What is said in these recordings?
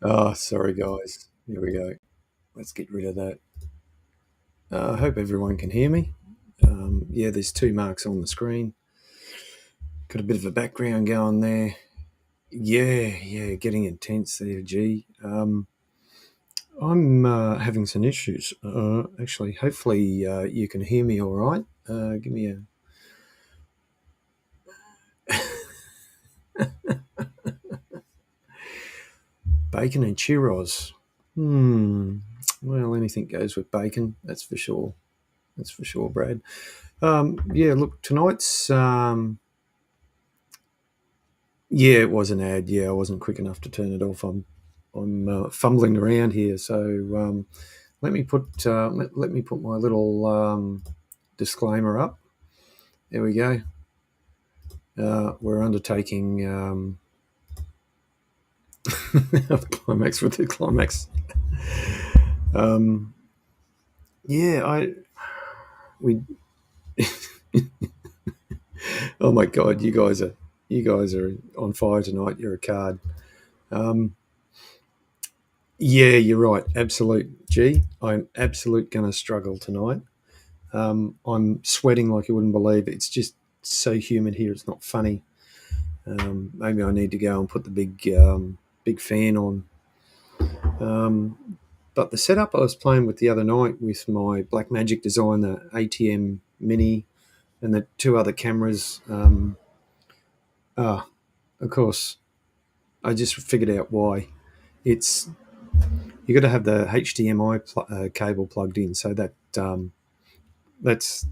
Oh, sorry, guys. Here we go. Let's get rid of that. I hope everyone can hear me. Yeah, there's two marks on the screen. Got a bit of a background going there. Yeah, getting intense there, G. I'm having some issues. Actually, hopefully you can hear me all right. Give me a bacon and churros. Hmm. Well, anything goes with bacon. That's for sure. That's for sure, Brad. Yeah, look, tonight's yeah, it was an ad. Yeah, I wasn't quick enough to turn it off. I'm fumbling around here, so let me put my little disclaimer up. There we go. We're undertaking climax with the climax. Um, yeah, I we. Oh my god, you guys are on fire tonight. You're a card. Um, yeah, you're right. Absolute G. I'm absolute gonna struggle tonight. I'm sweating like you wouldn't believe. It's just so humid here. It's not funny. Maybe I need to go and put the big fan on. But the setup I was playing with the other night with my Black Magic design, the ATM Mini, and the two other cameras. Of course, I just figured out why. It's you got to have the HDMI cable plugged in, so that's no, that's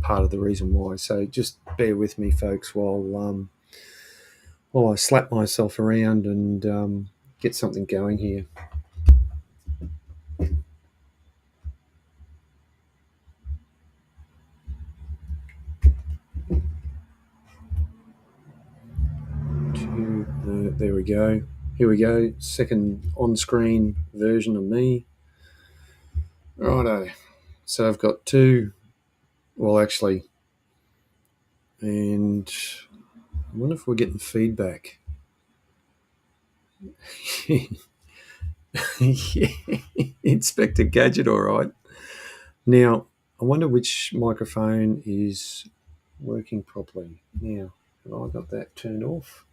part of the reason why. So just bear with me, folks, while I slap myself around and get something going here. There we go. Here we go. Second on-screen version of me. Righto. So I've got two. Well, actually, and I wonder if we're getting feedback. Yeah, Inspector Gadget, all right. Now, I wonder which microphone is working properly. Now, have I got that turned off?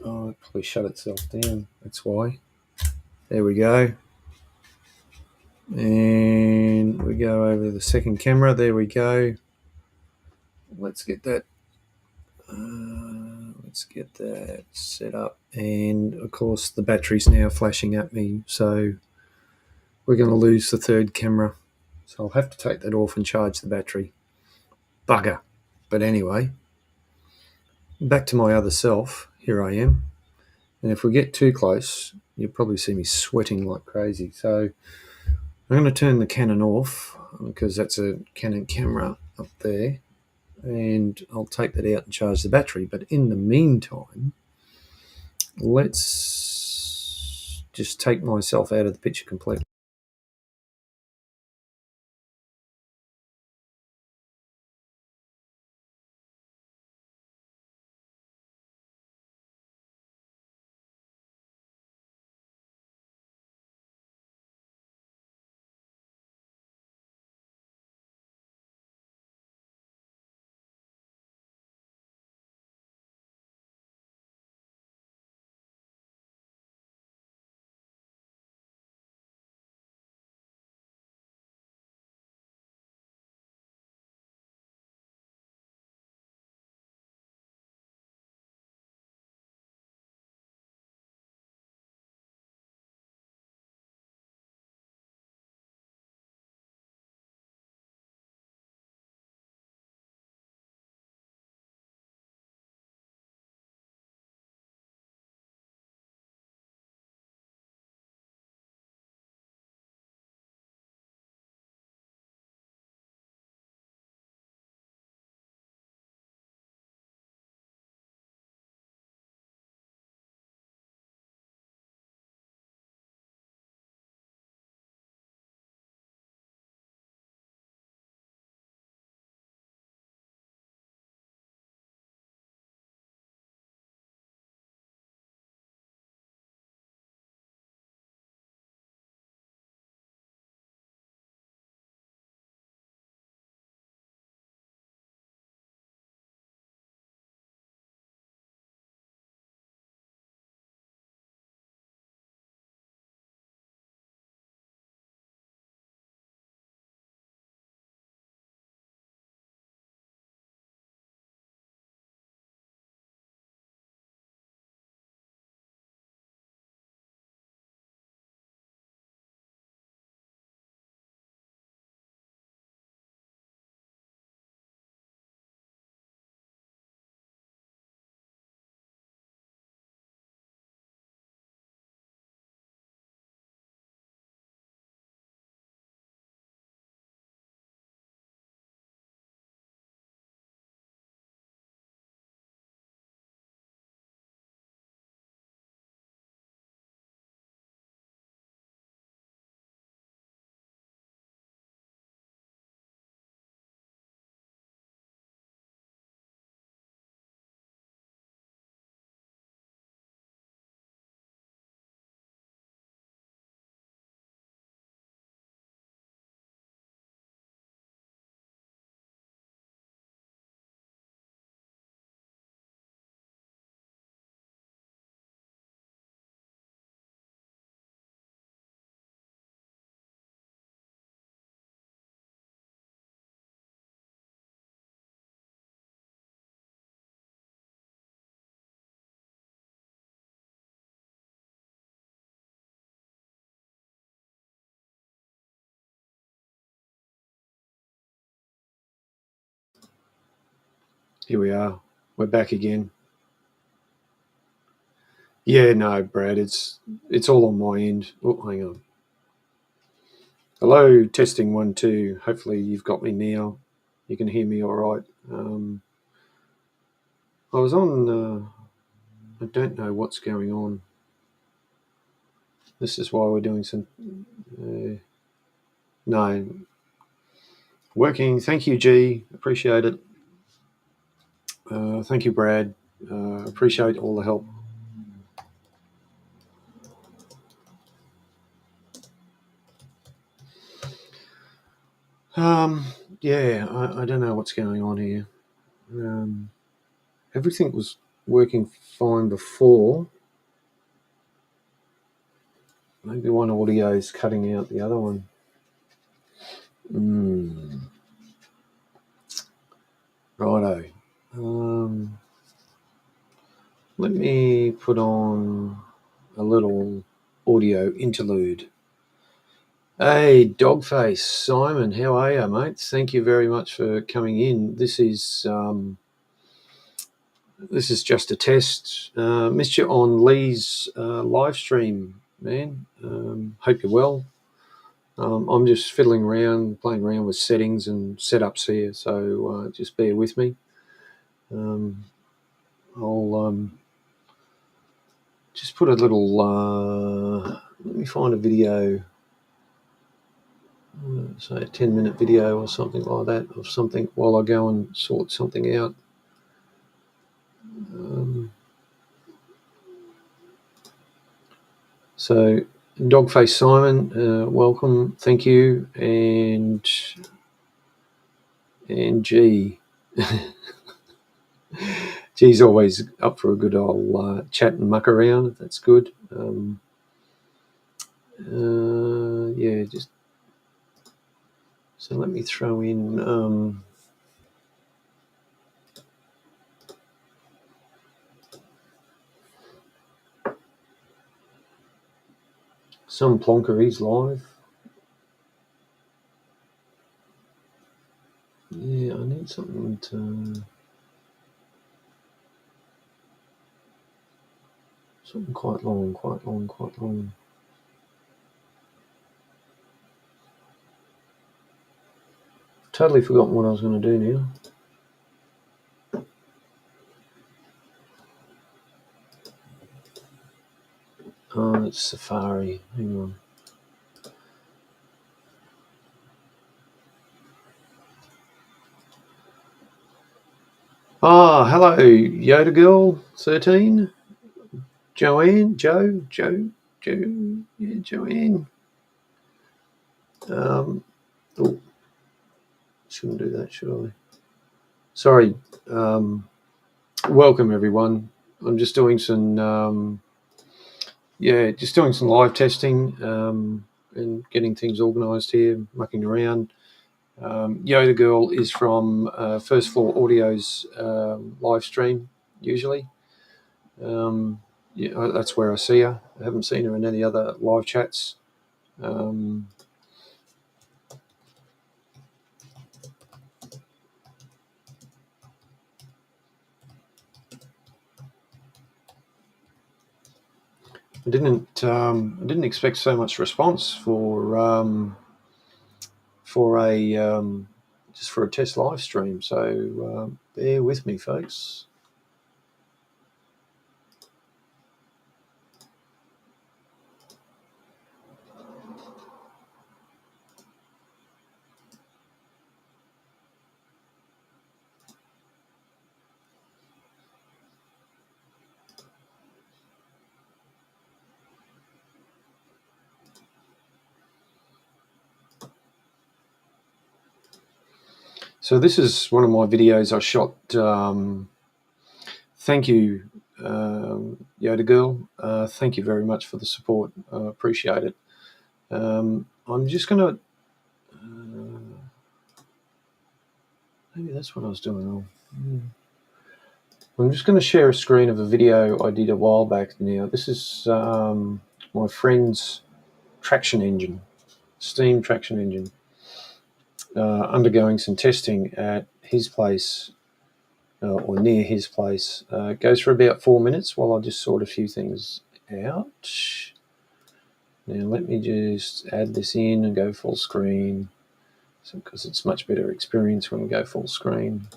Oh, it probably shut itself down. That's why. There we go. And we go over to the second camera. There we go. Let's get that. Let's get that set up. And of course, the battery's now flashing at me. So we're going to lose the third camera. So I'll have to take that off and charge the battery. Bugger. But anyway, back to my other self. Here I am. And if we get too close, you'll probably see me sweating like crazy. So I'm going to turn the Canon off because that's a Canon camera up there. And I'll take that out and charge the battery. But in the meantime, let's just take myself out of the picture completely. Here we are. We're back again. Yeah, no, Brad, it's all on my end. Oh, hang on. Hello, testing 1 2. Hopefully you've got me now. You can hear me all right. I was on. I don't know what's going on. This is why we're doing some. No, working. Thank you, G. Appreciate it. Thank you, Brad. Appreciate all the help. Yeah, I don't know what's going on here. Everything was working fine before. Maybe one audio is cutting out the other one. Righto. Let me put on a little audio interlude. Hey, Dogface, Simon, how are you, mate? Thank you very much for coming in. This is just a test. Missed you on Lee's live stream, man. Hope you're well. I'm just fiddling around, playing around with settings and setups here, so just bear with me. I'll just put a little. Let me find a video. Say a 10-minute video or something like that of something while I go and sort something out. So, Dogface Simon, welcome, thank you, and G. G's always up for a good old chat and muck around. That's good. Yeah, just so let me throw in. Some plonkeries live. Yeah, I need something to. Something quite long. Totally forgotten what I was going to do now. Oh, it's Safari. Hang on. Ah, hello, Yoda Girl 13. Joanne, Joe, yeah, Joanne. Oh, shouldn't do that, should I? Sorry. Welcome, everyone. I'm just doing some, just doing some live testing and getting things organised here, mucking around. Yoda Girl is from First Floor Audio's live stream, usually. Yeah, that's where I see her. I haven't seen her in any other live chats. I didn't expect so much response for a just for a test live stream. So bear with me, folks. So this is one of my videos I shot. Thank you, Yoda Girl. Thank you very much for the support. I appreciate it. I'm just going to... maybe that's what I was doing wrong. I'm just going to share a screen of a video I did a while back now. This is my friend's traction engine, steam traction engine, undergoing some testing at his place or near his place. It goes for about 4 minutes while I just sort a few things out. Now let me just add this in and go full screen, because it's much better experience when we go full screen.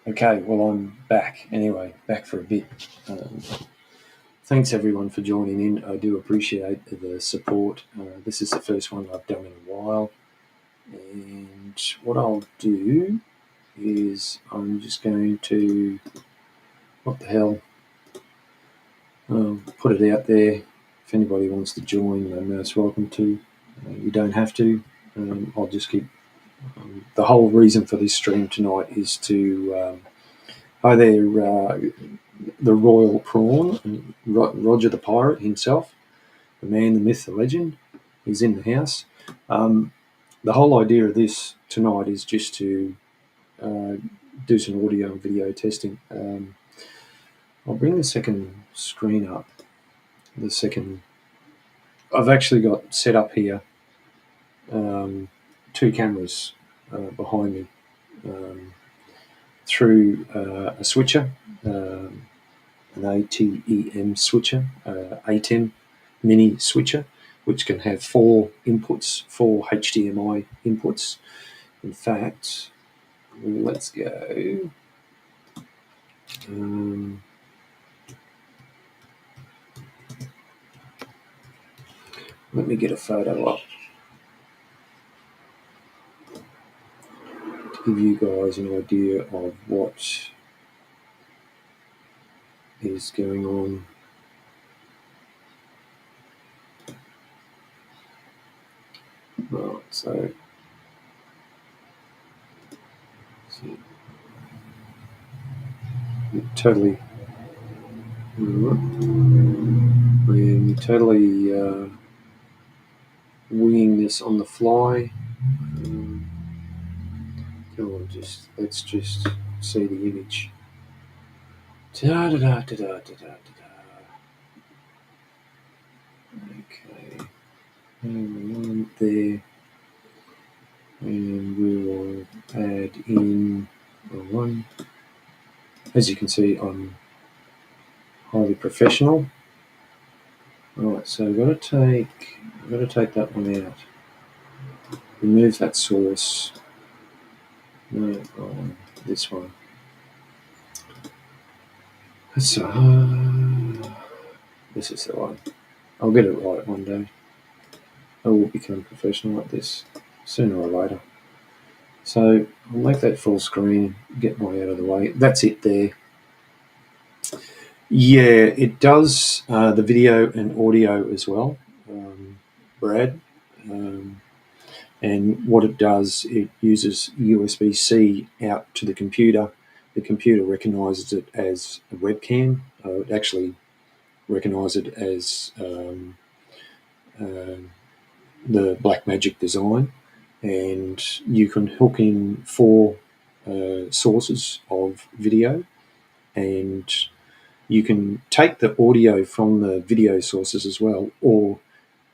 Okay, well, I'm back anyway, back for a bit. Thanks everyone for joining in. I do appreciate the support. This is the first one I've done in a while. And what I'll do is I'm just going to, what the hell, put it out there. If anybody wants to join, they're most welcome to. You don't have to. I'll just keep. The whole reason for this stream tonight is to. Hi there, the Royal Prawn, and Roger the Pirate himself, the man, the myth, the legend. He's in the house. The whole idea of this tonight is just to do some audio and video testing. I'll bring the second screen up. I've actually got set up here two cameras behind me through a switcher, an ATEM switcher, ATEM mini switcher, which can have four inputs, four HDMI inputs. In fact, let's go. Let me get a photo up to give you guys an idea of what is going on. Right, so totally, we're totally winging this on the fly. Come on, let's just see the image. Okay, and there, and we will add in one. As you can see, I'm highly professional. Alright, so I've got to take that one out. Remove that source. No, this one. So, this is the one. I'll get it right one day. I will become professional at this sooner or later. So I'll make that full screen, get mine out of the way. That's it there. Yeah, it does the video and audio as well, Brad. And what it does, it uses USB-C out to the computer. The computer recognises it as a webcam. It actually recognises it as the Blackmagic design, and you can hook in four sources of video, and you can take the audio from the video sources as well, or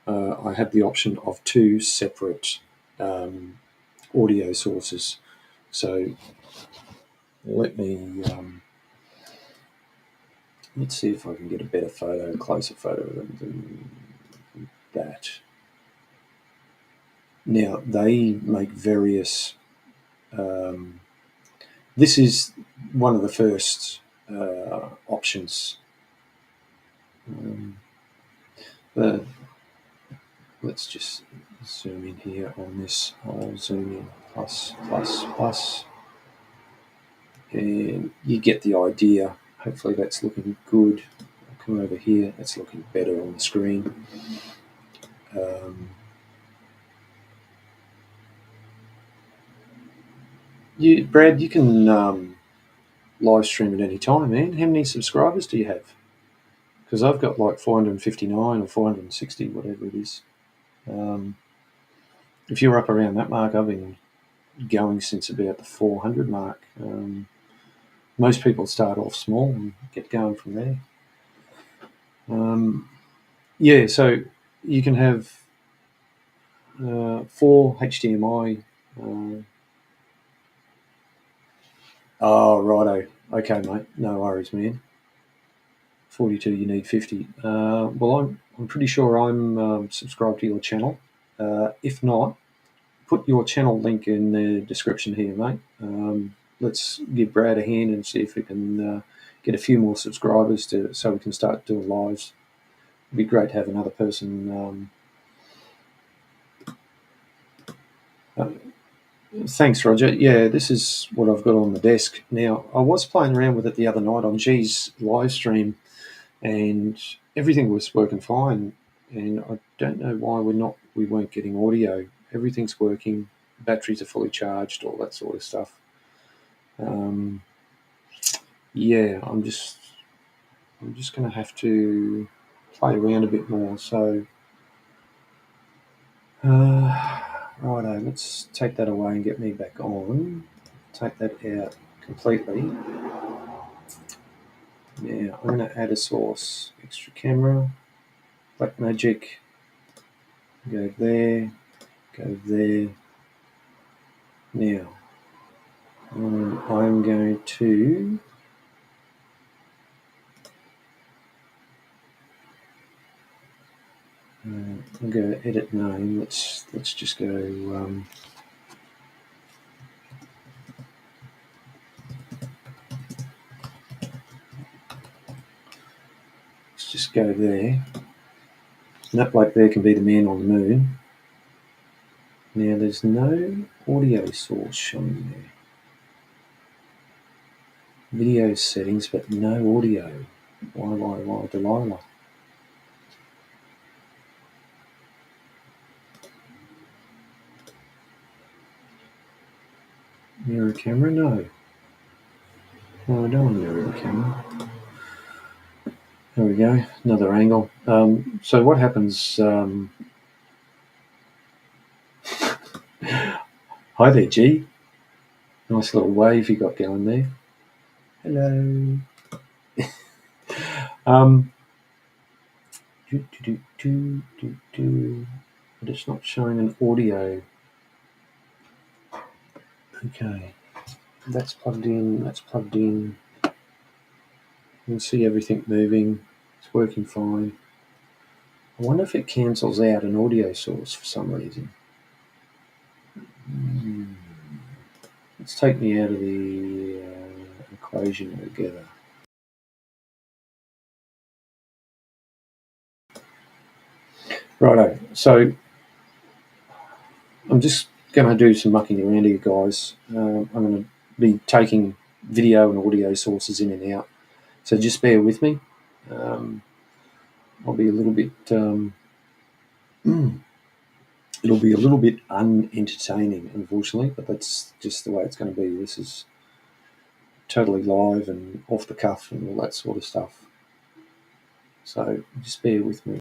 I have the option of two separate audio sources. So let's see if I can get a better photo, a closer photo than that. Now, they make various... this is one of the first options. Let's just zoom in here on this. I'll zoom in plus. And you get the idea. Hopefully that's looking good. I'll come over here. That's looking better on the screen. Brad, you can live stream at any time, man. How many subscribers do you have? Because I've got like 459 or 460, whatever it is. If you're up around that mark, I've been going since about the 400 mark. Most people start off small and get going from there. Yeah, so you can have 4 HDMI. Oh, righto. Okay, mate. No worries, man. 42, you need 50. Well, I'm pretty sure I'm subscribed to your channel. If not, put your channel link in the description here, mate. let's give Brad a hand and see if we can get a few more subscribers so we can start doing lives. It'd be great to have another person. Thanks, Roger. Yeah, this is what I've got on the desk now. I was playing around with it the other night on G's live stream, and everything was working fine. And I don't know why we weren't getting audio. Everything's working. Batteries are fully charged, all that sort of stuff. Yeah, I'm just going to have to play around a bit more. So, righto, let's take that away and get me back on. Take that out completely. Now I'm going to add a source, extra camera, black magic, go there, go there. Now I'm going to I'm going to edit name. Let's just go. Let's just go there. And that bloke there can be the man on the moon. Now there's no audio source showing there. Video settings, but no audio. Why, Delilah? Mirror camera? No. No, I don't want to mirror the camera. There we go, another angle. So what happens... Hi there, G. Nice little wave you got going there. Hello. But it's not showing an audio. Okay. That's plugged in. That's plugged in. You can see everything moving. It's working fine. I wonder if it cancels out an audio source for some reason. Let's take me out of the equation altogether. Righto. So I'm just going to do some mucking around here, guys. I'm going to be taking video and audio sources in and out. So just bear with me. I'll be a little bit... it'll be a little bit unentertaining, unfortunately, but that's just the way it's going to be. This is totally live and off the cuff and all that sort of stuff. So just bear with me.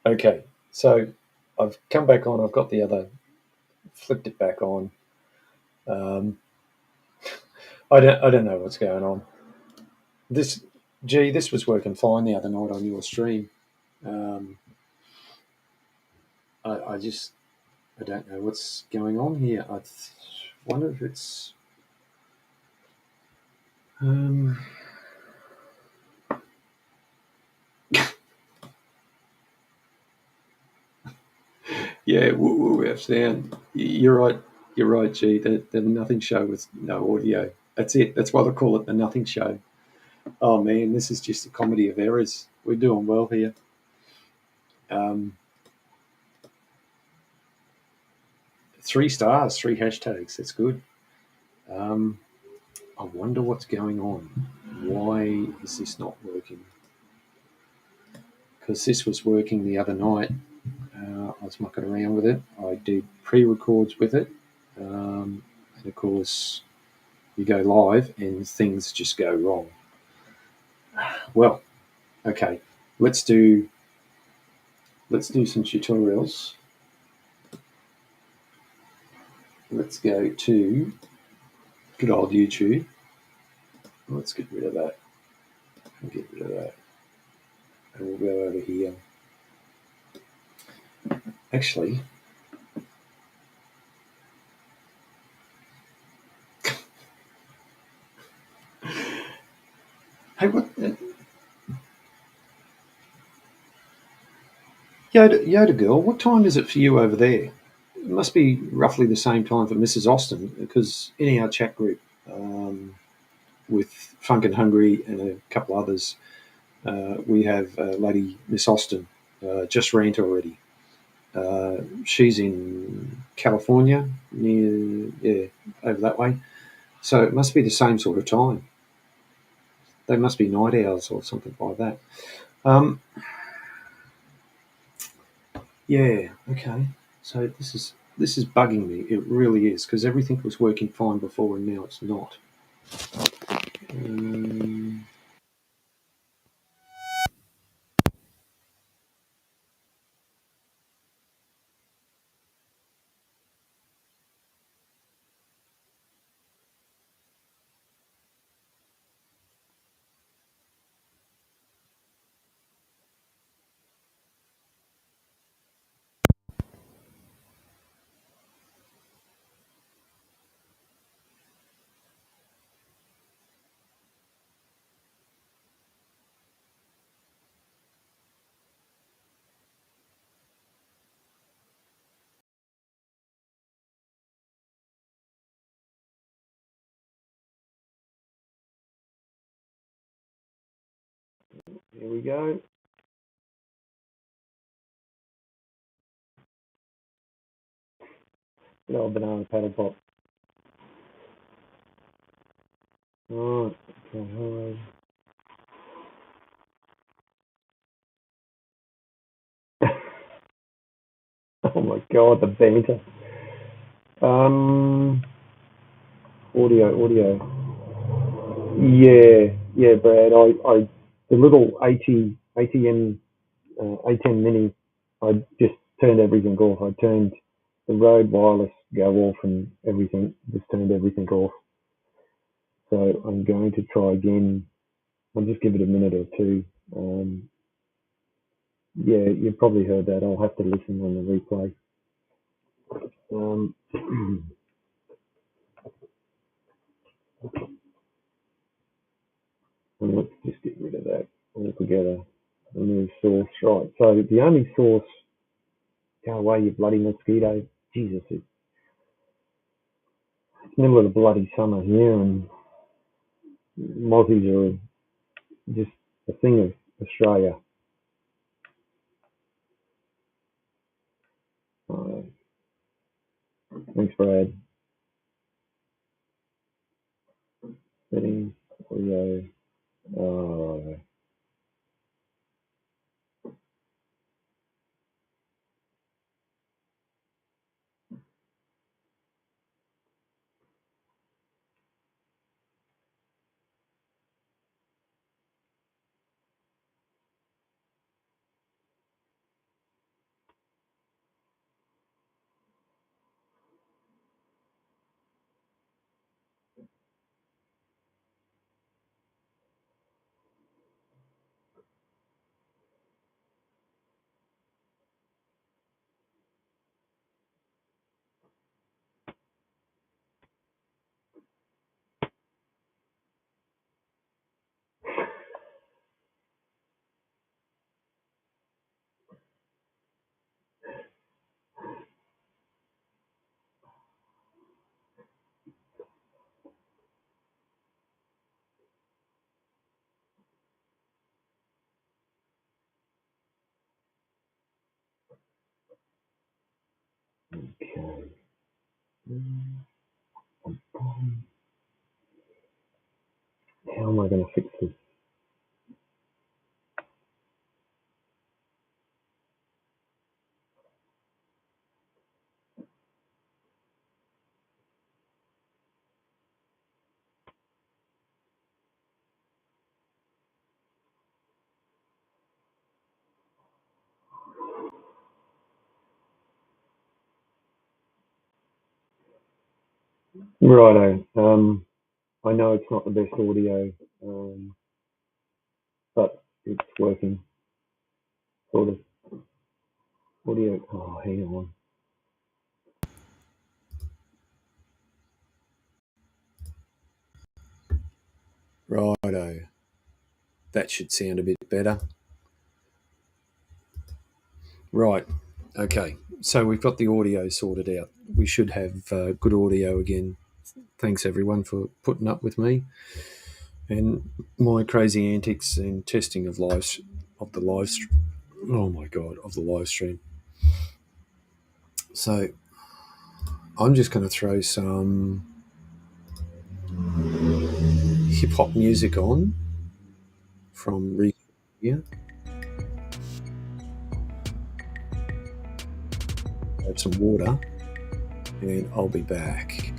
Okay, so I've come back on. I've got the other, flipped it back on. Um, I don't know what's going on. This, gee, this was working fine the other night on your stream. Um, I just, I don't know what's going on here. Wonder if it's. Um, yeah, woo woo F sound. You're right. You're right, G. The nothing show with no audio. That's it. That's why they call it the nothing show. Oh man, this is just a comedy of errors. We're doing well here. Um, 3 stars, 3 hashtags. That's good. Um, I wonder what's going on. Why is this not working? Because this was working the other night. I was mucking around with it. I did pre-records with it, and of course, you go live and things just go wrong. Well, okay, let's do some tutorials. Let's go to good old YouTube. Let's get rid of that. Get rid of that. And we'll go over here. Actually, hey, what? Yoda girl, what time is it for you over there? It must be roughly the same time for Mrs. Austin, because in our chat group with Funk and Hungry and a couple others, we have Lady Miss Austin, just rant already. She's in California, over that way. So it must be the same sort of time. They must be night owls or something like that. Um, yeah, okay. So this is bugging me. It really is, because everything was working fine before and now it's not. Um, Here we go. Good old banana paddle pop. Right. Okay, oh my god, the banter. Um, audio. Yeah, Brad. The little ATM A10 Mini. I just turned everything off. I turned the Rode wireless go off and everything. Just turned everything off. So I'm going to try again. I'll just give it a minute or two. Um, yeah, you've probably heard that. I'll have to listen on the replay. And let's just get rid of that altogether. Remove source. Right. So the only source, go away, you bloody mosquito. Jesus, it's middle of the bloody summer here, and mozzies are just a thing of Australia. Uh, thanks, Brad. Settings, audio. Uh, Okay. How am I going to fix this? Righto. I know it's not the best audio, but it's working. Sort of. Audio. Oh, hang on. Righto. That should sound a bit better. Right. Okay. So we've got the audio sorted out. We should have good audio again. Thanks everyone for putting up with me and my crazy antics and testing of the live stream. Oh my god, of the live stream. So I'm just going to throw some hip hop music on from here. Have some water, and I'll be back.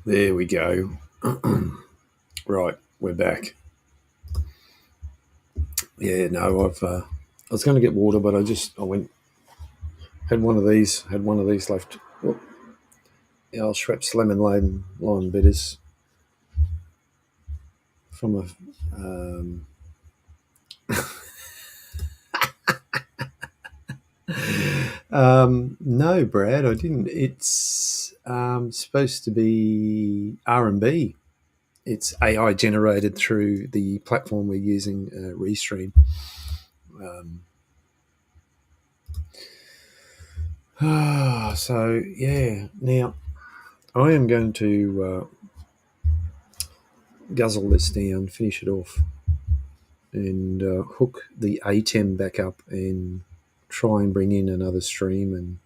There we go. Right, we're back. Yeah, no, I was going to get water, but I went, had one of these left. Oh, yeah, I'll Schweppes lemon lime bitters from a. No, Brad, I didn't. It's supposed to be R&B. It's AI generated through the platform we're using, Restream. Um, so yeah, now I am going to guzzle this down, finish it off, and hook the ATEM back up and try and bring in another stream and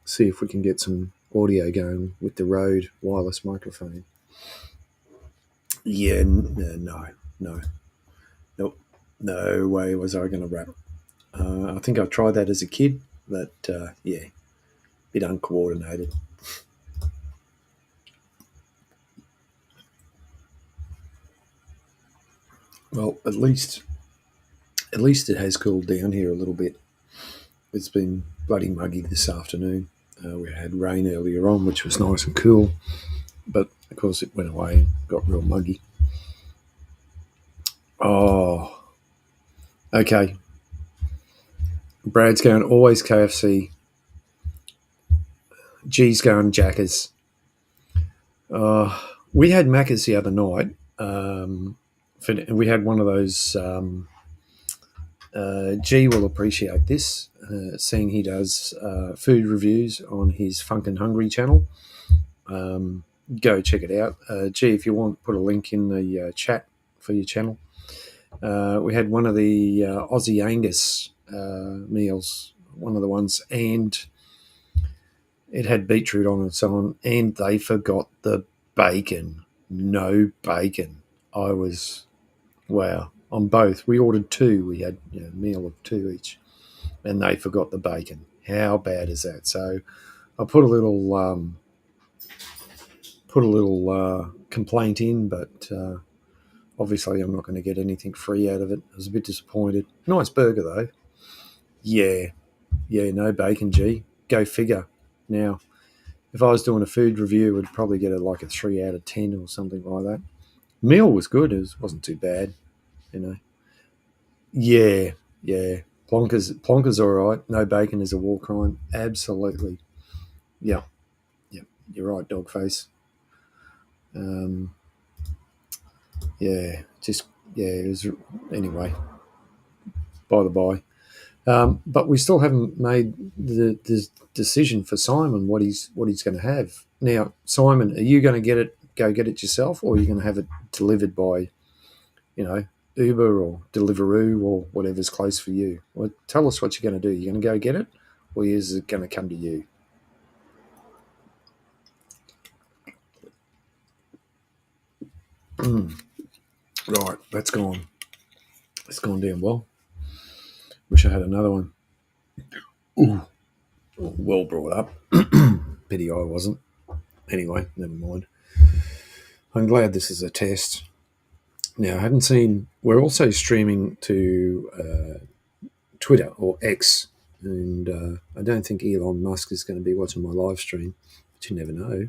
see if we can get some audio going with the Rode wireless microphone. Yeah, no, nope, no way was I going to rap. I think I tried that as a kid, but yeah, a bit uncoordinated. Well, at least it has cooled down here a little bit. It's been bloody muggy this afternoon. We had rain earlier on, which was nice and cool, but of course it went away and got real muggy. Oh, okay. Brad's going always KFC. G's going Jackers. We had Macca's the other night. We had one of those. G will appreciate this, seeing he does food reviews on his Funk and Hungry channel. Go check it out. G, if you want, put a link in the chat for your channel. We had one of the Aussie Angus meals, one of the ones, and it had beetroot on it and so on, and they forgot the bacon. No bacon. I was, wow, on both. We ordered two. We had a meal of two each, and they forgot the bacon. How bad is that? So I put a little complaint in, but obviously I'm not going to get anything free out of it. I was a bit disappointed. Nice burger though. Yeah, no bacon. G, go figure. Now, if I was doing a food review, I'd probably get it like a 3 out of 10 or something like that. Meal was good. Wasn't too bad, you know. Yeah, yeah. Plonker's all right. No bacon is a war crime. Absolutely. Yeah, yeah. You're right, dog face. Um, yeah, just yeah. It was anyway. By the by, but we still haven't made the decision for Simon what he's going to have. Now, Simon, are you going to go get it yourself, or are you going to have it delivered by, you know, Uber or Deliveroo or whatever's close for you? Well, tell us what you're going to do. You're going to go get it, or is it going to come to you? Right, that's gone. It's gone down well. Wish I had another one. Ooh, well brought up. Pity I wasn't. Anyway, never mind. I'm glad this is a test. Now, I haven't seen. We're also streaming to Twitter or X, and I don't think Elon Musk is going to be watching my live stream. But you never know.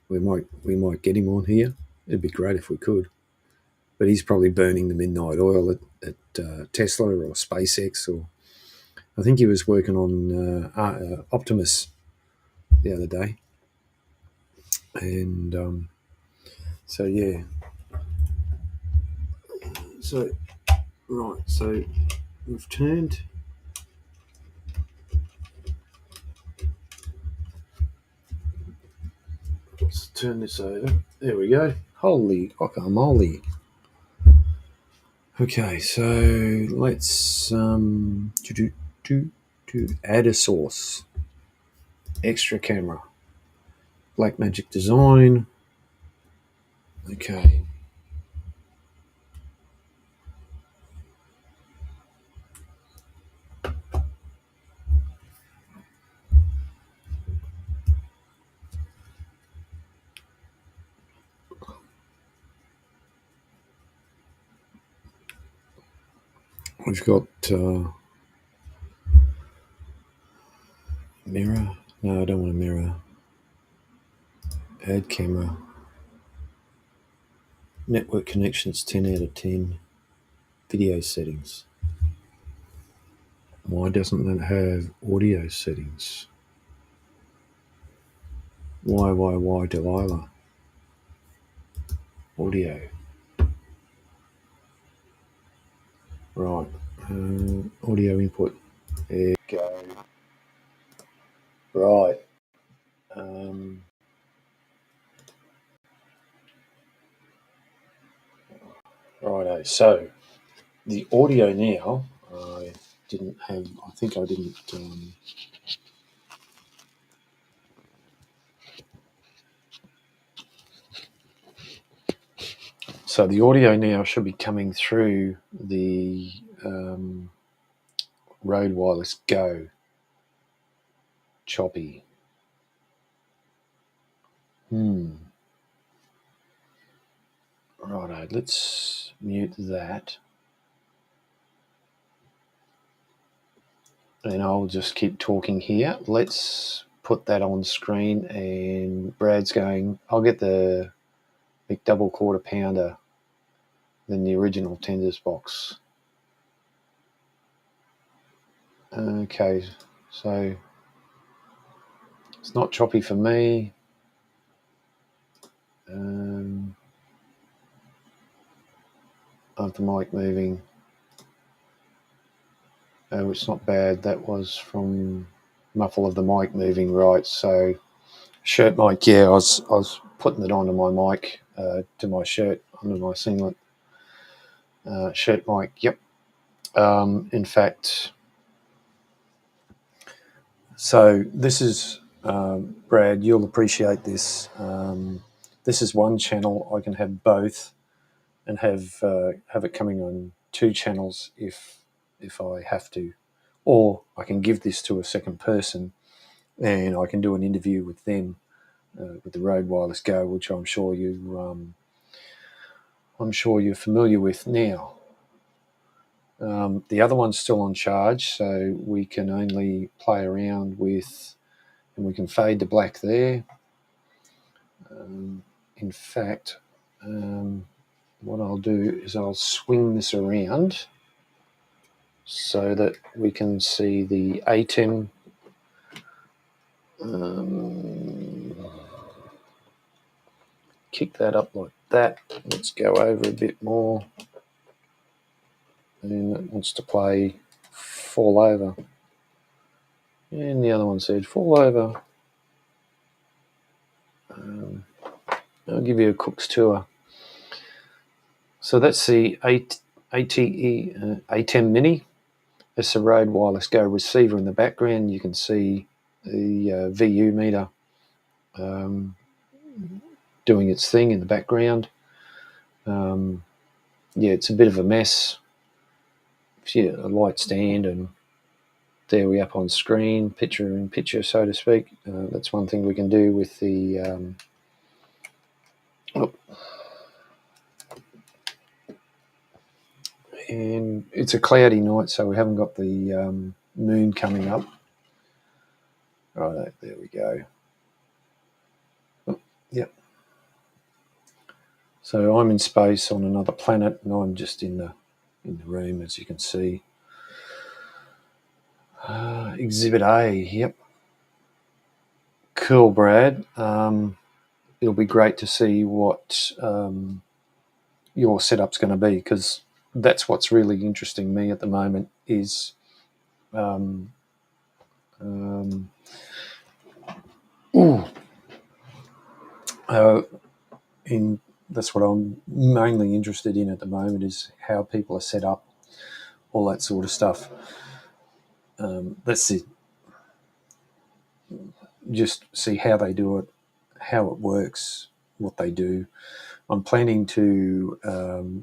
We might get him on here. It'd be great if we could. But he's probably burning the midnight oil at Tesla or SpaceX, or I think he was working on Optimus the other day. And so yeah. So right. So we've turned. Let's turn this over. There we go. Holy guacamole. Okay, so let's add a source. Extra camera. Blackmagic design. Okay. We've got mirror. No, I don't want a mirror. Add camera. Network connections 10 out of 10. Video settings. Why doesn't it have audio settings? Why, Delilah? Audio. Right. Audio input. There we go. Right. Righto. So the audio now, I didn't have, I think I didn't. So the audio now should be coming through the Rode Wireless Go. Choppy. Righto, let's mute that. And I'll just keep talking here. Let's put that on screen, and Brad's going, I'll get the McDouble quarter pounder than the original tenders box. Okay, so it's not choppy for me. Of the mic moving. Oh, it's not bad. That was from muffle of the mic moving, right? So shirt mic, yeah, I was putting it onto my mic, to my shirt, under my singlet. Shirt mic, yep. In fact, so this is, Brad, you'll appreciate this. This is one channel. I can have both and have it coming on two channels if I have to, or I can give this to a second person and I can do an interview with them with the Rode Wireless Go, which I'm sure you're familiar with now. The other one's still on charge, so we can only play around with, and we can fade to black there. In fact, what I'll do is I'll swing this around so that we can see the ATEM. Kick that up like that. Let's go over a bit more. And it wants to play Fall Over. And the other one said Fall Over. I'll give you a cook's tour. So that's the ATE ATEM Mini. It's a Rode Wireless Go receiver in the background. You can see the VU meter doing its thing in the background. Yeah, it's a bit of a mess. Yeah, a light stand, and there we up on screen, picture in picture, so to speak. That's one thing we can do with the and it's a cloudy night, so we haven't got the moon coming up. Right, there we go. Oh, yep. So I'm in space on another planet, and I'm just in the room, as you can see. Exhibit A, yep. Cool, Brad. It'll be great to see what your setup's going to be, because that's what's really interesting me at the moment is that's what I'm mainly interested in at the moment, is how people are set up, all that sort of stuff. That's it. Just see how they do it, how it works, what they do. I'm planning to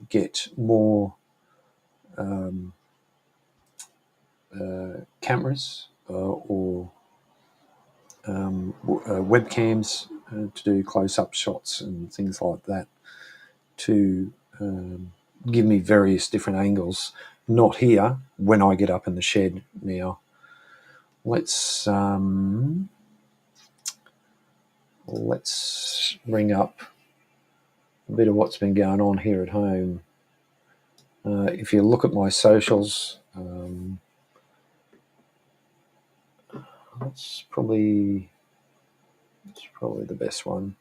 get more cameras or webcams to do close-up shots and things like that, to give me various different angles. not here when I get up in the shed now. Let's bring up a bit of what's been going on here at home. If you look at my socials, that's probably the best one.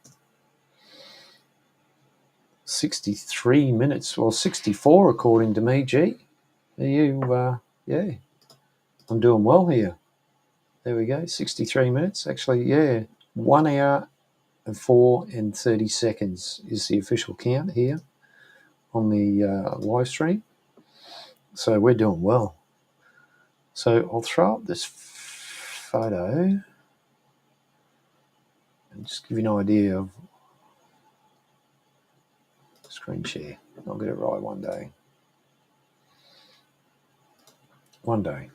63 minutes, well, 64 according to me. Gee, are you? Yeah, I'm doing well here. There we go. 63 minutes. Actually, yeah, 1 hour and 4 and 30 seconds is the official count here on the live stream. So we're doing well. So I'll throw up this photo and just give you an idea of screen share. I'll get it right one day. One day.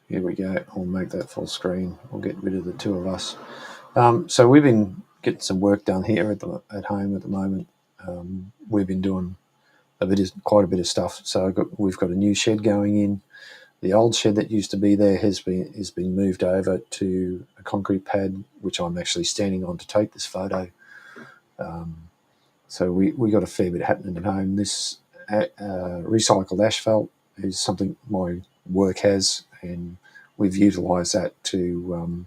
Here we go. I'll make that full screen. I'll get rid of the two of us. So we've been getting some work done here at home at the moment. We've been doing quite a bit of stuff. So we've got a new shed going in. The old shed that used to be there has been moved over to a concrete pad, which I'm actually standing on to take this photo. So we got a fair bit happening at home. This recycled asphalt is something my work has, and we've utilised that to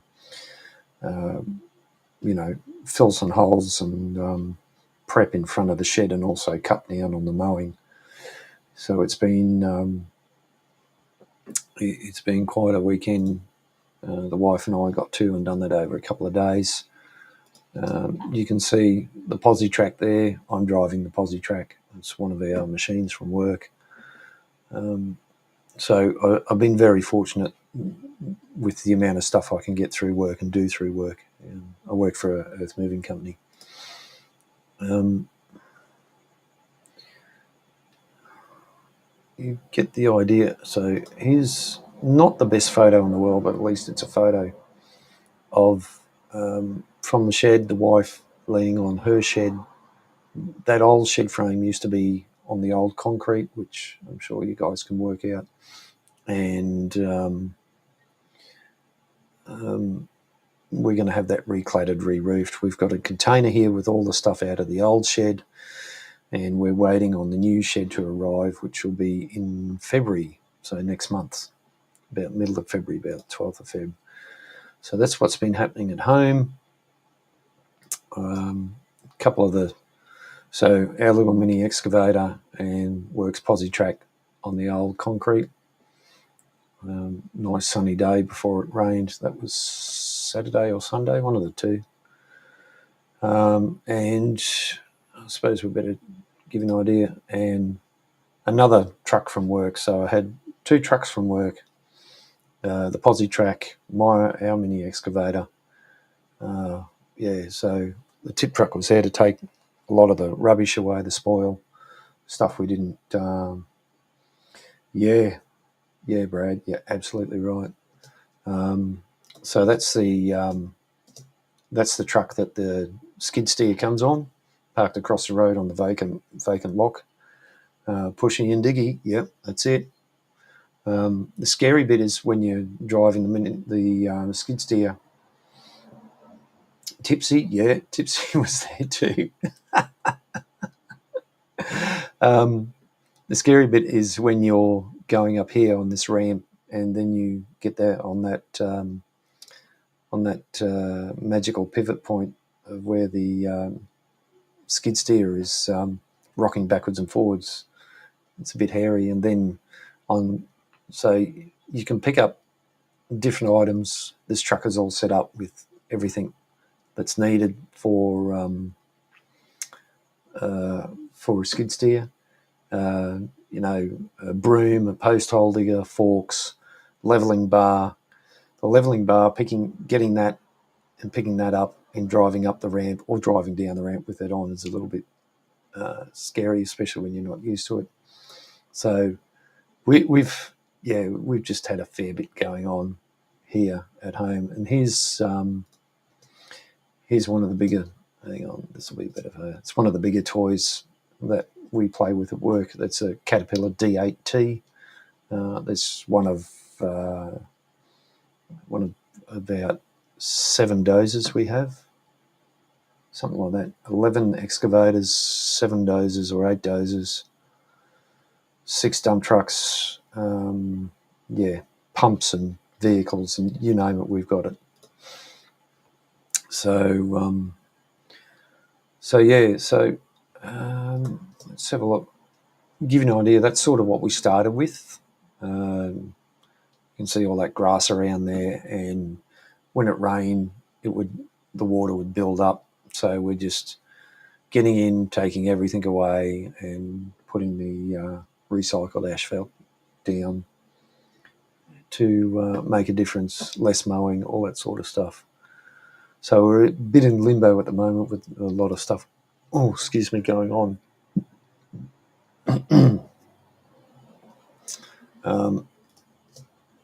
fill some holes and prep in front of the shed, and also cut down on the mowing. So it's been quite a weekend. The wife and I got to and done that over a couple of days. You can see the posi track there. I'm driving the posi track. It's one of our machines from work. So I've been very fortunate with the amount of stuff I can get through work and do through work. I work for an earth moving company. You get the idea. So here's not the best photo in the world, but at least it's a photo of from the shed, the wife leaning on her shed. That old shed frame used to be on the old concrete, which I'm sure you guys can work out. And we're going to have that recladded, re-roofed. We've got a container here with all the stuff out of the old shed, and we're waiting on the new shed to arrive, which will be in February, so next month, about middle of February, about 12th of Feb. So that's what's been happening at home. So our little mini excavator and works posi track on the old concrete. Nice sunny day before it rained. That was Saturday or Sunday, one of the two. And I suppose we better give an idea. And another truck from work. So I had two trucks from work. The posi track, our mini excavator. So the tip truck was there to take a lot of the rubbish away, the spoil, stuff we didn't. Yeah, Brad. Yeah, absolutely right. So that's the truck that the skid steer comes on, parked across the road on the vacant lock. Pushing in diggy. Yep, that's it. The scary bit is when you're driving the skid steer. Tipsy was there too. The scary bit is when you're going up here on this ramp, and then you get there on that magical pivot point of where the skid steer is rocking backwards and forwards. It's a bit hairy, and then so you can pick up different items. This truck is all set up with everything that's needed for a skid steer. A broom, a post hole digger, forks, leveling bar. The leveling bar, getting that and picking that up and driving up the ramp or driving down the ramp with it on is a little bit scary, especially when you're not used to it. So we've just had a fair bit going on here at home, and here's one of the bigger Hang on, this will be a bit of a... It's one of the bigger toys that we play with at work. That's a Caterpillar D8T. There's one of about 7 dozers we have, something like that. 11 excavators, 7 dozers or 8 dozers, 6 dump trucks, pumps and vehicles, and you name it, we've got it. So let's have a look. Give you an idea. That's sort of what we started with. You can see all that grass around there, and when it rained, the water would build up. So we're just getting in, taking everything away, and putting the recycled asphalt down to make a difference. Less mowing, all that sort of stuff. So we're a bit in limbo at the moment with a lot of stuff. Oh, excuse me, going on.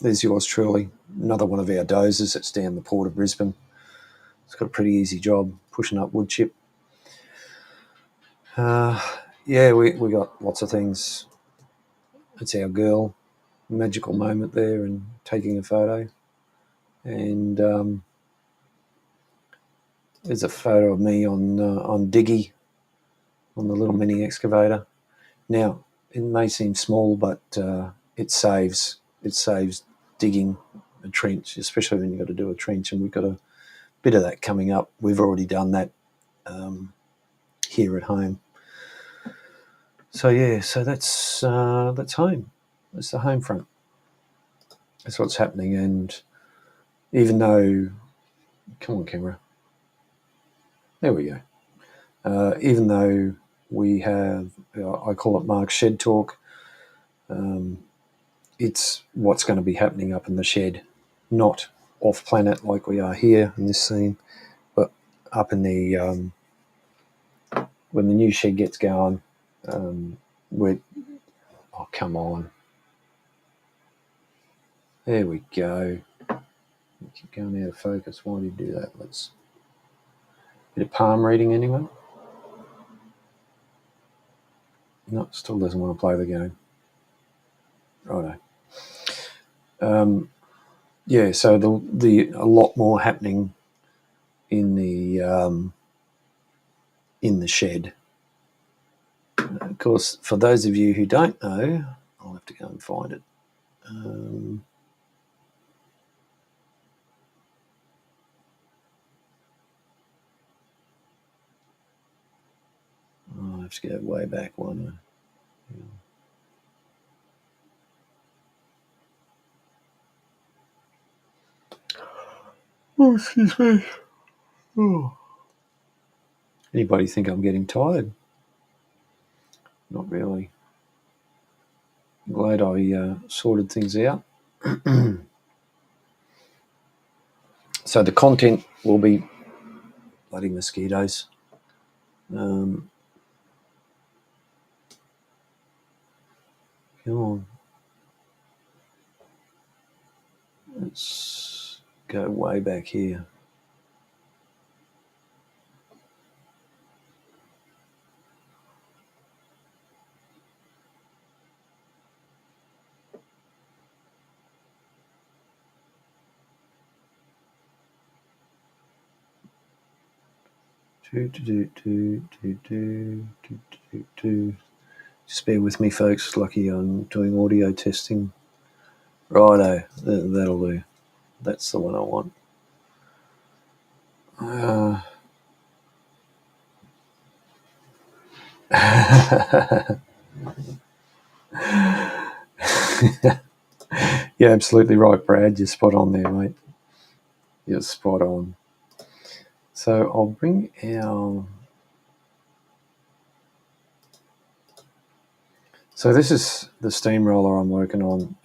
There's yours truly, another one of our dozers that's down the port of Brisbane. It's got a pretty easy job pushing up wood chip. We got lots of things. It's our girl, magical moment there, and taking a photo. And there's a photo of me on Diggy, on the little mini excavator. Now, it may seem small, but it saves digging a trench, especially when you've got to do a trench, and we've got a bit of that coming up. We've already done that here at home. So that's home. That's the home front. That's what's happening. And even though, come on, camera, there we go. Even though we have, I call it Mark's Shed Talk, it's what's going to be happening up in the shed, not off planet like we are here in this scene, but up in the when the new shed gets going. Oh, come on. There we go. Keep going out of focus. Why do you do that? Let's bit of palm reading, anyone? No, still doesn't want to play the game. Righto. So the a lot more happening in the shed. Of course, for those of you who don't know, I'll have to go and find it. I have to go way back one. Oh, excuse me. Oh. Anybody think I'm getting tired? Not really. I'm glad I sorted things out. So the content will be bloody mosquitoes. Come on. Let's go way back here. Just bear with me, folks. Lucky I'm doing audio testing. Righto, that'll do. That's the one I want. You're absolutely right, Brad. You're spot on there, mate. You're spot on. So I'll bring our... So this is the steamroller I'm working on.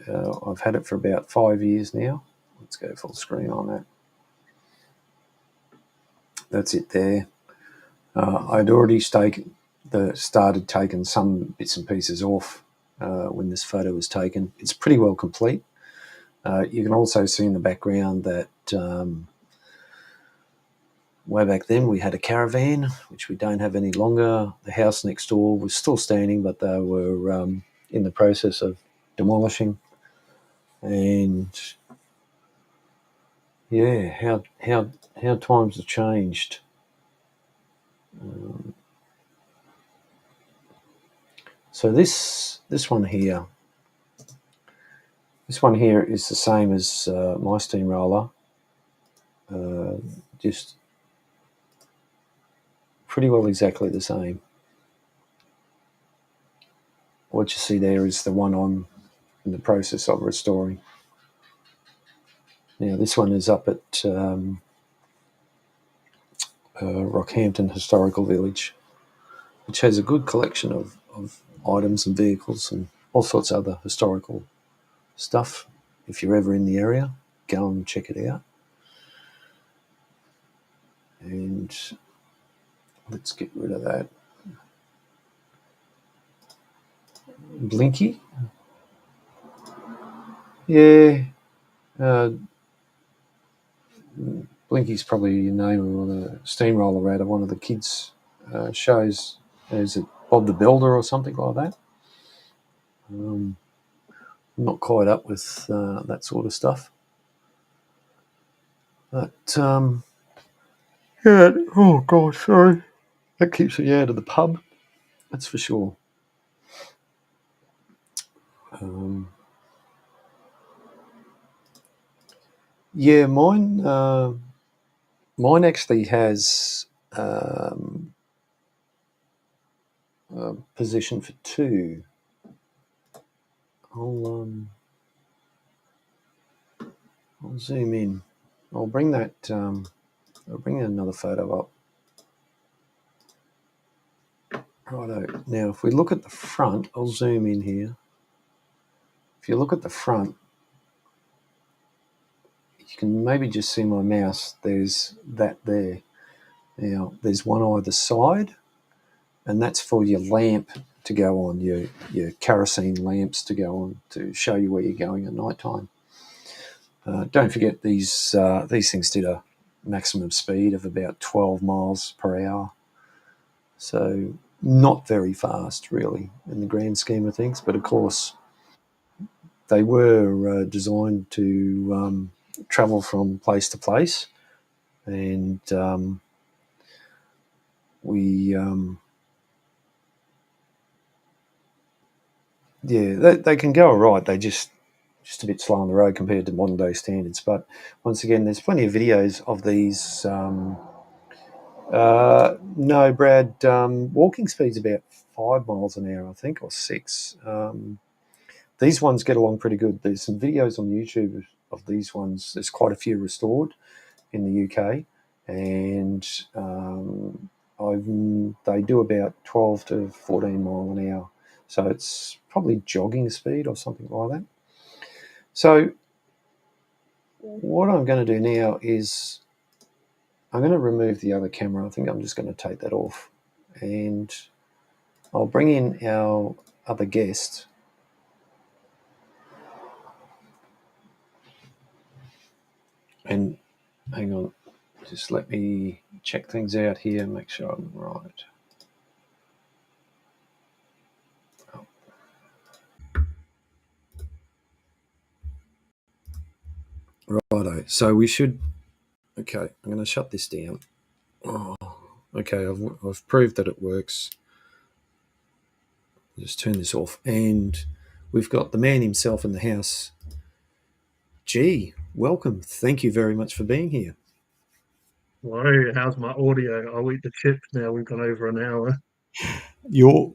I've had it for about 5 years now. Let's go full screen on that. That's it there. I'd already started taking some bits and pieces off when this photo was taken. It's pretty well complete. You can also see in the background that way back then we had a caravan, which we don't have any longer. The house next door was still standing, but they were in the process of demolishing. And yeah, how times have changed. So this one here is the same as my steamroller, just pretty well exactly the same. What you see there is the one I'm in the process of restoring. Now this one is up at Rockhampton Historical Village, which has a good collection of items and vehicles and all sorts of other historical stuff. If you're ever in the area, go and check it out. And let's get rid of that. Blinky? Yeah. Uh, Blinky's probably the name of the steamroller out of one of the kids' shows. Is it Bob the Builder or something like that? I'm not quite up with that sort of stuff. But, yeah, oh gosh, sorry. That keeps me out of the pub, that's for sure. Yeah, mine actually has a position for two. I'll zoom in. I'll bring that. I'll bring another photo up. Righto. Now, if we look at the front, I'll zoom in here. If you look at the front, you can maybe just see my mouse. There's that there. Now, there's one either side, and that's for your lamp to go on, your kerosene lamps to go on to show you where you're going at night time. Don't forget these things did a maximum speed of about 12 miles per hour. So not very fast, really, in the grand scheme of things. But of course, they were designed to travel from place to place, and we, they can go all right. They just a bit slow on the road compared to modern day standards. But once again, there's plenty of videos of these. No, Brad, walking speed's about 5 miles an hour, I think, or six. These ones get along pretty good. There's some videos on YouTube of these ones. There's quite a few restored in the UK, and they do about 12 to 14 mile an hour. So it's probably jogging speed or something like that. So what I'm going to do now is I'm going to remove the other camera. I think I'm just going to take that off, and I'll bring in our other guest. And hang on, just let me check things out here and make sure I'm right. Righto. So we should. Okay, I'm going to shut this down. Oh, okay, I've proved that it works. Just turn this off, and we've got the man himself in the house. Gee, welcome. Thank you very much for being here. Hello, how's my audio? I'll eat the chips now. We've gone over an hour. Your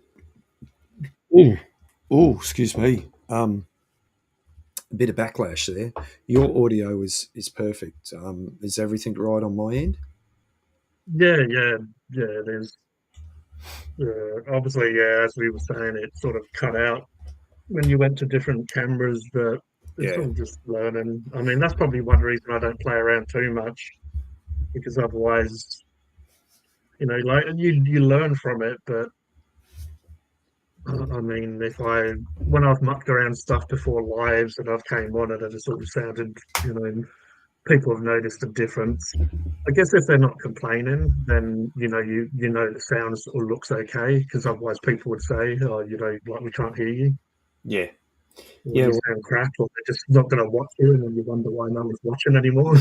oh, excuse me. A bit of backlash there. Your audio is perfect. Is everything right on my end? Yeah. There's obviously, yeah, as we were saying, it sort of cut out when you went to different cameras, but it's Yeah, all just learning. I mean, that's probably one reason I don't play around too much because otherwise, like you learn from it. But I mean, if I when I've mucked around stuff before lives and I've came on it, it just sort of sounded, people have noticed a difference. I guess if they're not complaining, then you know the sounds or looks okay, because otherwise people would say, "Oh, like we can't hear you, Yeah, or yeah. you sound crap," or they're just not going to watch you, and then you wonder why no one's watching anymore.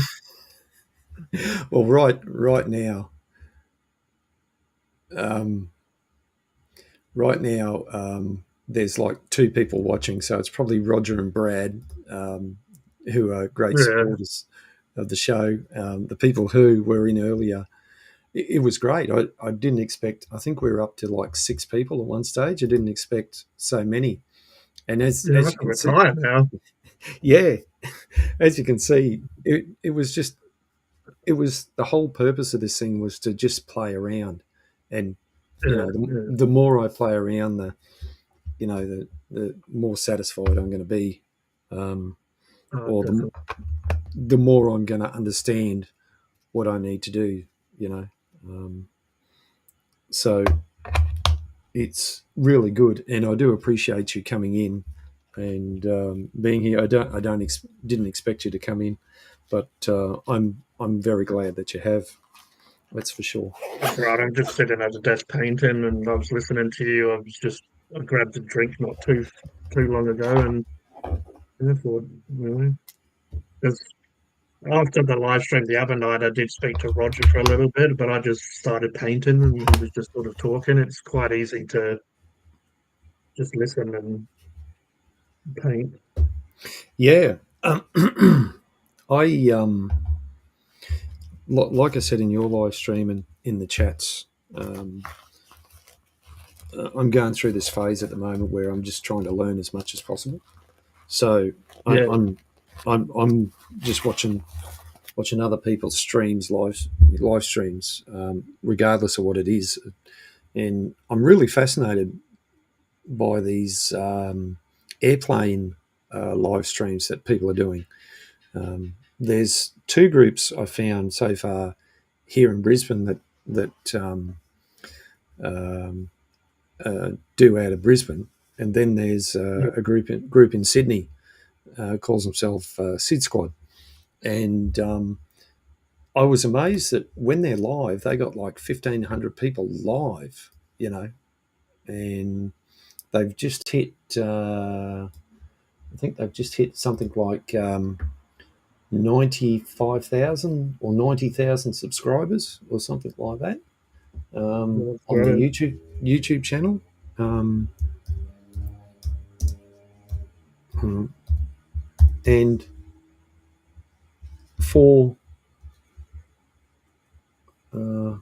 Well, right now, um, there's like two people watching, so it's probably Roger and Brad, who are great Yeah, supporters of the show. The people who were in earlier, it was great. I didn't expect. I think we were up to like six people at one stage. I didn't expect so many. And yeah, I as you can can see, retire now. yeah, as you can see, it was just it was the whole purpose of this thing was to just play around, and Yeah, yeah, the more I play around, the more satisfied I'm going to be, um, or definitely. the more I'm going to understand what I need to do. You know, um, so it's really good, and I do appreciate you coming in and being here. Didn't expect you to come in, but I'm very glad that you have. That's for sure. That's right. I'm just sitting at a desk painting, and I was listening to you. I grabbed a drink not too long ago, and I thought, because after the live stream the other night, I did speak to Roger for a little bit, but I just started painting, and he was just sort of talking. It's quite easy to just listen and paint. Yeah, I like I said in your live stream and in the chats. Um, I'm going through this phase at the moment where I'm just trying to learn as much as possible. So I, Yeah, I'm just watching other people's streams, live streams, regardless of what it is, and I'm really fascinated by these airplane live streams that people are doing. There's two groups I found so far here in Brisbane that do out of Brisbane, and then there's yeah, a group in Sydney calls themselves Sid Squad, and I was amazed that when they're live, they got like 1,500 people live, and they've just hit. I think they've just hit something like 95,000 or 90,000 subscribers or something like that that's on the great. YouTube channel. Um, um, and for uh,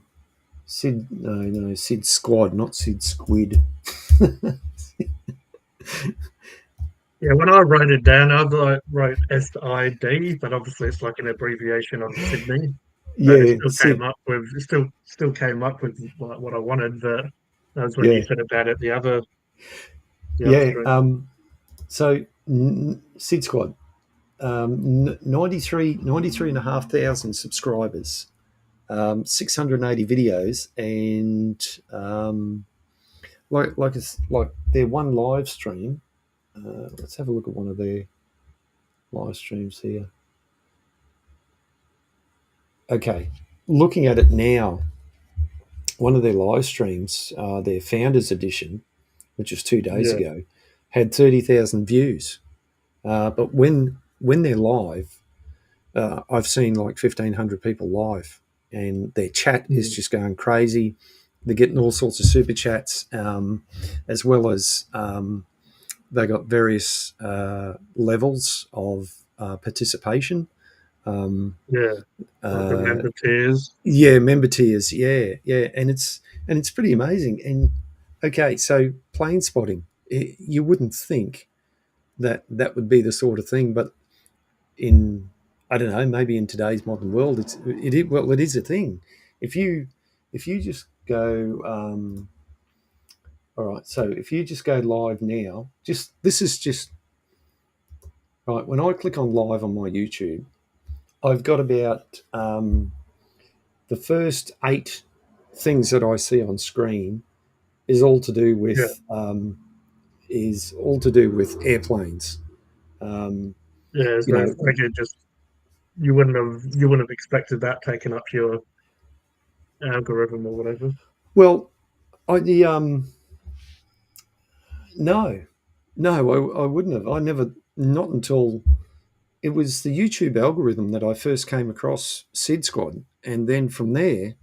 Sid Squad, not Sid Squid. Yeah, when I wrote it down, I like wrote SID, but obviously it's like an abbreviation of Sydney. But Yeah, Sid. it still came up with what I wanted. But that was when you Yeah, said about it the other yeah. stream. So Sid Squad, 93 and a half thousand subscribers, 680 videos, and like their one live stream. Let's have a look at one of their live streams here. Okay, looking at it now, one of their live streams, their Founders Edition, which was 2 days Yeah, ago, had 30,000 views. But when they're live, I've seen like 1,500 people live, and their chat is mm, just going crazy. They're getting all sorts of super chats, as well as they got various levels of participation. Um, yeah, like the uh, member tiers. yeah, member tiers. Yeah, yeah, and it's pretty amazing. And okay, so plane spotting. You wouldn't think that that would be the sort of thing, but in I don't know, maybe in today's modern world, it is a thing. If you just go, all right. So if you just go live now, just this is just right. When I click on live on my YouTube, I've got about the first 8 things that I see on screen is all to do Yeah, with airplanes. Um, yeah. you So know, it's like it just you wouldn't have expected that taking up your algorithm or whatever. Well, I the no, no, I wouldn't have. I never, not until it was the YouTube algorithm that I first came across Sid Squad, and then from there,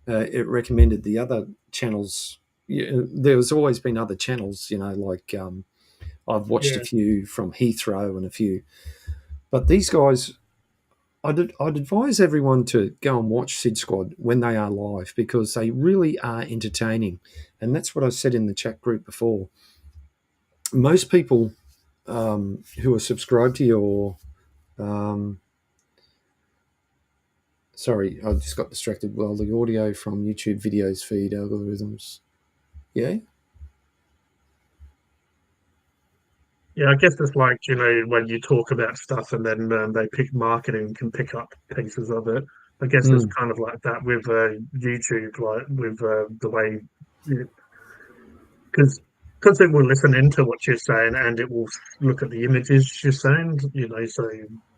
it recommended the other channels. Yeah, there's always been other channels, like I've watched a Yeah, few from Heathrow and a few, but these guys, I'd advise everyone to go and watch Sid Squad when they are live because they really are entertaining, and that's what I said in the chat group before. Most people who are subscribed to your um, sorry, I just got distracted. Well, the audio from YouTube videos feed algorithms. Yeah. yeah. I guess it's like when you talk about stuff and then they pick marketing can pick up pieces of it. I guess it's Mm. kind of like that with YouTube, like with the way because it will listen into what you're saying and it will look at the images you're saying, so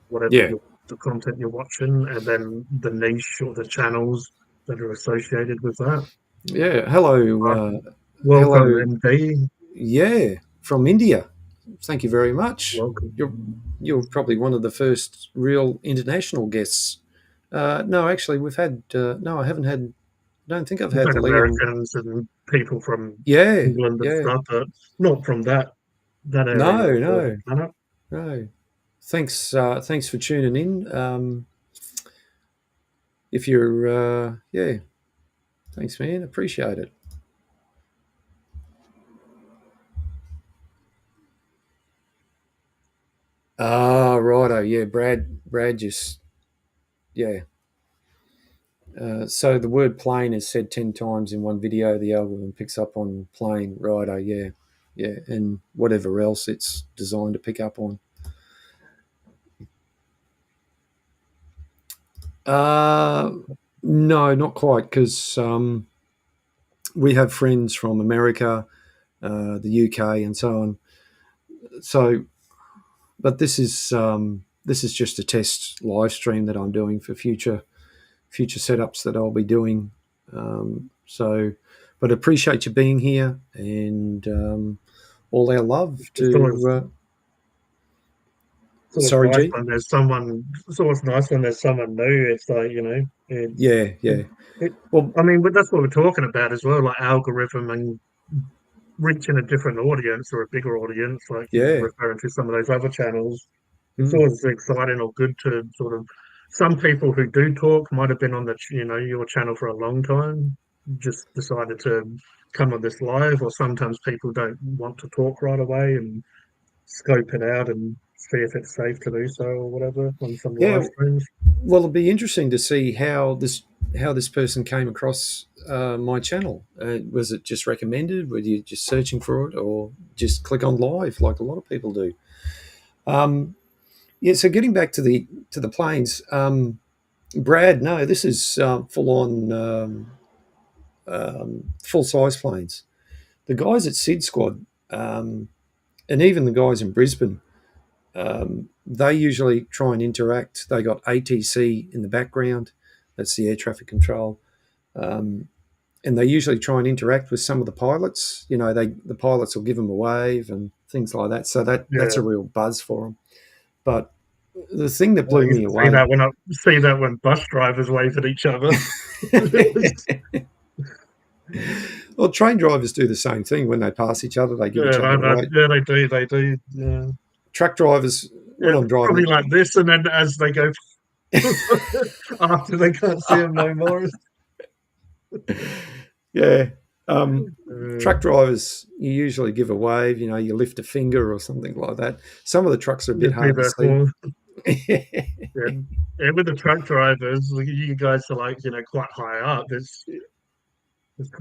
whatever Yeah. the content you're watching, and then the niche or the channels that are associated with that. Yeah. Hello. Uh, Welcome, Hello. MD. Yeah. From India. Thank you very much. You're Welcome. you're probably one of the first real international guests. No, actually, we've had. No, I haven't had. I don't think I've We've had had Liam. Americans and people from Yeah. England and Yeah. stuff, but not from that area No. of the No. planet. No. Thanks. Thanks for tuning in. If you're. Yeah. Thanks, man. Appreciate it. Ah, righto. Yeah, Brad just, yeah. So the word plane is said 10 times in one video. The algorithm picks up on plane, righto, yeah. Yeah, and whatever else it's designed to pick up on. Uh, no, not quite, because we have friends from America, the UK, and so on. So, but this is just a test live stream that I'm doing for future setups that I'll be doing. So, but appreciate you being here and all our love It's always to. it's always Sorry, nice G. when there's someone. It's always nice when there's someone new. It's like it's. Yeah, It, yeah. it, Well, I mean, but that's what we're talking about as well, like algorithm and reaching a different audience or a bigger audience, like you're yeah. referring to some of those other channels. It's Mm, always exciting or good to sort of. Some people who do talk might have been on your channel for a long time, just decided to come on this live, or sometimes people don't want to talk right away and scope it out and see if it's safe to do so or whatever on some live yeah. streams. Well, it'll be interesting to see how this person came across my channel. Was it just recommended? Were you just searching for it, or just click on live like a lot of people do? Um, yeah. So getting back to the planes, Brad. No, this is full on full size planes. The guys at Sid Squad, and even the guys in Brisbane, they usually try and interact. They got ATC in the background, that's the air traffic control, um, and they usually try and interact with some of the pilots. The pilots will give them a wave and things like that. So that's Yeah, a real buzz for them. But the thing that I blew used me to see away. that when bus drivers wave at each other. Well, train drivers do the same thing when they pass each other. They give Yeah, each other a wave. yeah, they do, they do. Yeah, Truck drivers, when yeah, I'm probably driving, like this, and then as they go after they can't see him no more. yeah. Uh, Truck drivers, you usually give a wave, you lift a finger or something like that. Some of the trucks are a bit you see hard to that see. whole, yeah. And with the truck drivers, like, you guys are like, quite high up.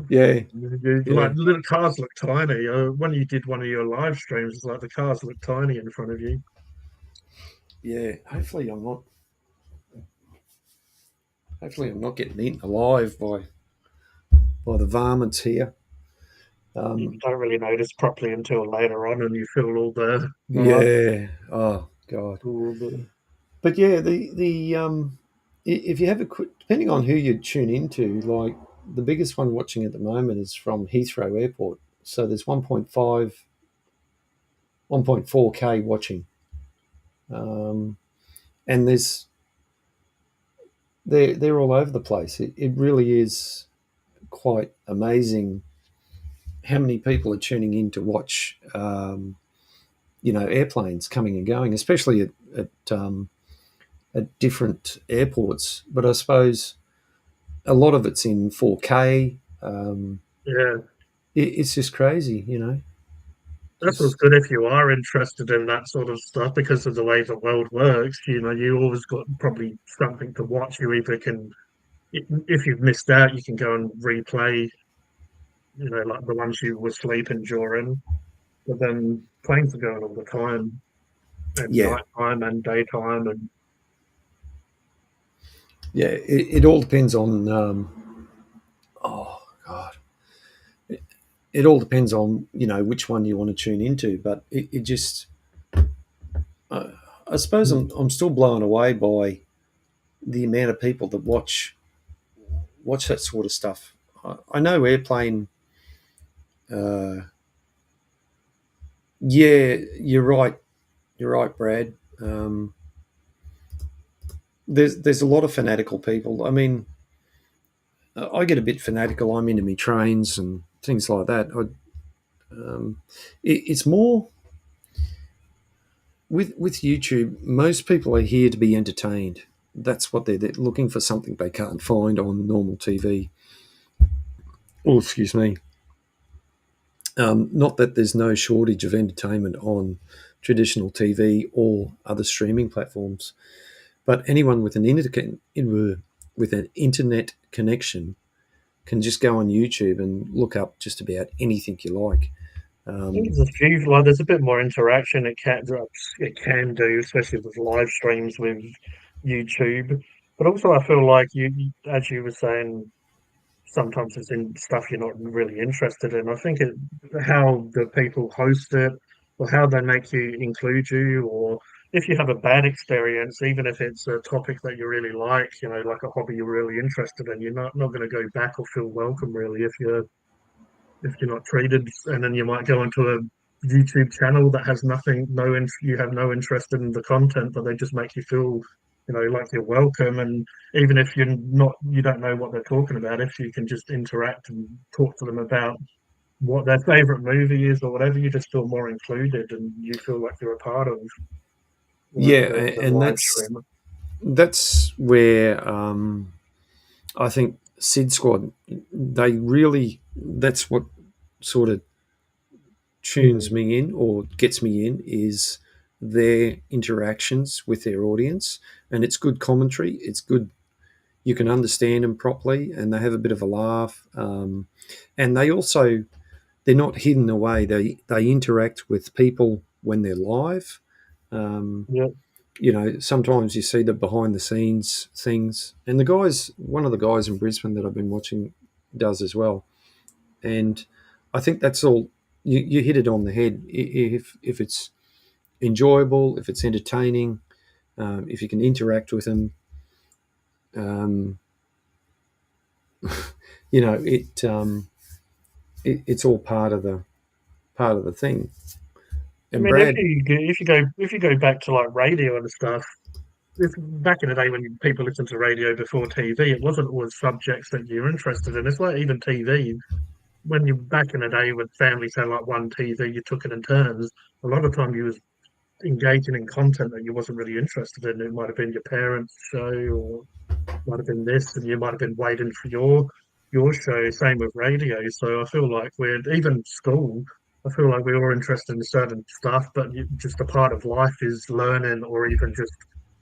Yeah, Like yeah, little cars look tiny. When you did one of your live streams, it's like the cars look tiny in front of you. yeah. Hopefully I'm not getting eaten alive by the varmints here. You Um, don't really notice properly until later on, and you feel all the marks. yeah. Oh God. All the. But yeah, if you have a quick, depending on who you tune into, like the biggest one watching at the moment is from Heathrow Airport. So there's 1.5, 1.4K watching, um, and they're all over the place. It really is quite amazing how many people are tuning in to watch, airplanes coming and going, especially at different airports. But I suppose a lot of it's in 4K. Yeah, It's just crazy. that's what's Just good if you are interested in that sort of stuff because of the way the world works. You always got probably something to watch. You either can, if you've missed out, you can go and replay, like the ones you were sleeping during. But then planes are going all the time, and yeah, nighttime and daytime, and yeah. It all depends on. Oh God, it all depends on which one you want to tune into. But it just, uh, I suppose I'm still blown away by the amount of people that watch that sort of stuff. I know airplane. Uh, yeah, you're right. You're right, Brad. Um, there's a lot of fanatical people. I mean, I get a bit fanatical. I'm into me trains and things like that. It's more with YouTube. Most people are here to be entertained. That's what they're looking for, something they can't find on normal TV. Oh, excuse me. Not that there's no shortage of entertainment on traditional TV or other streaming platforms, but anyone with with an internet connection can just go on YouTube and look up just about anything you like. think Um, there's a few, like there's a bit more interaction it can do, especially with live streams with YouTube. But also, I feel like as you were saying, sometimes it's in stuff you're not really interested in. I think how the people host it, or how they make you include you, or if you have a bad experience, even if it's a topic that you really like, like a hobby you're really interested in, you're not going to go back or feel welcome really if you're not treated, and then you might go into a YouTube channel that has nothing, you have no interest in the content, but they just make you feel, like you're welcome. And even if you don't know what they're talking about, if you can just interact and talk to them about what their favorite movie is or whatever, you just feel more included and you feel like you're a part of, yeah, the and live that's stream. that's where I think Sid Squad, that's what sort of tunes Mm, me in or gets me in is their interactions with their audience, and it's good commentary. It's good. You can understand them properly, and they have a bit of a laugh. And they're not hidden away. They interact with people when they're live. Um, yeah, Sometimes you see the behind the scenes things, and one of the guys in Brisbane that I've been watching does as well. And I think that's all. You hit it on the head. If it's enjoyable, if it's entertaining, if you can interact with them, um, it's all part of the thing. I And mean, if Brad, you go back to like radio and stuff, back in the day when people listened to radio before TV, it wasn't always subjects that you're interested in. It's like even TV. When you back in the day when families had like one TV, you took it in turns. A lot of time you was engaging in content that you wasn't really interested in. It might have been your parents' show, or might have been this, and you might have been waiting for your show. Same with radio. So I feel like we're even school. I feel like we're all interested in certain stuff, but just a part of life is learning, or even just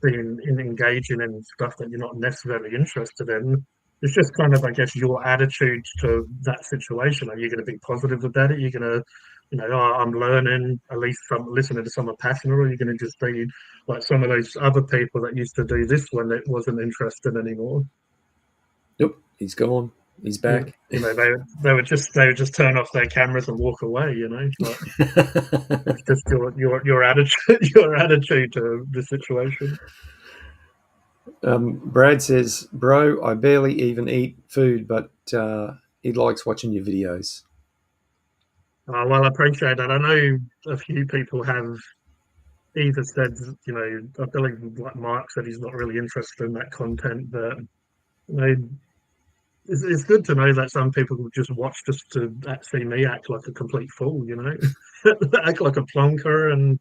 being engaging in stuff that you're not necessarily interested in. It's just kind of, I guess, your attitude to that situation. Are you going to be positive about it? You're going to, oh, I'm learning. At least I'm listening to someone passionate, or you're going to just be like some of those other people that used to do this when it wasn't interested anymore. yep, he's gone. He's You, back. you know, they would just turn off their cameras and walk away. But it's just your attitude your attitude to the situation. Brad says, "Bro, I barely even eat food, but he likes watching your videos." Well, I appreciate that. I know a few people have either said, I believe like Mark said he's not really interested in that content, but you know, it's good to know that some people will just watch just to see me act like a complete fool, act like a plonker. And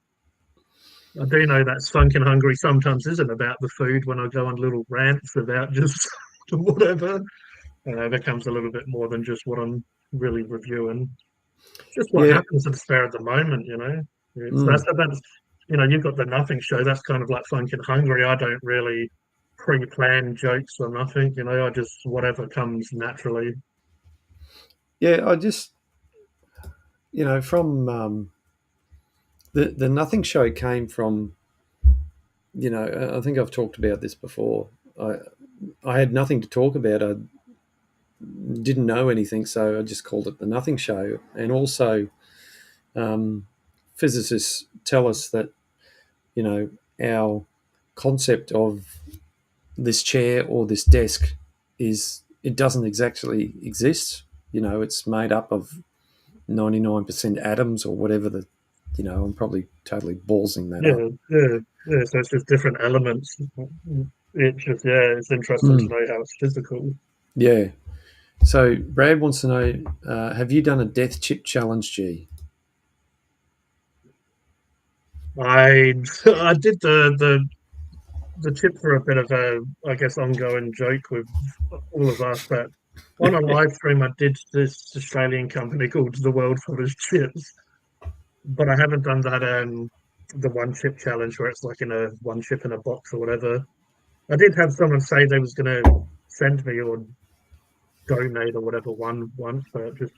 I do know that Sunken Hungry sometimes isn't about the food when I go on little rants about just whatever. It becomes a little bit more than just what I'm really reviewing. Just what Yeah. happens at the fair at the moment. It's Mm. that's you've got the nothing show. That's kind of like Funkin' Hungry. I don't really pre-plan jokes or nothing. I just whatever comes naturally. Yeah. I just, from the Nothing Show came from, I think I've talked about this before. I, I had nothing to talk about. I didn't know anything, so I just called it the Nothing Show. And also, um, physicists tell us that, you know, our concept of this chair or this desk it doesn't exactly exist. It's made up of 99% atoms or whatever I'm probably totally ballsing that up. Yeah, yeah, yeah. So it's just different elements. It's interesting to Mm, know how it's physical. yeah. So Brad wants to know, have you done a death chip challenge, G? I I did the tip for a bit of a, I guess, ongoing joke with all of us. But on a live stream, I did this Australian company called The World Fullest Chips, but I haven't done that the one chip challenge where it's like in a one chip in a box or whatever. I did have someone say they was gonna send me or donate or whatever one once, but just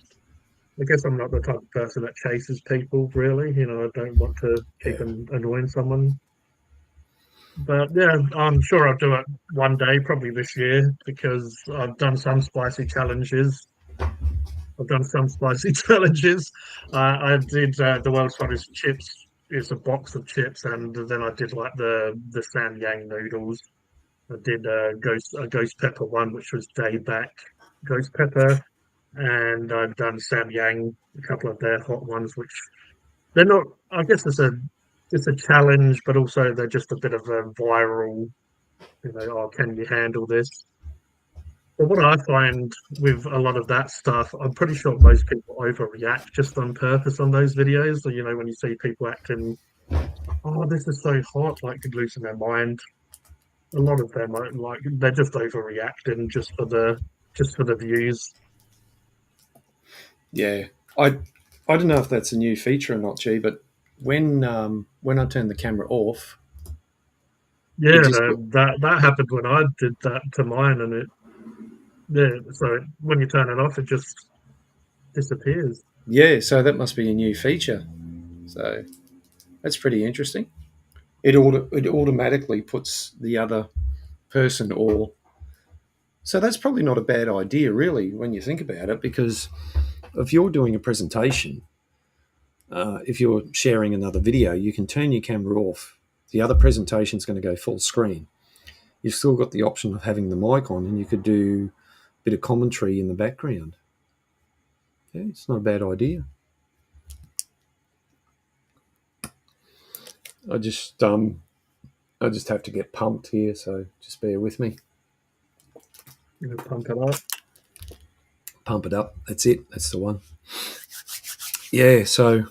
I guess I'm not the type of person that chases people really. I don't want to keep Yeah. annoying someone. But yeah, I'm sure I'll do it one day, probably this year, because I've done some spicy challenges. I've done some spicy challenges. I did the world's hottest chips. It's a box of chips, and then I did like the Samyang noodles. I did a ghost pepper one, which was day back ghost pepper, and I've done Samyang, a couple of their hot ones, which they're not. I guess it's a challenge, but also they're just a bit of a viral. Oh, can you handle this? But what I find with a lot of that stuff, I'm pretty sure most people overreact just on purpose on those videos. So, when you see people acting, oh, this is so hot, like losing their mind. A lot of them are like they're just overreacting just for the views. Yeah. I don't know if that's a new feature or not, G, but when I turn the camera off, it Yeah, just that happened when I did that to mine, and yeah. So when you turn it off, it just disappears. yeah. So that must be a new feature. So that's pretty interesting. It automatically puts the other person or so that's probably not a bad idea, really, when you think about it, because if you're doing a presentation, if you're sharing another video, you can turn your camera off. The other presentation is going to go full screen. You've still got the option of having the mic on, and you could do a bit of commentary in the background. Yeah, it's not a bad idea. I just um, I just have to get pumped here, so just bear with me. Pump it up. Pump it up. That's it. That's the one. Yeah. So,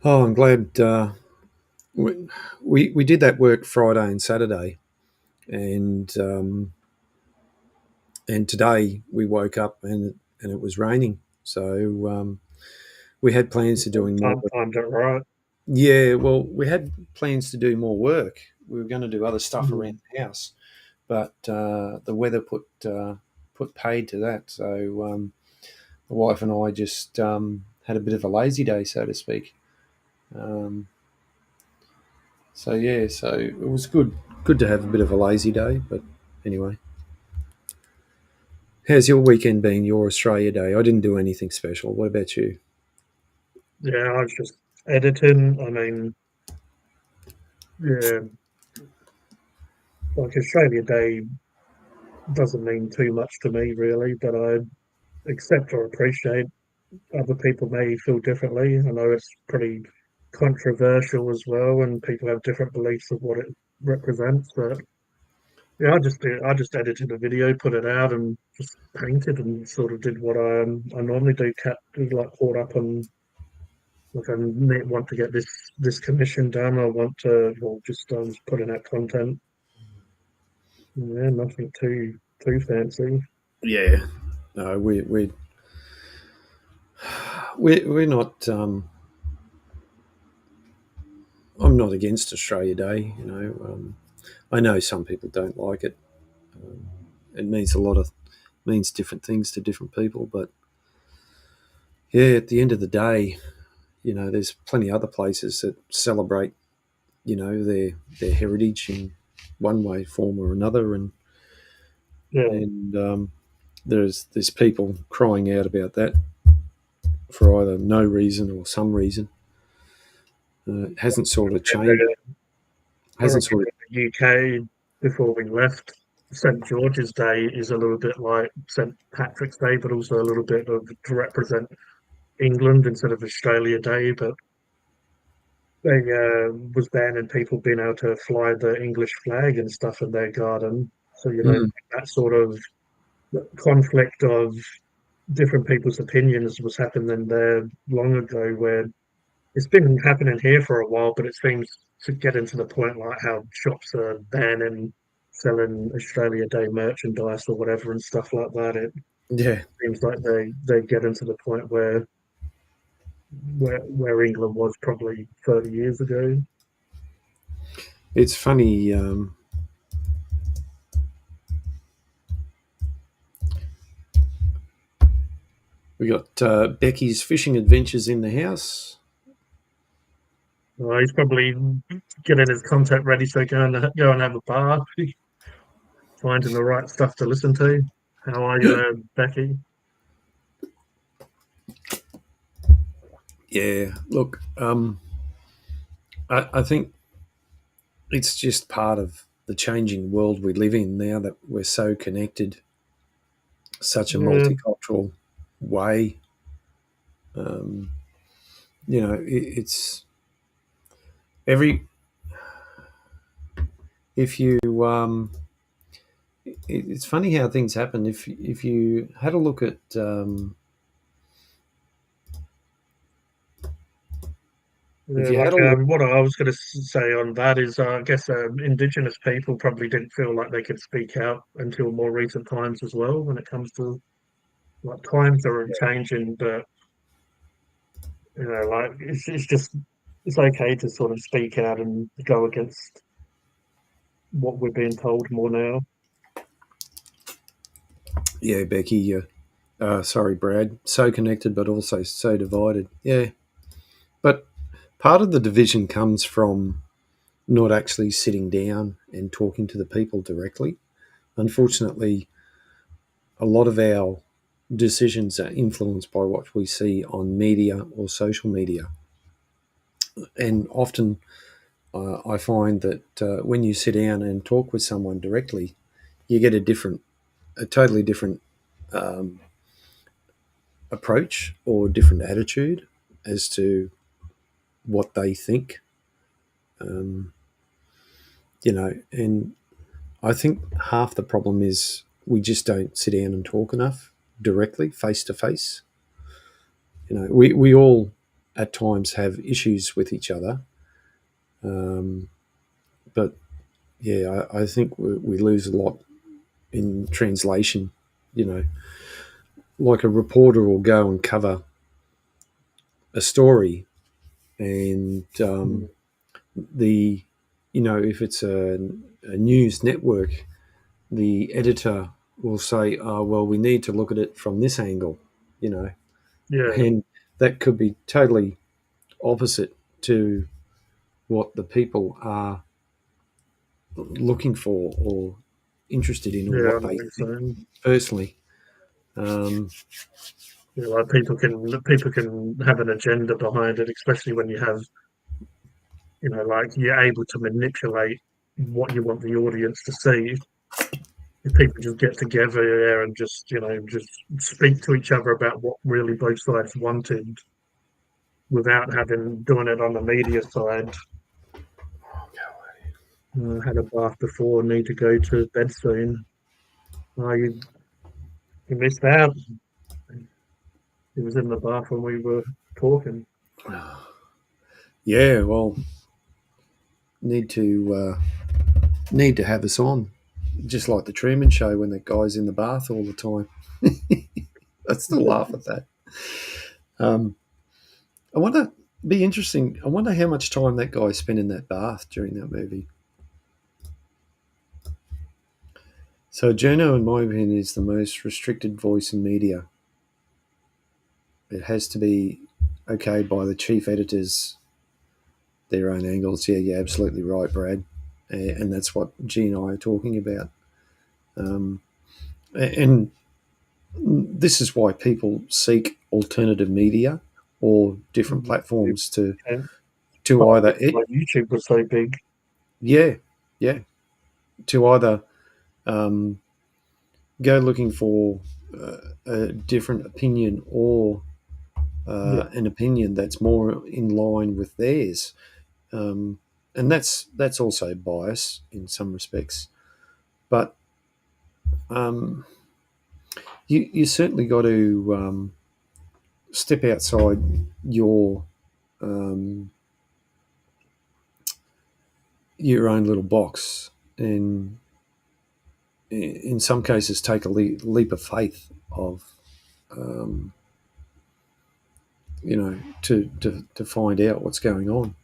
I'm glad we did that work Friday and Saturday, and today we woke up and it was raining. So we had plans to doing more. Timed it right. Yeah, well, we had plans to do more work. We were going to do other stuff around Mm. the house, but the weather put paid to that. So the wife and I just had a bit of a lazy day, so to speak. Um, so yeah, so it was good to have a bit of a lazy day. But anyway, how's your weekend been? Your Australia Day? I didn't do anything special. What about you? Yeah, I was just editing. I mean, yeah, like Australia Day doesn't mean too much to me really, but I accept or appreciate other people may feel differently. I know it's pretty controversial as well, and people have different beliefs of what it represents. But yeah, I just edited a video, put it out, and just painted and sort of did what I normally do. Cat like caught up on like want to get this commission done. I want to well just putting out content. Yeah, nothing too fancy. Yeah, no, we're not. I'm not against Australia Day. I know some people don't like it. Um, it means means different things to different people, but yeah, at the end of the day, there's plenty of other places that celebrate, their heritage in one way, form, or another, Yeah, and there's people crying out about that for either no reason or some reason. It hasn't sort of changed. I Hasn't reckon sort of. in the UK before we left, St George's Day is a little bit like St Patrick's Day, but also a little bit of to represent England instead of Australia Day. But they was banning people being able to fly the English flag and stuff in their garden. So Mm, that sort of conflict of different people's opinions was happening there long ago, where it's been happening here for a while, but it seems to get into the point like how shops are banning selling Australia Day merchandise or whatever and stuff like that. It yeah, seems like they get into the point where England was probably 30 years ago. it's funny. We got Becky's fishing adventures in the house. He's probably getting his content ready so go and have a bar, finding the right stuff to listen to. How are you there, Becky? Yeah, look, I think it's just part of the changing world we live in now that we're so connected, such a Yeah, multicultural way. Um, it's every if you it's funny how things happen. If you had a look at if yeah, you had like a look, what I was going to say on that is, I guess Indigenous people probably didn't feel like they could speak out until more recent times as well. When it comes to like times are changing, but like it's just it's okay to sort of speak out and go against what we're being told more now. yeah, Becky, sorry, Brad, so connected but also so divided. Yeah, but part of the division comes from not actually sitting down and talking to the people directly. Unfortunately, a lot of our decisions are influenced by what we see on media or social media. And often I find that when you sit down and talk with someone directly, you get a totally different um, approach or different attitude as to what they think. Um, and I think half the problem is we just don't sit down and talk enough directly, face to face. We all at times have issues with each other, um, but yeah, I think we lose a lot in translation. You know, like a reporter will go and cover a story, and Mm. the if it's a news network, the editor will say, "Oh, well, we need to look at it from this angle," you know, Yeah, and that could be totally opposite to what the people are looking for or interested in or yeah, I what know they what you're think saying. personally. Um, Like people can have an agenda behind it, especially when you have like you're able to manipulate. what you want the audience to see. If people just get together there and just just speak to each other about what really both sides wanted without having doing it on the media side. Had a bath before, need to go to bed soon. You missed out. He was in the bath when we were talking. Yeah, well, need to need to have us on, just like the Truman Show when that guy's in the bath all the time. I still laugh at that. Um, I wonder, be interesting. I wonder how much time that guy spent in that bath during that movie. So Jono, in my opinion, is the most restricted voice in media. It has to be okayed by the chief editors, their own angles. Yeah, you're absolutely right, Brad. And that's what G and I are talking about. Um, and this is why people seek alternative media or different platforms And to either like YouTube was so big. yeah, yeah, to either um, go looking for a different opinion or Yeah, an opinion that's more in line with theirs, and that's also bias in some respects. But um, you certainly got to step outside um, your own little box, and in some cases take a leap of faith of um, to find out what's going on.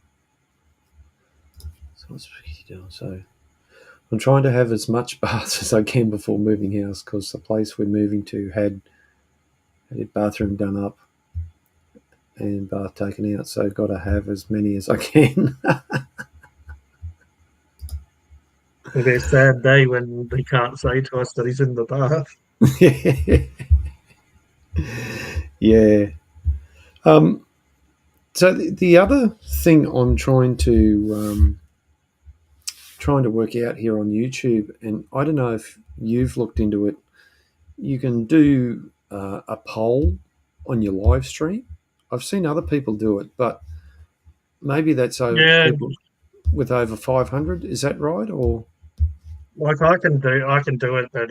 So I'm trying to have as much baths as I can before moving house because the place we're moving to had a bathroom done up and bath taken out. So I've got to have as many as I can. it'll be a sad day when they can't say to us that he's in the bath. Yeah. Um, so the other thing I'm trying to work out here on YouTube, and I don't know if you've looked into it. You can do a poll on your live stream. I've seen other people do it, but maybe that's over Yeah, people with over 500. Is that right? Or like I can do it, but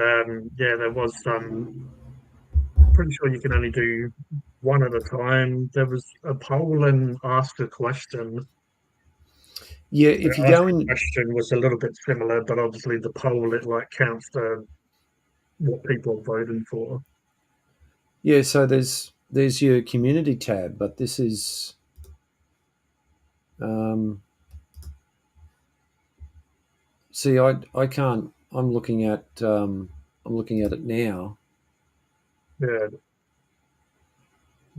yeah, there was pretty sure you can only do one at a time. There was a poll and ask a question. yeah, The if you ask go a in, question was a little bit similar, but obviously the poll it like counts the what people are voting for. yeah. So there's your community tab, but this is um, see, I can't. I'm looking at it now. Yeah,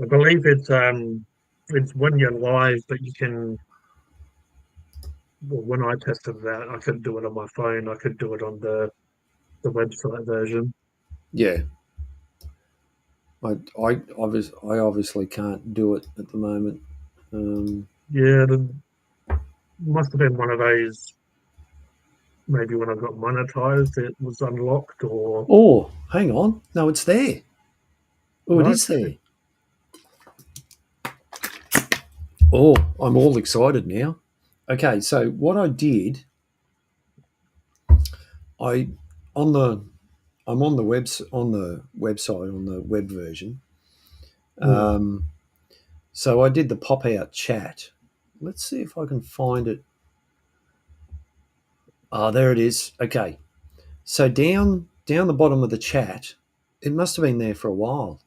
I believe it's when you're live, but you can. Well, when I tested that, I couldn't do it on my phone. I could do it on the website version. Yeah, I obviously can't do it at the moment. Um, Yeah, the, must have been one of those. Maybe when I got monetized, it was unlocked, or oh, hang on, no, it's there. Oh, it right. is there. Oh, I'm all excited now. Okay, so what I did, I on the I'm on the website on the web version. Yeah, Um, so I did the pop out chat. Let's see if I can find it. Ah, there it is. Okay, so down the bottom of the chat, it must have been there for a while.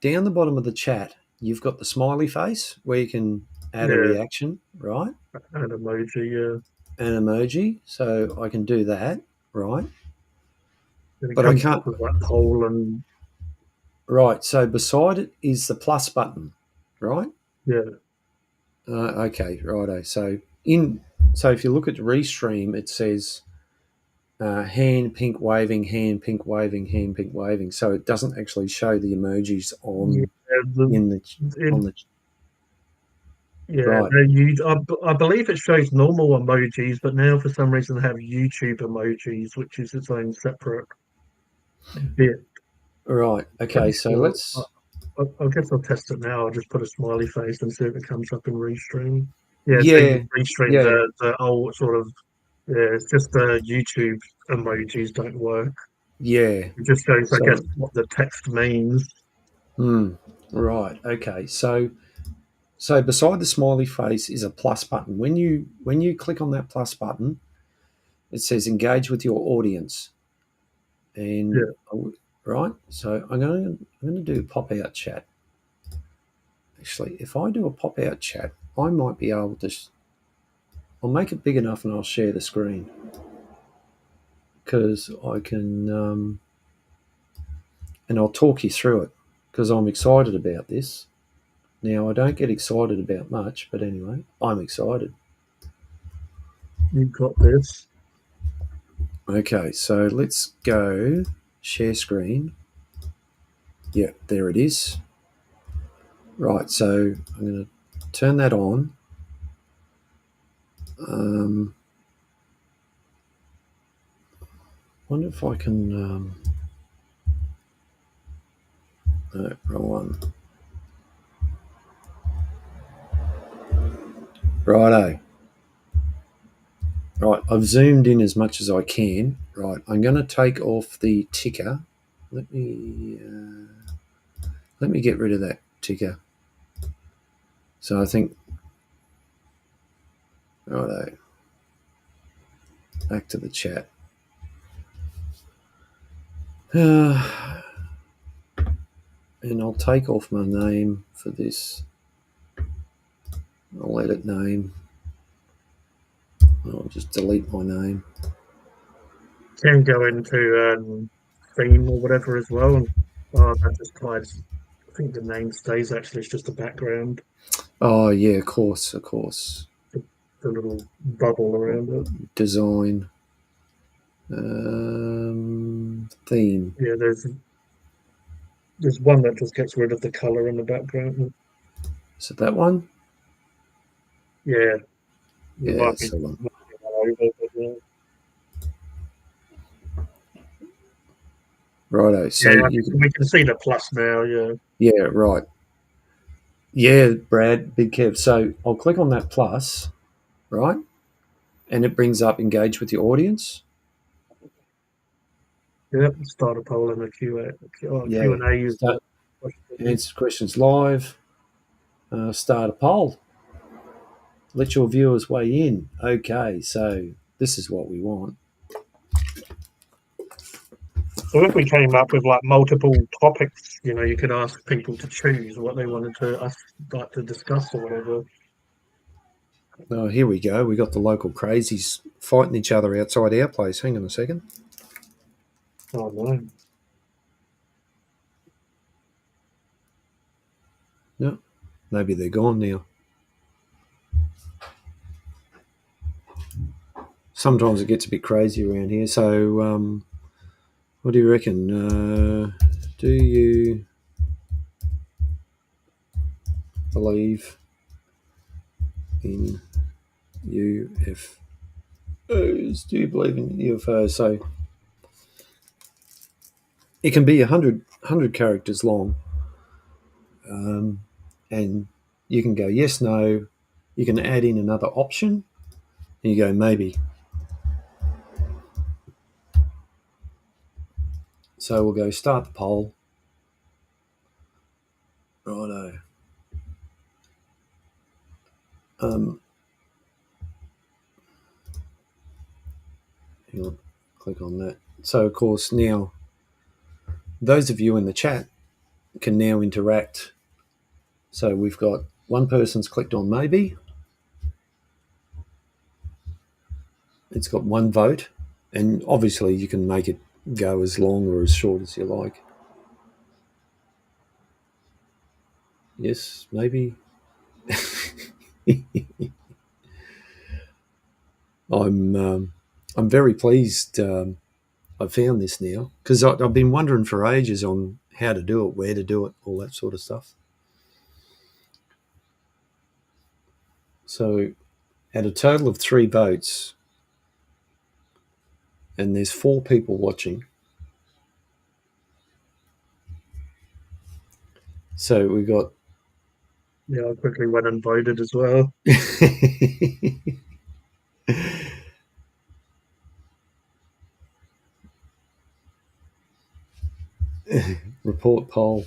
Down the bottom of the chat, you've got the smiley face where you can add a yeah, reaction, right? an emoji. Yeah, An emoji, so I can do that, right? and it But I comes up can't. with like poll and Right, so beside it is the plus button, right? yeah, Okay, righto. So if you look at Restream, it says hand pink waving, hand pink waving. So it doesn't actually show the emojis yeah. on The, in the it, on the. Yeah, Right. they use. I believe it shows normal emojis, but now for some reason they have YouTube emojis, which is its own separate bit. Right. But Okay. So still, let's. I guess I'll test it now. I'll just put a smiley face and see if it comes up in restream. Yeah, so you Yeah. restream Yeah. the old sort of. Yeah, it's just the YouTube emojis don't work. Yeah. It just shows, I guess, So. what the text means. Hmm. Right. Okay. So beside the smiley face is a plus button. When you click on that plus button, it says engage with your audience. And Yeah, right. So I'm going to do pop out chat. Actually, if I do a pop out chat, I might be able to. I'll make it big enough and I'll share the screen because I can. And I'll talk you through it because I'm excited about this. Now, I don't get excited about much, but anyway, I'm excited. you've got this. Okay, so let's go share screen. Yeah, there it is. Right, so I'm going to turn that on. Um, wonder if I can. No, wrong one. Righto. Right, I've zoomed in as much as I can. Right, I'm going to take off the ticker. Let me let me get rid of that ticker. So I think righto. Back to the chat. And I'll take off my name for this. I'll edit name. I'll just delete my name. Can go into theme or whatever as well. And that just hides. I think the name stays actually. It's just a background, Oh yeah, of course, of course. the, the little bubble around it. Design theme. Yeah, there's one that just gets rid of the color in the background. Is it that one? Yeah, you Yeah, might it's be the one. over, but Righto. So yeah, you can. we can see the plus now. Yeah, Yeah, right. Yeah, Brad, big Kev. So I'll click on that plus, right, and it brings up engage with your audience. yeah. Start a poll and a Q Yeah. and A is the Start question. answer questions live. Start a poll. Let your viewers weigh in. Okay, so this is what we want. So if we came up with like multiple topics, you could ask people to choose what they wanted to us like to discuss or whatever. Oh, here we go. We got the local crazies fighting each other outside our place. Hang on a second. Oh no. No, maybe they're gone now. Sometimes it gets a bit crazy around here. So, what do you reckon? Do you believe in UFOs? Do you believe in UFOs? So it can be 100 characters long, um, and you can go yes, no. You can add in another option, and you go maybe. So we'll go start the poll. Righto. Um, hang on, click on that. So of course now those of you in the chat can now interact. So we've got one person's clicked on maybe. It's got one vote, and obviously you can make it go as long or as short as you like. Yes, maybe. I'm I'm very pleased. I found this now because I've been wondering for ages on how to do it, where to do it, all that sort of stuff. So, at a total of 3 votes, and there's 4 people watching. So we got Yeah, I quickly went and voted as well. report poll.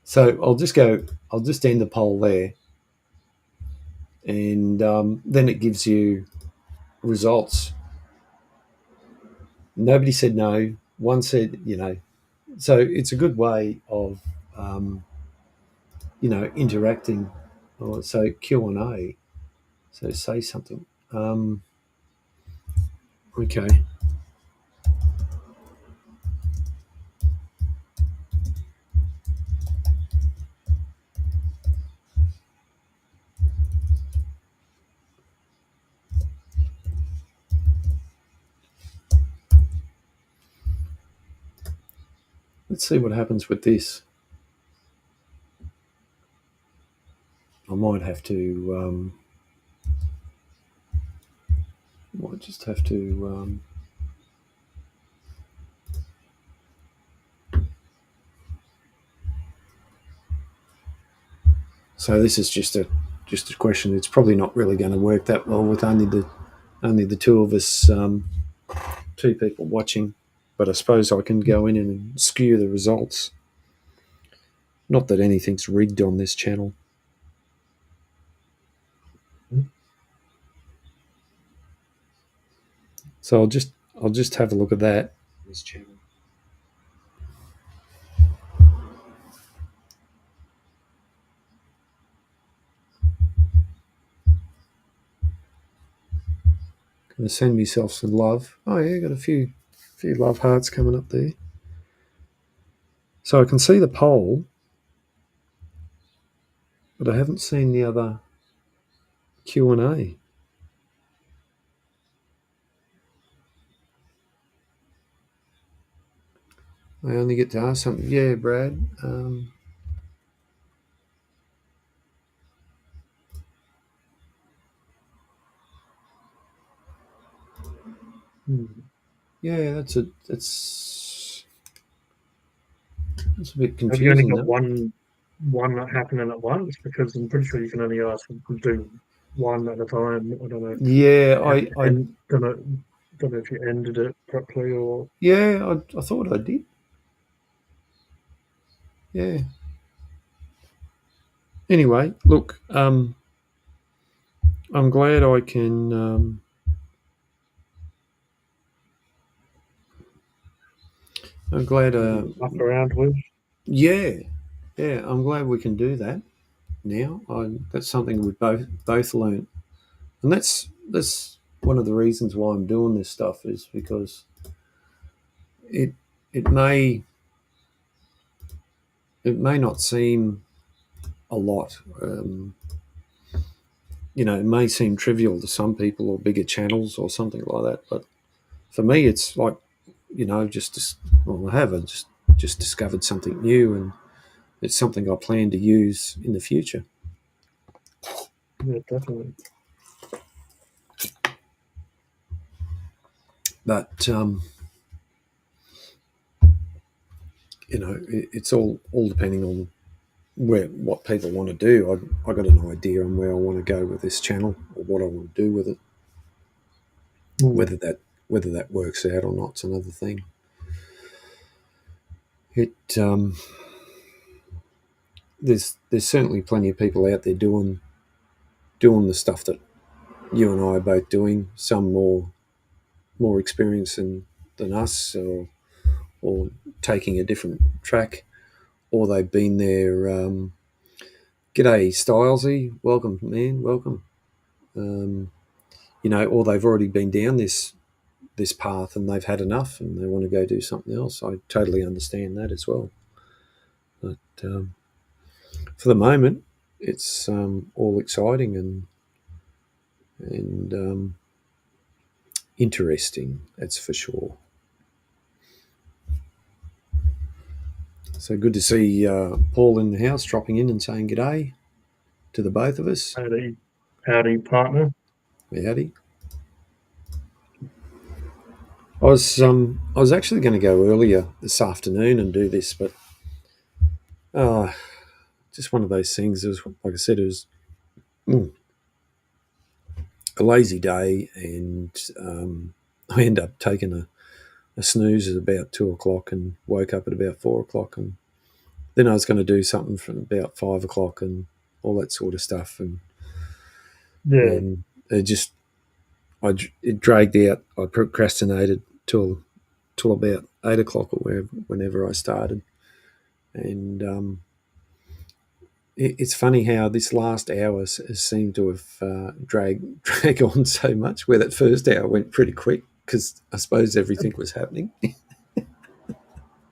So I'll just go. I'll just end the poll there, and then it gives you results. Nobody said no. One said, So it's a good way of, interacting. Oh, so Q&A. So say something. Okay. Let's see what happens with this. I might have to. Might just have to. So this is just a question. It's probably not really going to work that well with only the two of us, 2 people watching. But I suppose I can go in and skew the results. Not that anything's rigged on this channel. So I'll just have a look at that. This channel. Gonna send myself some love. Oh yeah, got a few love hearts coming up there. So I can see the poll, but I haven't seen the other Q&A. I only get to ask something. Yeah, Brad. Yeah, that's a bit Have you only confusing, got though. one happening at once? Because I'm pretty sure you can only ask do one at a time. I don't know. Yeah, Have you don't know if you ended it properly or. I thought I did. Yeah. Anyway, look, I'm glad I can. I'm glad. Muck around with. Yeah, yeah. I'm glad we can do that now. That's something we both learned, and that's one of the reasons why I'm doing this stuff is because it it may it may not seem a lot. It may seem trivial to some people or bigger channels or something like that, but for me, it's like, I have just discovered something new, and it's something I plan to use in the future. Yeah, definitely. But it's all depending on what people want to do. I got an idea on where I want to go with this channel or what I want to do with it. Mm. Whether that works out or not is another thing. It there's certainly plenty of people out there doing the stuff that you and I are both doing. Some more experience than us, or taking a different track, or they've been there. G'day, Stylesy. Welcome, man. Welcome. Or they've already been down this path and they've had enough and they want to go do something else. I totally understand that as well. But for the moment, it's all exciting and interesting. That's for sure. So good to see Paul in the house, dropping in and saying g'day. to the both of us. Howdy, partner. Howdy. I was actually going to go earlier this afternoon and do this, but uh, just one of those things. It was, like I said, it was a lazy day, and I ended up taking a snooze at about 2 o'clock and woke up at about 4 o'clock, and then I was going to do something from about 5 o'clock and all that sort of stuff, Yeah, and it just it dragged out. I procrastinated till about 8 o'clock or whenever I started, and it's funny how this last hour has seemed to have drag on so much. Where that first hour went pretty quick because I suppose everything was happening. yeah.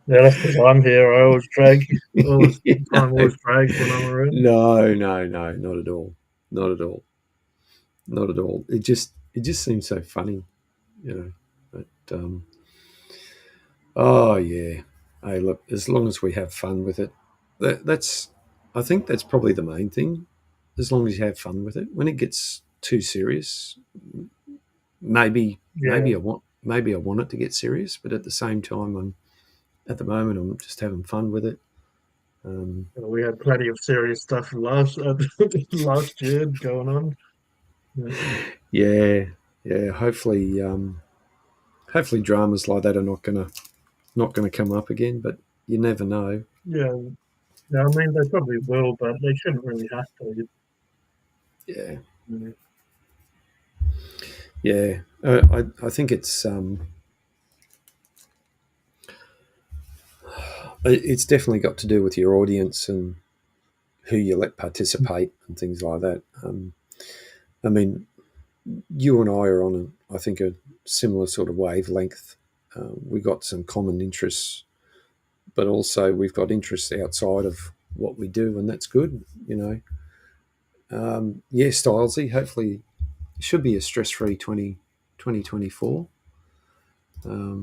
That's because I'm here. I always drag. Always no, time always drags when I'm around. no, not at all, not at all, not at all. It just seems so funny, you know. But oh yeah, hey look, as long as we have fun with it, that's I think that's probably the main thing. As long as you have fun with it, when it gets too serious, maybe Yeah, maybe I want it to get serious, but at the same time, at the moment I'm just having fun with it. Um, we had plenty of serious stuff last last year going on. Yeah, yeah, yeah. Hopefully dramas like that are not gonna come up again, but you never know. yeah. Yeah, I mean, they probably will, but they shouldn't really have to. Yeah, You yeah. I think it's definitely got to do with your audience and who you let participate and things like that. I mean, you and I are on, I think, a similar sort of wavelength. We got some common interests, but also we've got interests outside of what we do, and that's good. Yeah, Stylesy. Hopefully, it should be a stress-free 2024. A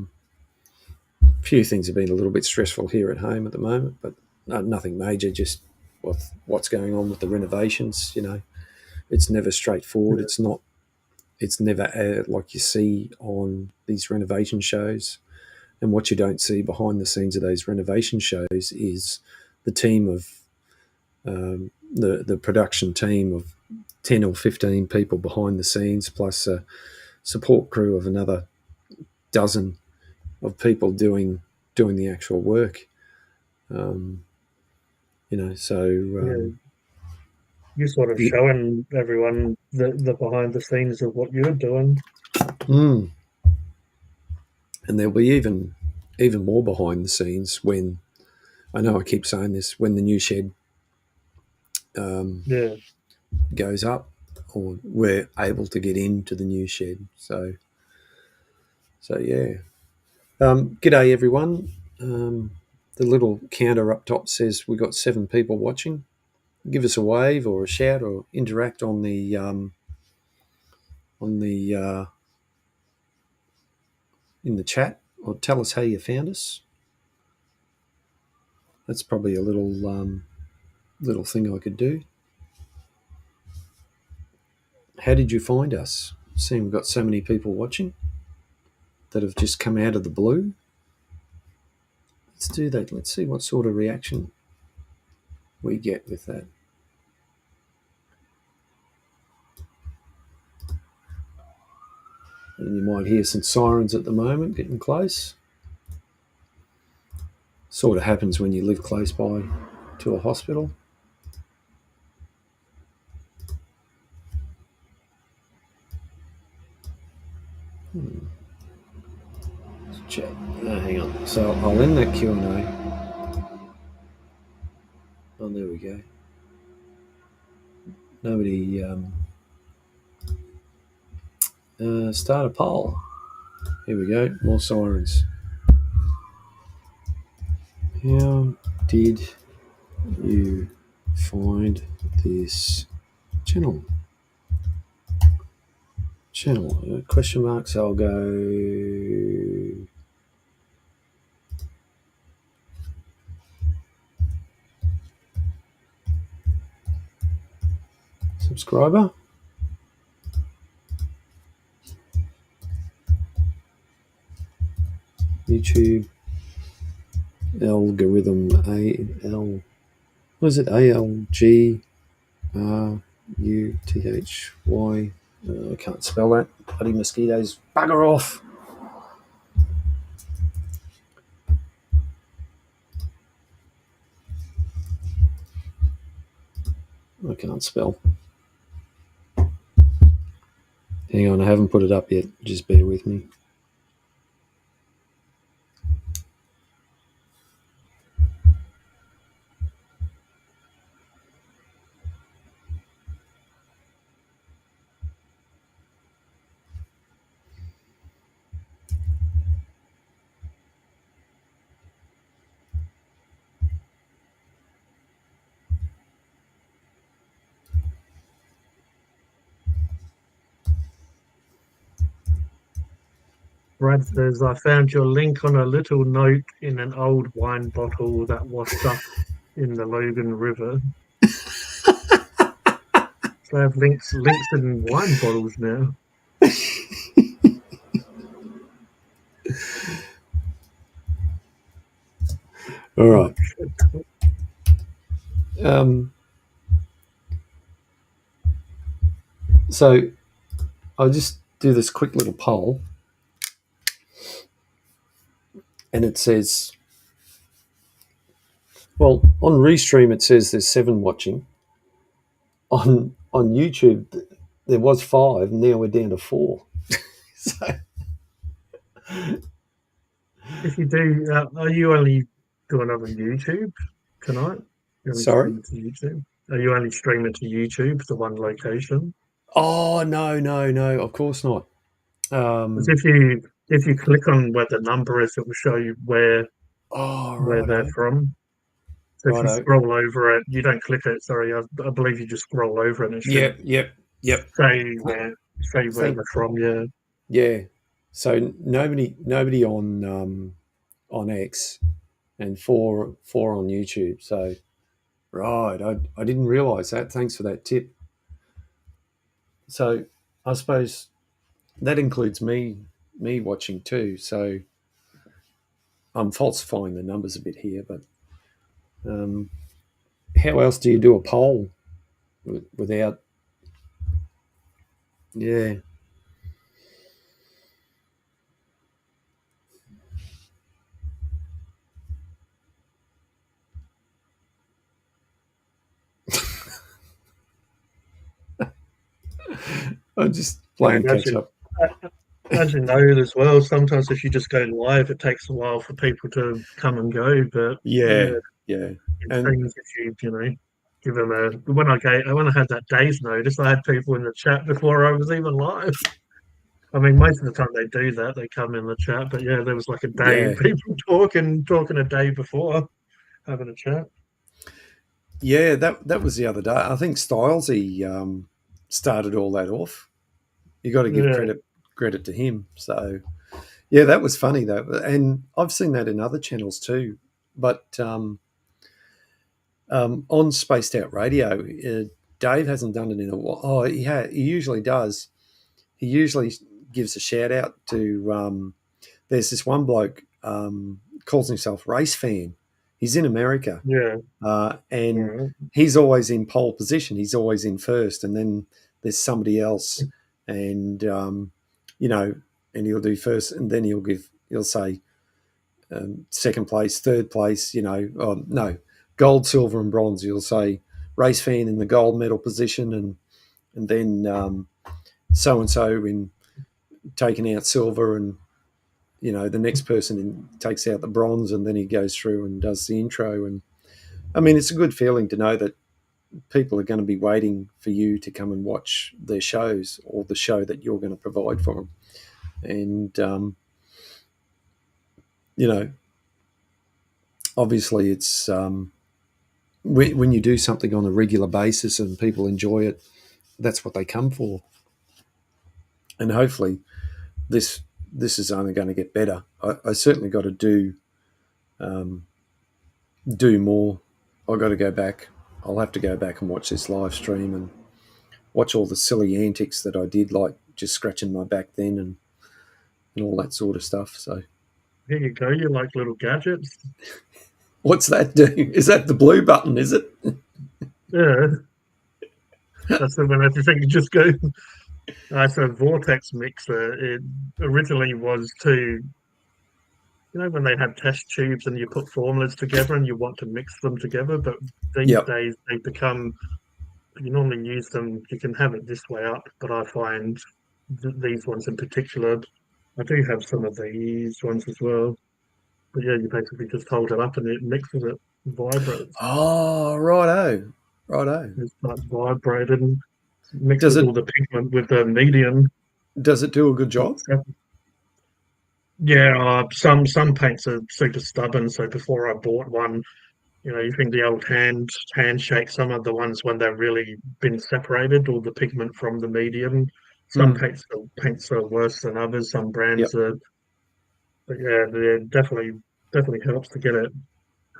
few things have been a little bit stressful here at home at the moment, but nothing major. Just what's going on with the renovations. It's never straightforward. know, It's not. It's never like you see on these renovation shows. And what you don't see behind the scenes of those renovation shows is the team of the production team of 10 or 15 people behind the scenes, plus a support crew of another dozen of people doing the actual work. Um, so yeah, you're sort of yeah, showing everyone the behind the scenes of what you're doing. mm, and there'll be even more behind the scenes when I know I keep saying this when the new shed um, Yeah, goes up, or we're able to get into the new shed. So yeah. G'day everyone. The little counter up top says we got 7 people watching. Give us a wave or a shout or interact on the in the chat, or tell us how you found us. That's probably a little thing I could do. How did you find us? Seeing we've got so many people watching that have just come out of the blue. Let's do that. Let's see what sort of reaction we get with that. And you might hear some sirens at the moment getting close. Sort of happens when you live close by to a hospital. Chat. Hang on. So I'll end that Q&A. Oh, there we go. Nobody. Start a poll. Here we go. More sirens. How did you find this channel? Question marks. I'll go. subscriber. YouTube algorithm AL. What is it? ALGRUTHY. I can't spell that. Bloody mosquitoes. Bugger off. I can't spell. Hang on, I haven't put it up yet. Just bear with me. Brad says, I found your link on a little note in an old wine bottle that washed up in the Logan River. So I have links in wine bottles now. All Oh, right. shit. So I'll just do this quick little poll, and it says, well, on Restream it says there's 7 watching. On YouTube there was 5, and now we're down to 4. So, If you do, are you only doing it on YouTube tonight? You only sorry. streaming to YouTube? Are you only streaming to YouTube, the one location? Oh no! Of course not. Because Um, if you click on where the number is, it will show you oh where they're righto, from. So if you righto. scroll over it, you don't click it. Sorry, I believe you just scroll over it, and it should Yep. say where Thank they're from. Yeah, Yeah. So nobody on X, and four on YouTube. So right, I didn't realise that. Thanks for that tip. So I suppose that includes me watching too. So I'm falsifying the numbers a bit here, but um, how else do you do a poll without? Yeah, I'm just yeah. playing catch up. As you know as well, sometimes if you just go live, it takes a while for people to come and go. But Yeah, yeah, yeah, it and seems if you know give them a when I had that day's notice, I had people in the chat before I was even live. I mean, most of the time they do that, they come in the chat. But yeah, there was like a day of yeah, people talking a day before having a chat. yeah. That was the other day. I think Stylesy started all that off. You got to give Yeah, credit to him. So yeah, that was funny though, and I've seen that in other channels too. But on Spaced Out Radio, Dave hasn't done it in a while. Oh, he usually does. He usually gives a shout out to. There's this one bloke calls himself Race Fan. He's in America, yeah, and yeah. he's always in pole position. He's always in first, and then there's somebody else, and you know, and he'll do first, and then he'll say second place, third place. You know, oh, no, gold, silver, and bronze. He'll say Race Fan in the gold medal position, and then so and so in taking out silver, and you know the next person takes out the bronze, and then he goes through and does the intro. And I mean, it's a good feeling to know that people are going to be waiting for you to come and watch their shows or the show that you're going to provide for them. And you know, obviously, it's when you do something on a regular basis and people enjoy it, that's what they come for. And hopefully, this this is only going to get better. I certainly got to um, do more. I got to go back. I'll have to go back and watch this live stream watch all the silly antics that I did, like just scratching my back then and all that sort of stuff. So, Here you go. You like little gadgets. what's that do? Is that the blue button? Is it? Yeah, that's the when everything just goes. So Vortex Mixer, it originally was to, when they had test tubes and you put formulas together and you want to mix them together, but these Yep. days they become, you normally use them, you can have it this way up, but I find these ones in particular, I do have some of these ones as well. But yeah, you basically just hold it up and it mixes it, vibrates. Oh, righto, righto. It starts vibrating, Does mixes it all the pigment with the medium. does it do a good job? Yeah, some paints are super stubborn. So before I bought one, you think the old handshake. Some of the ones when they've really been separated, all the pigment from the medium. Some Mm, paints are worse than others. Some yep. brands are, but yeah, they definitely helps to get it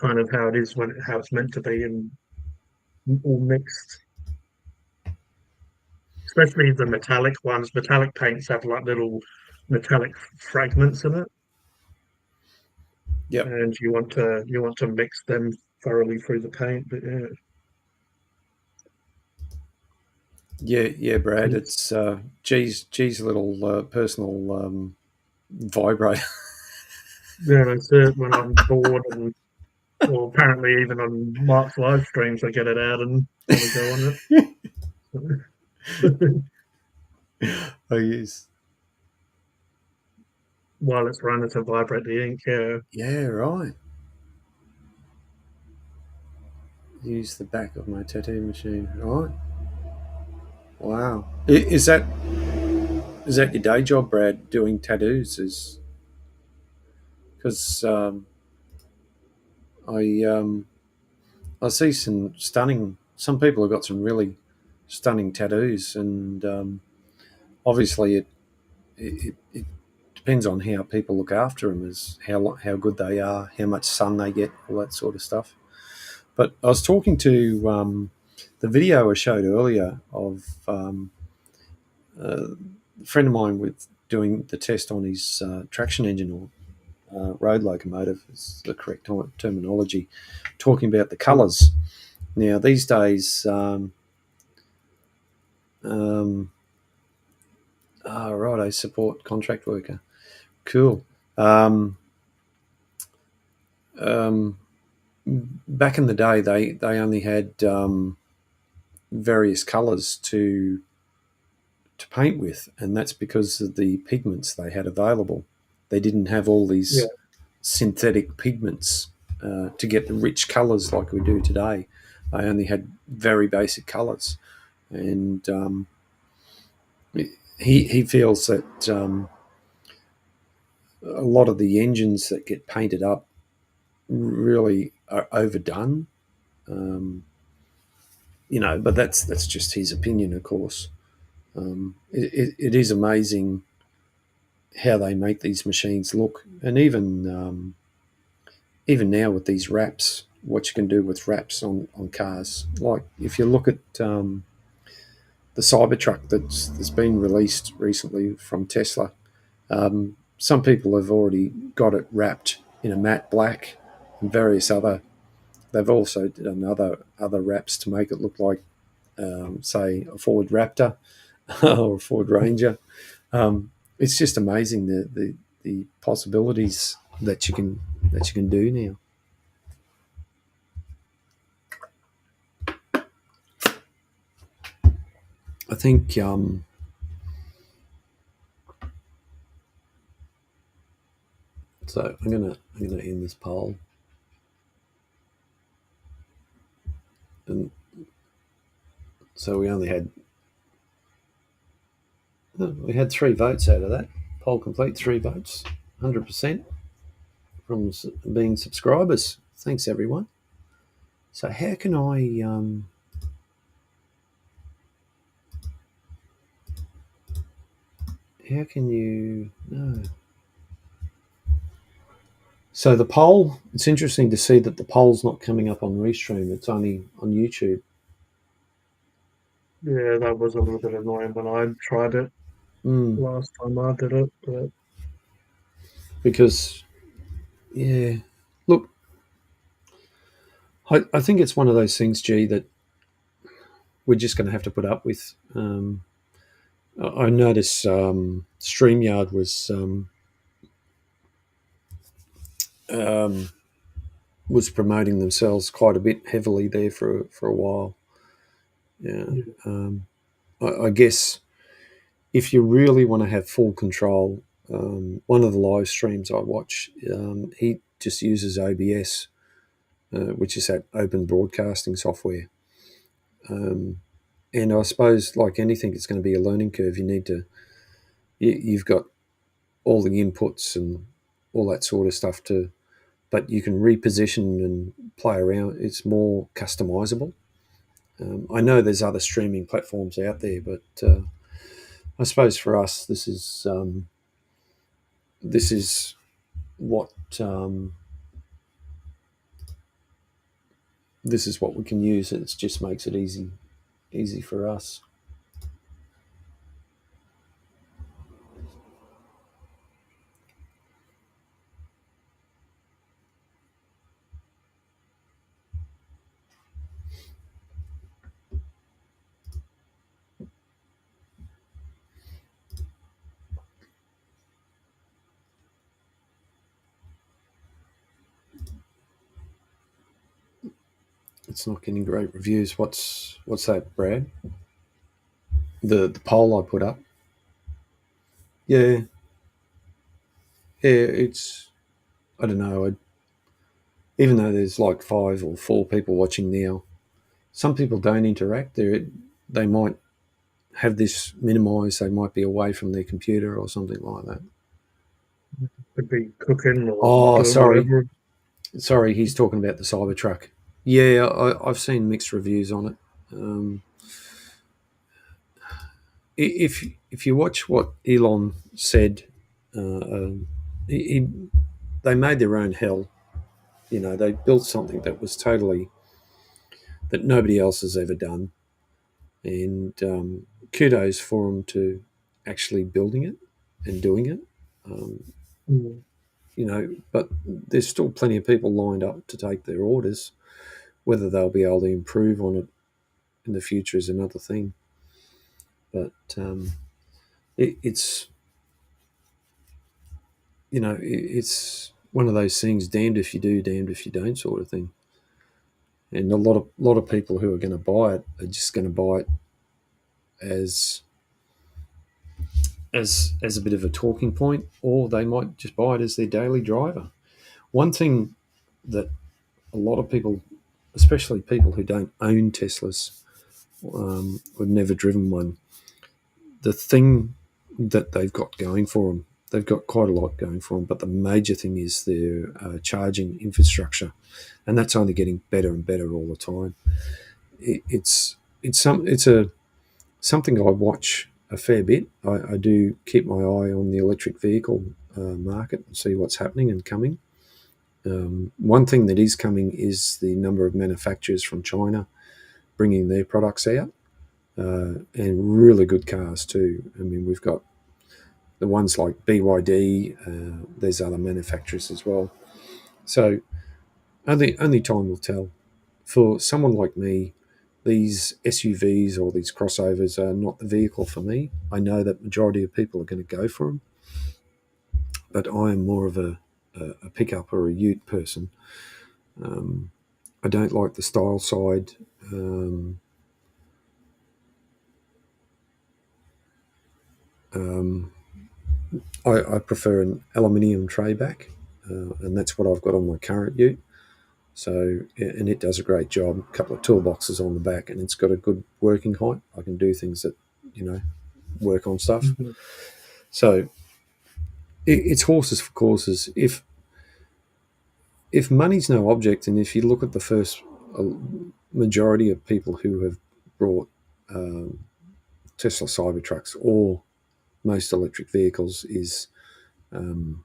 kind of how it is how it's meant to be and all mixed. Especially the metallic ones. Metallic paints have like little metallic fragments in it, Yep. and you want to mix them thoroughly through the paint. But yeah, Yeah, yeah, Brad. it's, It's G's little personal vibrator. yeah, that's it. When I'm bored and or apparently even on Mark's live streams, I get it out and have a go on it I use. while it's running to vibrate the ink. Yeah, Yeah, right. Use the back of my tattoo machine. Right. Wow. Is that your day job, Brad? Doing tattoos? Is because I I see some stunning. Some people have got some really stunning tattoos, and obviously it depends on how people look after them, as how good they are, how much sun they get, all that sort of stuff. But I was talking to the video I showed earlier of a friend of mine with doing the test on his traction engine or road locomotive is the correct terminology, talking about the colours. Now these days, um, right, I support contract worker. Cool. Um, um, Back in the day, they only had various colours to paint with, and that's because of the pigments they had available. They didn't have all yeah, these synthetic pigments to get the rich colours like we do today. They only had very basic colours, and he feels that a lot of the engines that get painted up really are overdone. Um, but that's just his opinion, of course. It is amazing how they make these machines look, and even now with these wraps, what you can do with wraps on cars. Like if you look at the Cybertruck that's been released recently from Tesla, some people have already got it wrapped in a matte black, and various other. They've also done other wraps to make it look like, say, a Ford Raptor or a Ford Ranger. It's just amazing the possibilities that you can do now. I think so. I'm gonna end this poll, and so we had 3 votes out of that poll. Complete 3 votes, 100% from being subscribers. Thanks everyone. So how can I how can you no? So the poll. It's interesting to see that the poll's not coming up on Restream. It's only on YouTube. Yeah, that was a little bit annoying when I tried it Mm, last time I did it. But because yeah, look, I think it's one of those things, G, that we're just going to have to put up with. I noticed StreamYard um, was promoting themselves quite a bit heavily there for a while. Yeah, yeah, um, I guess if you really want to have full control, one of the live streams I watch, he just uses OBS, which is that open broadcasting software. Um, and I suppose, like anything, it's going to be a learning curve. You've got all the inputs and all that sort of stuff to, but you can reposition and play around. It's more customizable. I know there's other streaming platforms out there, but I suppose for us, this is what this is what we can use. It just makes it easy for us. It's not getting great reviews. What's that, Brad? The poll I put up. Yeah, yeah. It's I don't know. Even though there's like 5 or 4 people watching now, some people don't interact. They might have this minimised. They might be away from their computer or something like that. could be cooking or Oh, doing sorry, whatever. sorry. He's talking about the Cybertruck. Yeah, I've seen mixed reviews on it. Um, if you watch what Elon said, he they made their own hell. You know, they built something that was totally that nobody else has ever done, and kudos for them to actually building it and doing it. Um, Mm, you know, but there's still plenty of people lined up to take their orders. Whether they'll be able to improve on it in the future is another thing. But it's it's one of those things. Damned if you do, damned if you don't, sort of thing. And a lot of people who are going to buy it are just going to buy it as as a bit of a talking point, or they might just buy it as their daily driver. One thing that a lot of people, especially people who don't own Teslas, or never driven one, the thing that they've got going for them, they've got quite a lot going for them, but the major thing is their charging infrastructure, and that's only getting better and better all the time. It's a something I watch a fair bit. I do keep my eye on the electric vehicle market and see what's happening and coming. One thing that is coming is the number of manufacturers from China bringing their products out, and really good cars too. I mean, we've got the ones like BYD. There's other manufacturers as well. So only time will tell. For someone like me, these SUVs or these crossovers are not the vehicle for me. I know that majority of people are going to go for them, but I am more of a pickup or a ute person. Um, I don't like the style side. Um, um, I prefer an aluminium tray back, and that's what I've got on my current ute. So, and it does a great job. A couple of toolboxes on the back, and it's got a good working height. I can do things that, you know, work on stuff. mhm, So it's horses for courses. If money's no object, and if you look at the first majority of people who have brought um, Tesla Cybertrucks or most electric vehicles, is um,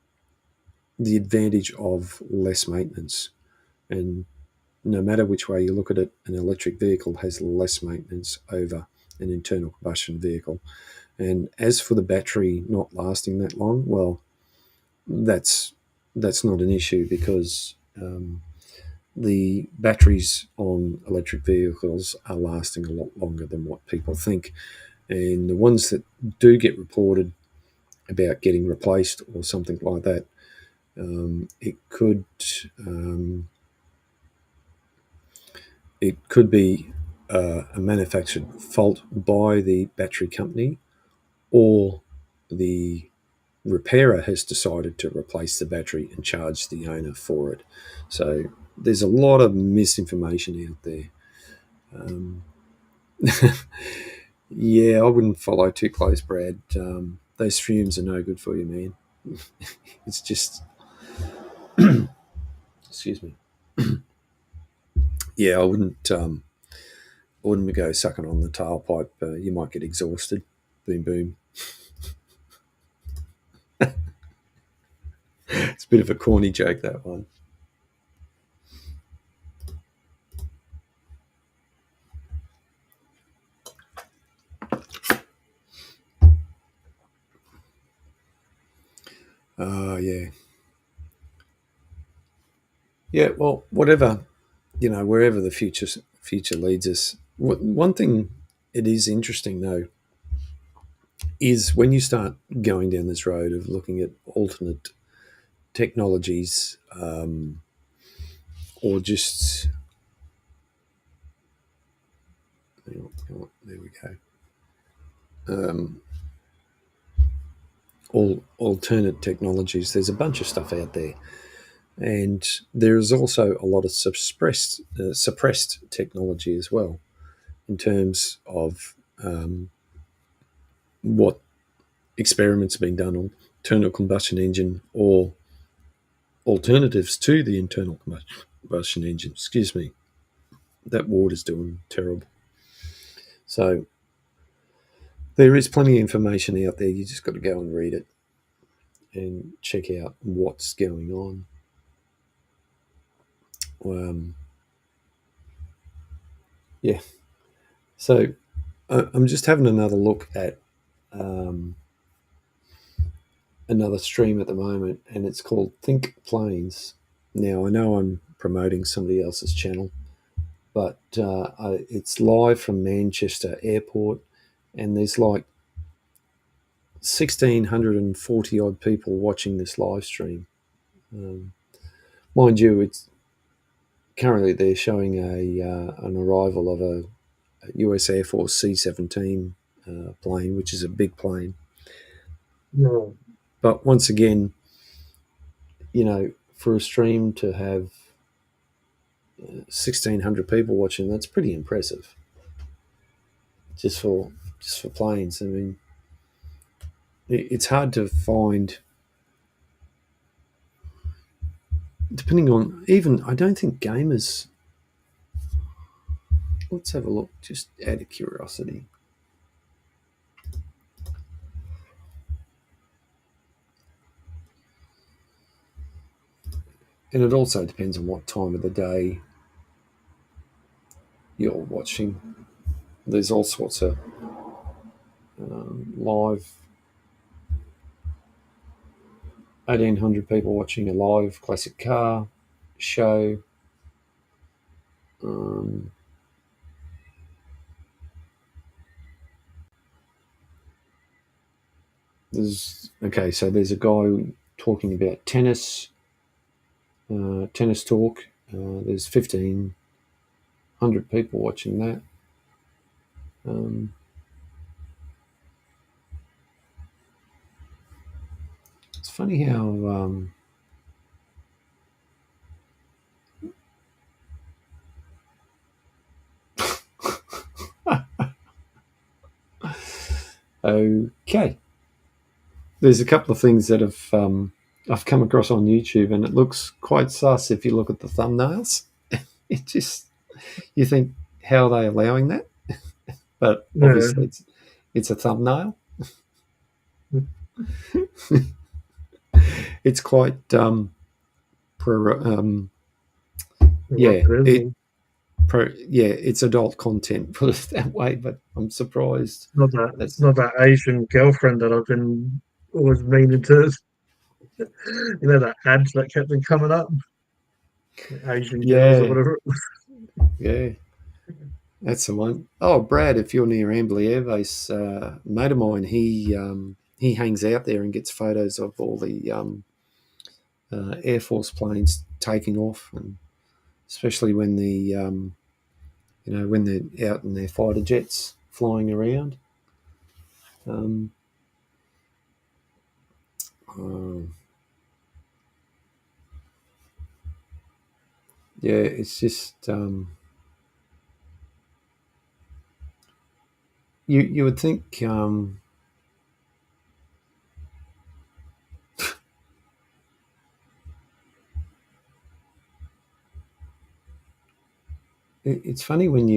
the advantage of less maintenance. And no matter which way you look at it, an electric vehicle has less maintenance over an internal combustion vehicle. And as for the battery not lasting that long, well, that's not an issue because the batteries on electric vehicles are lasting a lot longer than what people think. And the ones that do get reported about getting replaced or something like that, it could um, be a manufactured fault by the battery company, or the repairer has decided to replace the battery and charge the owner for it. So there's a lot of misinformation out there. Um, yeah, I wouldn't follow too close, Brad. Those fumes are no good for you, man. It's just, excuse me. Yeah, I wouldn't go sucking on the tailpipe. You might get exhausted. Boom, boom. It's a bit of a corny joke, that one. Yeah. Yeah, well, whatever, wherever the future leads us. One thing it is interesting though is when you start going down this road of looking at alternate technologies, or just there we go. All alternate technologies. There's a bunch of stuff out there, and there is also a lot of suppressed technology as well in terms of what experiments are being done on internal combustion engine or alternatives to the internal combustion engine. Excuse me, that water's doing terrible. So there is plenty of information out there. You just got to go and read it and check out what's going on. Yeah. So I'm just having another look at another stream at the moment, and it's called Think Planes. Now I know I'm promoting somebody else's channel, but it's live from Manchester Airport, and there's like 1,640 odd people watching this live stream. Mind you, it's currently they're showing an arrival of a US Air Force C-17 plane, which is a big plane. No. But once again, for a stream to have 1,600 people watching, that's pretty impressive. Just for planes. I mean, it's hard to find. Depending on even, I don't think gamers. Let's have a look, just out of curiosity. And it also depends on what time of the day you're watching. There's all sorts of live 1,800 people watching a live classic car show. Um, so there's a guy talking about tennis talk. There's 1,500 people watching that. Um, it's funny how okay. There's a couple of things that I've come across on YouTube, and it looks quite sus if you look at the thumbnails. It just, you think, how are they allowing that? But Yeah. obviously it's a thumbnail. It's quite yeah, What it is. yeah, it's adult content, put it that way. But I'm surprised. It's That's not that Asian girlfriend that I've been always meaning to. That ads that kept on coming up, Asian girls or yeah, whatever. yeah. That's the one. Oh, Brad, if you're near Amberley Air Base, mate of mine, he hangs out there and gets photos of all the Air Force planes taking off, and especially when when they're out in their fighter jets flying around. Um, um, yeah, it's just you would think. It's funny when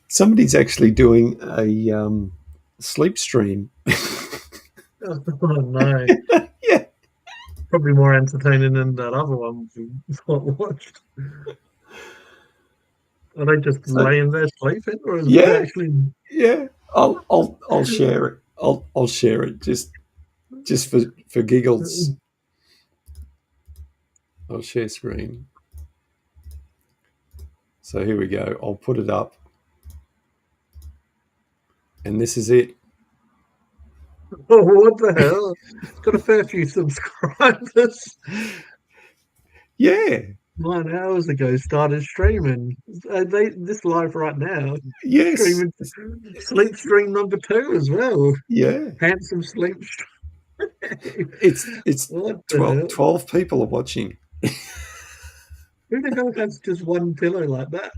somebody's actually doing a sleep stream. Oh no, Yeah, probably more entertaining than that other one we watched. Are they just so laying there sleeping, or is it yeah, actually? yeah. I'll share it. I'll share it just for giggles. I'll share screen. So here we go. I'll put it up, and this is it. Oh, what the hell? It's got a fair few subscribers. Yeah. 9 hours ago, started streaming. They this live right now, Yes. streaming sleep stream number two as well. Yeah. Handsome sleep stream. It's What the 12, hell? 12 people are watching. Who the hell has just one pillow like that?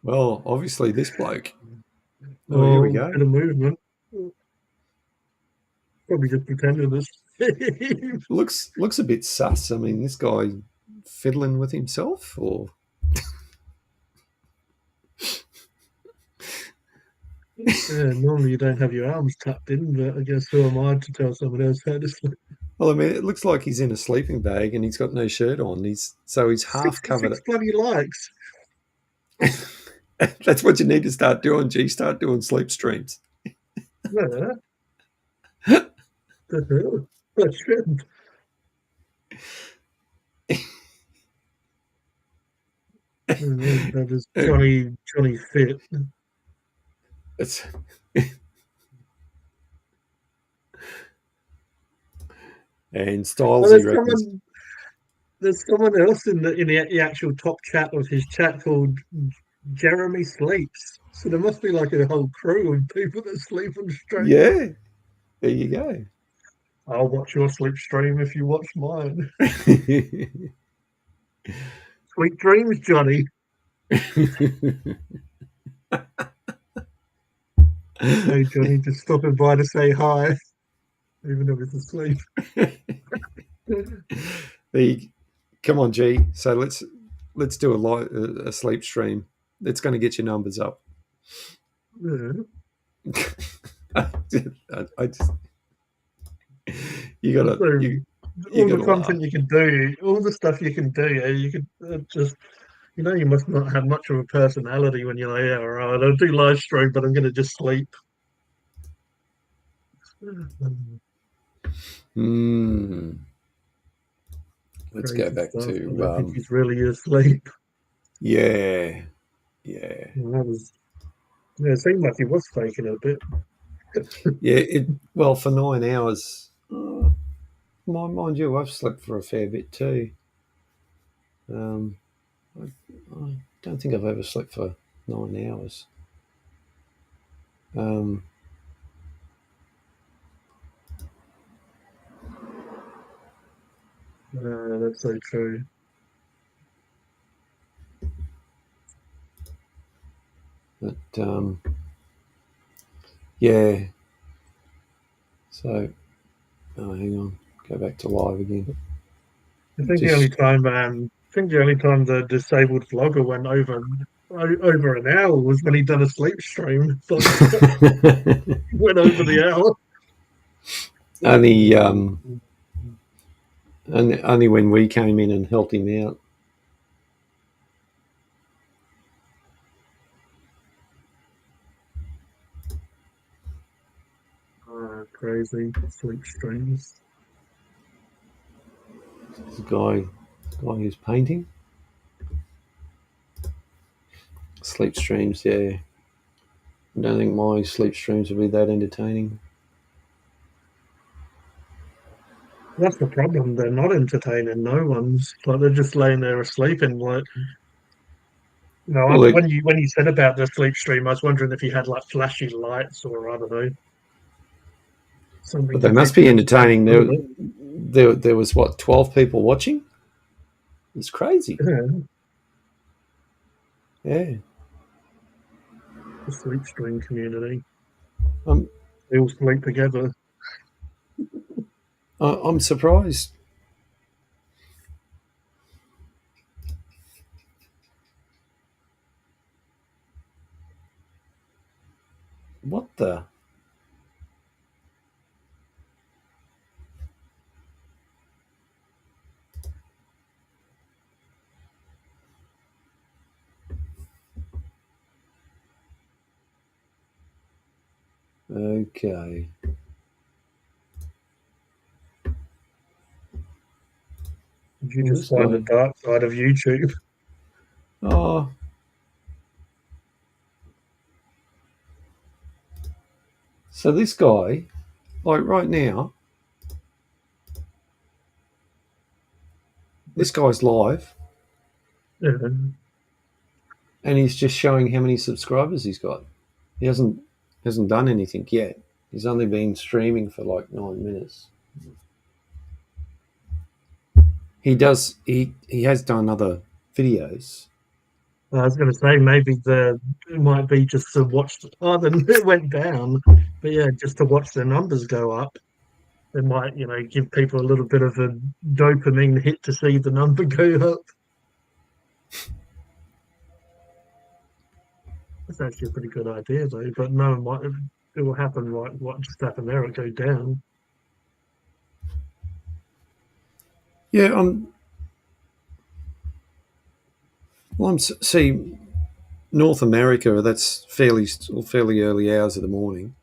Well, obviously this bloke. Oh, here we Oh, go. bit of movement. Probably just pretending to sleep. Looks a bit sus. I mean, this guy fiddling with himself, or Yeah, normally you don't have your arms tucked in, but I guess who am I to tell someone else how to sleep? well, I mean, it looks like he's in a sleeping bag and he's got no shirt on. He's half covered. 66 bloody likes. That's what you need to start doing. G, start doing sleep streams. Yeah, the hell? I shouldn't. That is Johnny Fit. It's, and Oh, Styles, he reckons. there's someone else in the actual top chat of his chat called Jeremy Sleeps. So there must be like a whole crew of people that sleep on stream. Yeah, there you go. I'll watch your sleep stream if you watch mine. Sweet dreams, Johnny. Hey, Johnny, just stopping by to say hi, even though he's asleep. the Come on, G. So let's do a sleep stream. It's going to get your numbers up. Yeah. I just you gotta So you all the gotta laugh. content you can do, all the stuff you can do, yeah, you could just, you must not have much of a personality when you're like, yeah, all right, I'll do live stream, but I'm going to just sleep. Mm. Let's go Crazy back stuff. I to don't think he's really asleep. yeah, yeah, And that was, yeah, it seemed like he was faking it a bit. yeah. Well, for 9 hours. Mind you, I've slept for a fair bit too. Um, I don't think I've ever slept for 9 hours. Um, That's so true. but yeah. So hang on, go back to live again. Just I think the only time the disabled vlogger went over an hour was when he done a sleep stream. Non-stop. Went over the hour. only and only when we came in and helped him out. Crazy sleep streams. The guy who's painting sleep streams. Yeah, I don't think my sleep streams would be that entertaining. That's the problem. They're not entertaining. No one's like they're just laying there asleep and like Well, they, when you said about the sleep stream, I was wondering if you had like flashy lights or I don't know something but to they must keep be you awake entertaining. a little bit. There was what 12 people watching. It's crazy. Yeah, Yeah, the sleep stream community. I'm They all sleep together. I'm surprised. What the? Okay. Did you Well, just this find the guy. dark side of YouTube? Oh, so this guy, like right now, this guy's live, Yeah. and he's just showing how many subscribers he's got. He hasn't done anything yet. He's only been streaming for like 9 minutes. He has done other videos. I was going to say maybe it might be just to watch. Oh, then it went down, but yeah, just to watch the numbers go up. It might, give people a little bit of a dopamine hit to see the number go up. That's actually a pretty good idea, though. But no, it will happen right. What just happened there? It'll go down. Yeah, see North America. That's fairly early hours of the morning.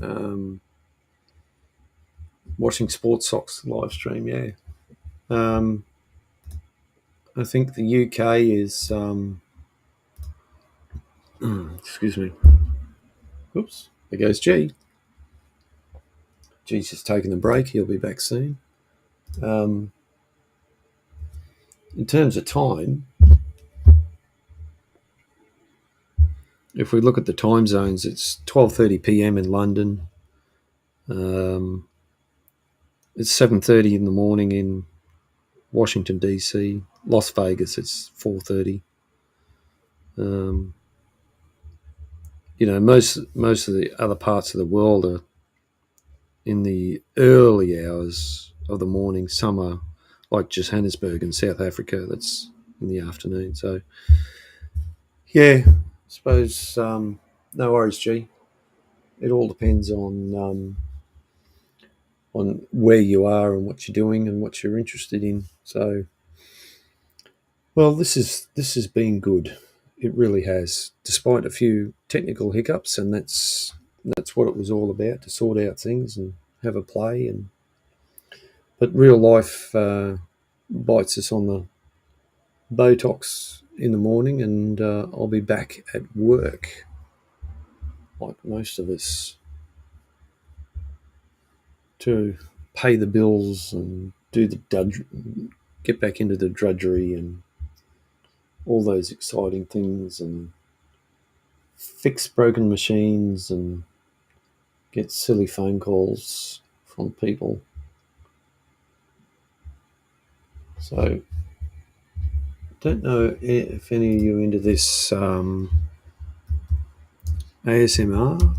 Um, Watching Sports Socks live stream. Yeah. Um, I think the UK is. Excuse me. Oops. There goes G. G's just taking a break. He'll be back soon. Um, in terms of time, if we look at the time zones, it's 12:30 p.m. in London. Um, it's 7:30 in the morning in Washington D.C. Las Vegas, it's 4:30. Um, most of the other parts of the world are in the early hours of the morning. Some are like Johannesburg in South Africa. That's in the afternoon. So yeah, I suppose no worries, G. It all depends on where you are and what you're doing and what you're interested in. So, well, this has been good. It really has, despite a few technical hiccups, and that's what it was all about, to sort out things and have a play. And but real life bites us on the Botox in the morning, and I'll be back at work like most of us to pay the bills and do get back into the drudgery and all those exciting things, and fix broken machines and get silly phone calls from people. So, don't know if any of you are into this ASMR.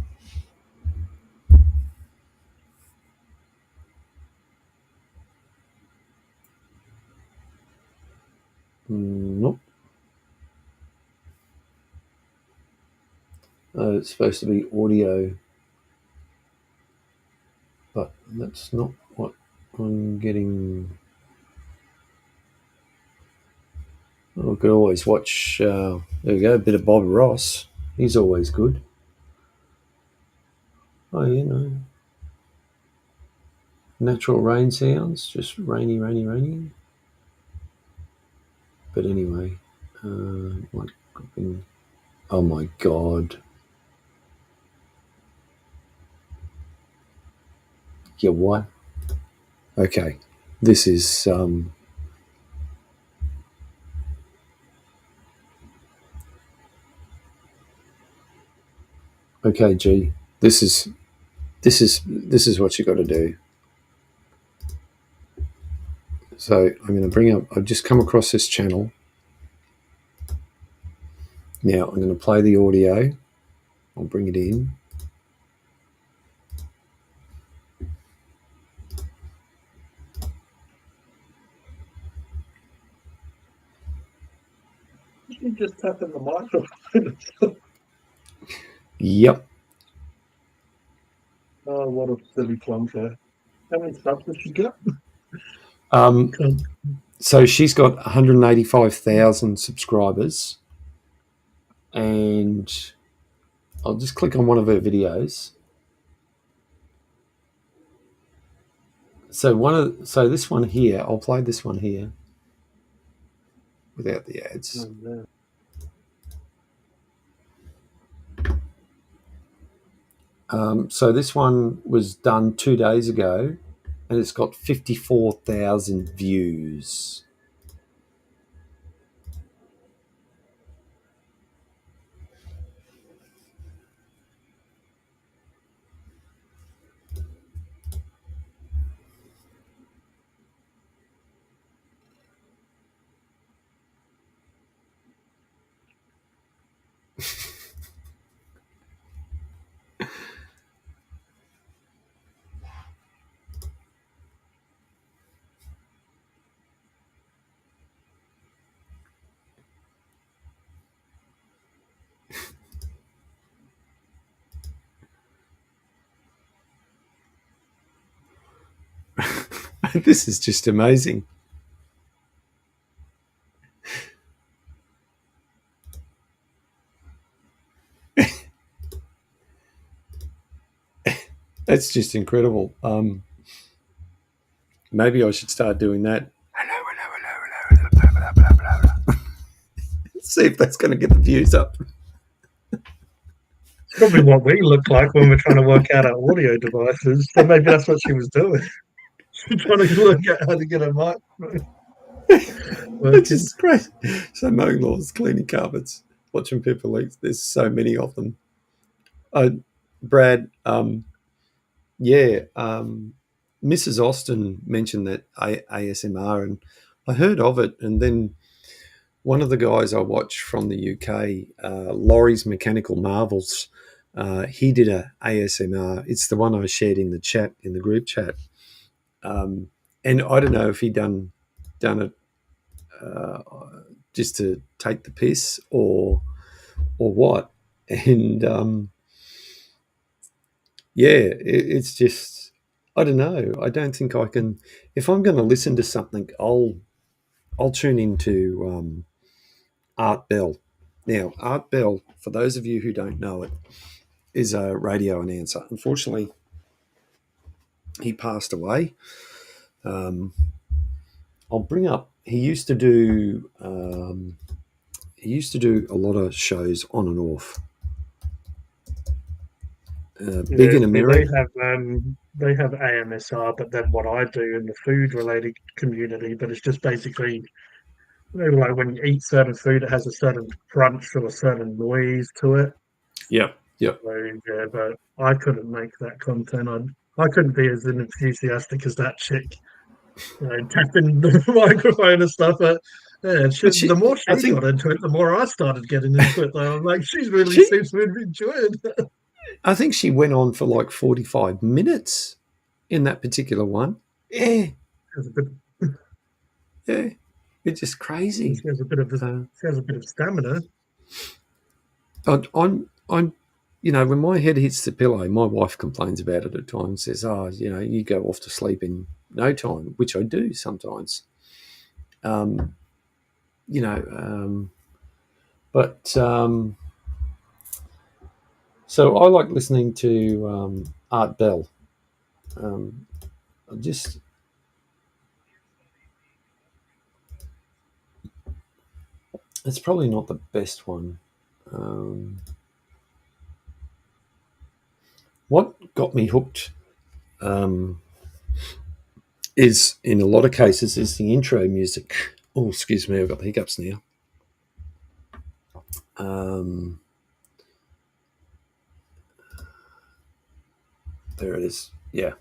Nope. It's supposed to be audio, but that's not what I'm getting. Oh, we could always watch. There we go, a bit of Bob Ross. He's always good. Oh, natural rain sounds, just rainy, rainy, rainy. But anyway, like, oh my god, yeah, what? Okay, this is okay, G. This is what you got to do. So I'm going to bring up. I've just come across this channel. Now I'm going to play the audio. I'll bring it in. You just tapping the microphone. Yep. Oh, what a silly plonker. How many subs has she got? Um, so she's got 185,000 subscribers, and I'll just click on one of her videos. So this one here, I'll play this one here without the ads. Oh, no. So this one was done 2 days ago, and it's got 54,000 views. This is just amazing. That's just incredible. Maybe I should start doing that. See if that's going to get the views up. It's probably what we look like when we're trying to work out our audio devices. So maybe that's what she was doing. She's trying to look at how to get a microphone It's working. just great. So mowing lawns, cleaning carpets, watching people eat. There's so many of them. Brad, yeah, Mrs. Austin mentioned that ASMR, and I heard of it, and then one of the guys I watch from the UK, Laurie's Mechanical Marvels, he did a ASMR. It's the one I shared in the chat, in the group chat, and I don't know if he done it uh, just to take the piss or what, and yeah, it's just, I don't know. I don't think I can. If I'm going to listen to something, I'll tune into Art Bell. Now, Art Bell, for those of you who don't know it, is a radio announcer. Unfortunately, he passed away. Um, I'll bring up. He used to do a lot of shows on and off. Big Yeah, in see, America. they have AMSR, but then what I do in the food related community, but it's just basically like when you eat certain food, it has a certain crunch or a certain noise to it. Yep. Yep. So yeah, but I couldn't make that content. I couldn't be as enthusiastic as that chick, tapping the microphone and stuff. But yeah, But the more I she got think into it, the more I started getting into it. Though I'm like, she really she, seems to enjoy it. I think she went on for like 45 minutes in that particular one. Yeah. There's a bit, Yeah. It's just crazy. she has a bit of Uh, she has a bit of stamina. I'm, when my head hits the pillow, my wife complains about it at times. Says, "Oh, you go off to sleep in no time," which I do sometimes. Um, you know, but so I like listening to Art Bell. Um, just it's probably not the best one. Um, what got me hooked um, is, in a lot of cases, is the intro music. Oh, excuse me, I've got the hiccups now. Um, there it is. Yeah.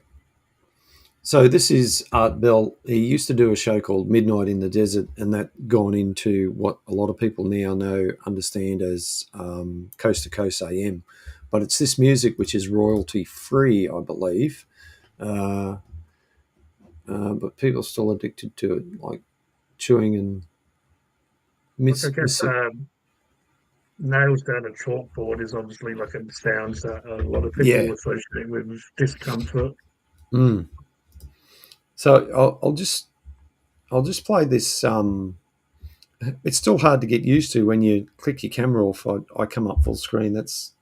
So this is Art Bell. He used to do a show called Midnight in the Desert, and that gone into what a lot of people now understand as Coast to Coast AM. But it's this music which is royalty free, I believe. Uh, but people are still addicted to it, like chewing and Like I miss. guess nails down a chalkboard is obviously like a sound that a lot of people Yeah. associate with discomfort. Mm. So I'll just play this. It's still hard to get used to when you click your camera off. I come up full screen. That's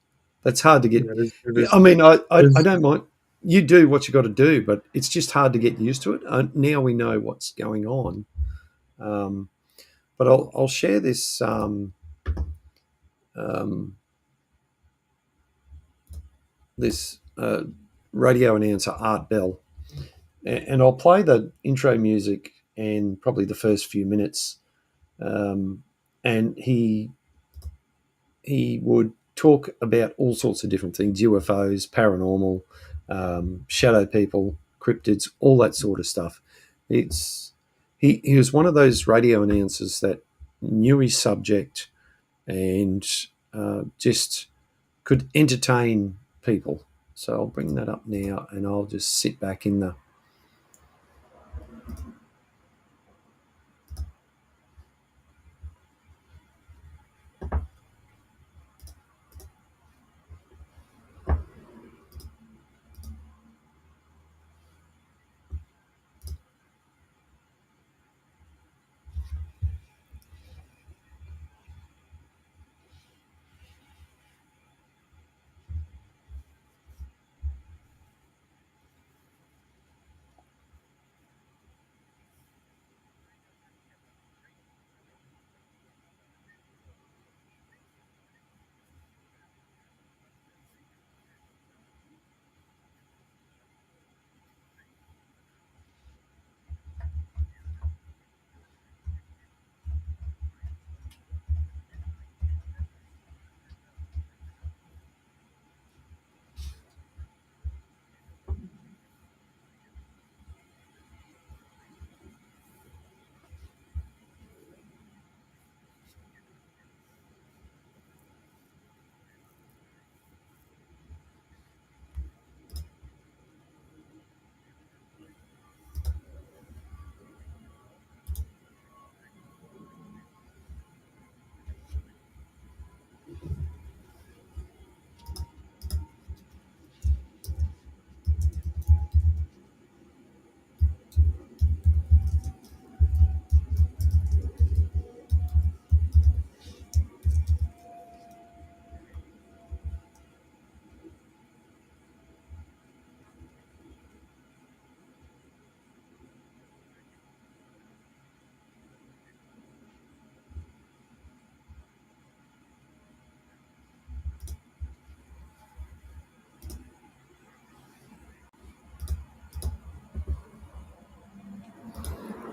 hard to get. Yeah, Yeah, I mean, I there's don't mind. You do what you got to do, but it's just hard to get used to it. Now we know what's going on. Um, but I'll share this um, this radio announcer Art Bell, and I'll play the intro music and probably the first few minutes. And he would talk about all sorts of different things: UFOs, paranormal, shadow people, cryptids, all that sort of stuff. It's he was one of those radio announcers that knew his subject and just could entertain people. So I'll bring that up now, and I'll just sit back in the.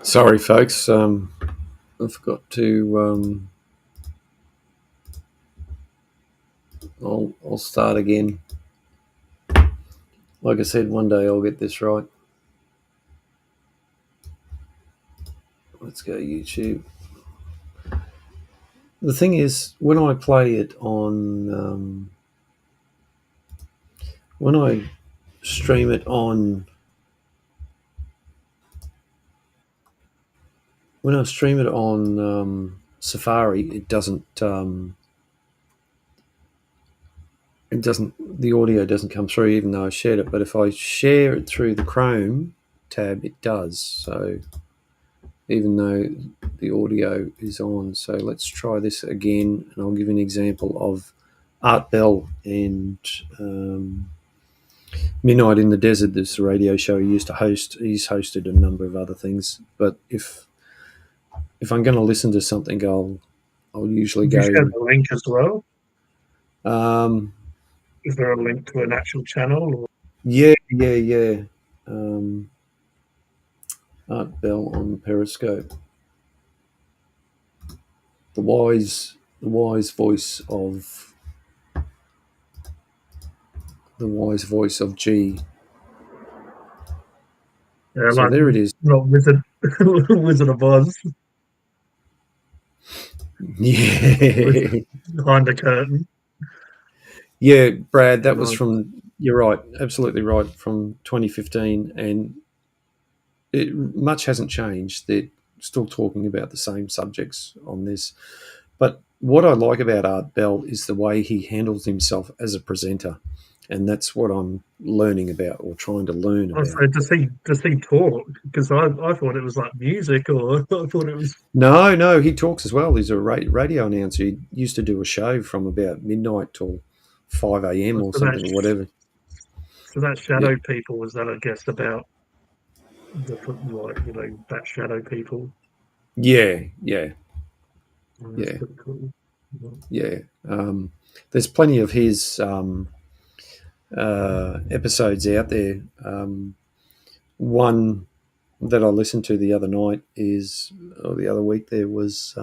Sorry, folks. I forgot to. I'll start again. Like I said, one day I'll get this right. Let's go YouTube. The thing is, when I stream it on, Safari, the audio doesn't come through, even though I shared it. But if I share it through the Chrome tab, it does. So even though the audio is on. So let's try this again, and I'll give you an example of Art Bell and Midnight in the Desert. This is a radio show he used to host. He's hosted a number of other things, but if I'm going to listen to something, I'll usually Did you share go. the link as well? Um, Is there a link to an actual channel? Or? yeah. Art Bell on Periscope. The wise voice of G. Yeah, So like there it is. not Wizard of Oz with Yeah, behind the curtain. yeah, Brad. That was Nice. from. You're right, absolutely right. From 2015, and much hasn't changed. They're still talking about the same subjects on this. But what I like about Art Bell is the way he handles himself as a presenter, and that's what I'm learning about or trying to learn Oh, about. so does he talk? Because I thought it was like music, or I thought it was. No, he talks as well. He's a radio announcer. He used to do a show from about midnight till 5 a.m. or So that something, or whatever. so that Yeah, shadow people was that I guess about the like that shadow people. yeah, Oh, that's yeah, pretty cool. yeah. There's plenty of his episodes out there. One that I listened to the other night or the other week, there was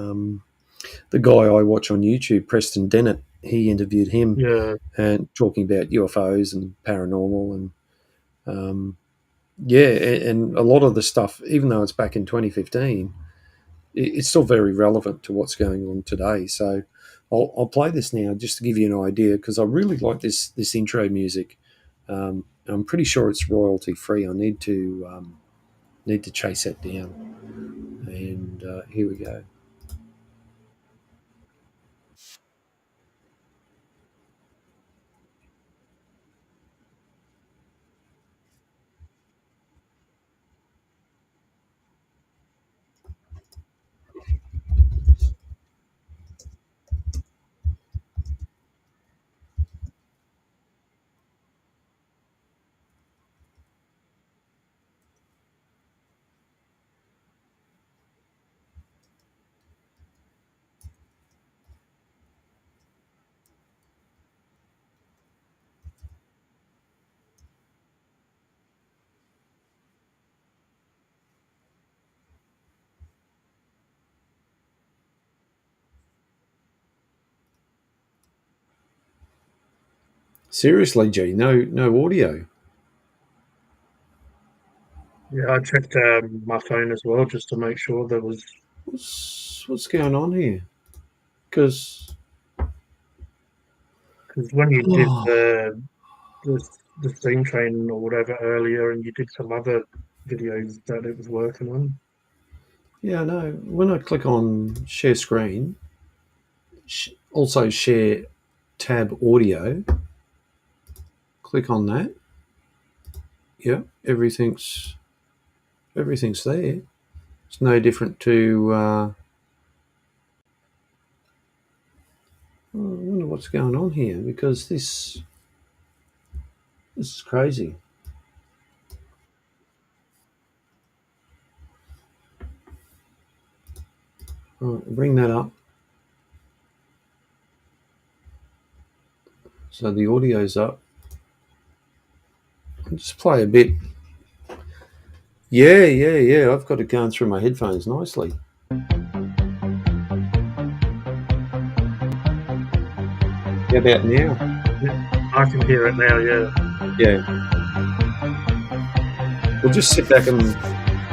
the guy I watch on YouTube, Preston Dennett. He interviewed him Yeah, and talking about UFOs and paranormal and yeah, and a lot of the stuff, even though it's back in 2015, it's still very relevant to what's going on today. So I'll play this now just to give you an idea because I really like this intro music. I'm pretty sure it's royalty free. I need to chase that down. And here we go. Seriously, G, no audio. yeah. I checked my phone as well just to make sure there was. What's going on here? Because Because when you did oh, the steam train or whatever earlier, and you did some other videos that it was working on. yeah, no. When I click on share screen, also share tab audio, click on that. Yeah, everything's there. It's no different to. I wonder what's going on here because this is crazy. Bring that up. So the audio's up. I'll just play a bit. Yeah. I've got it going through my headphones nicely. How about now? Yeah, I can hear it now. Yeah, Yeah. We'll just sit back and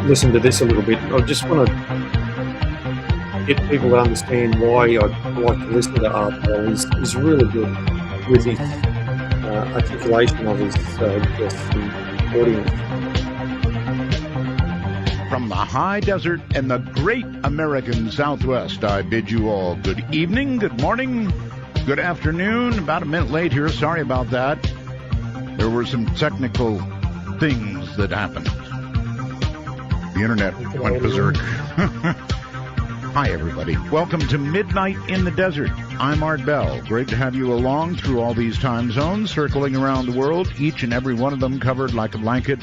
listen to this a little bit. I just want to get people to understand why I like to listen to Art Bell. He's really good with his articulation of his guests and audience. From the high desert and the great American Southwest, I bid you all good evening, good morning, good afternoon. About a minute late here. Sorry about that. There were some technical things that happened. The internet went berserk. Hi, everybody. Welcome to Midnight in the Desert. I'm Art Bell. Great to have you along through all these time zones, circling around the world, each and every one of them covered like a blanket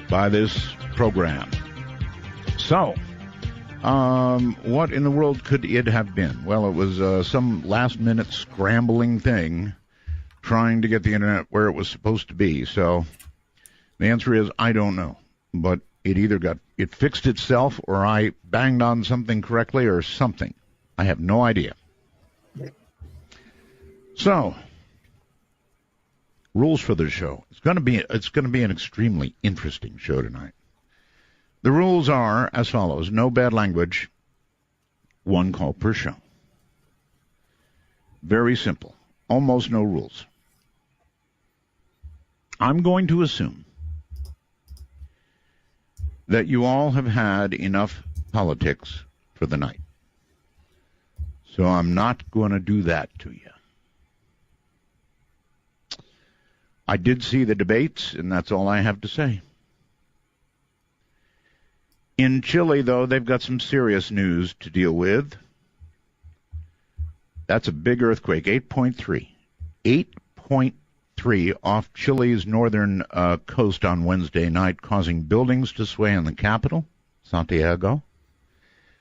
by this program. So, what in the world could it have been? Well, it was some last-minute scrambling thing trying to get the internet where it was supposed to be. So, the answer is, I don't know. But it fixed itself, or I banged on something correctly, or something. I have no idea. So, rules for the show. It's going to be an extremely interesting show tonight. The rules are as follows: no bad language, one call per show. Very simple. Almost no rules. I'm going to assume that you all have had enough politics for the night. So I'm not going to do that to you. I did see the debates, and that's all I have to say. In Chile, though, they've got some serious news to deal with. That's a big earthquake, 8.3. 8.3 off Chile's northern coast on Wednesday night, causing buildings to sway in the capital, Santiago,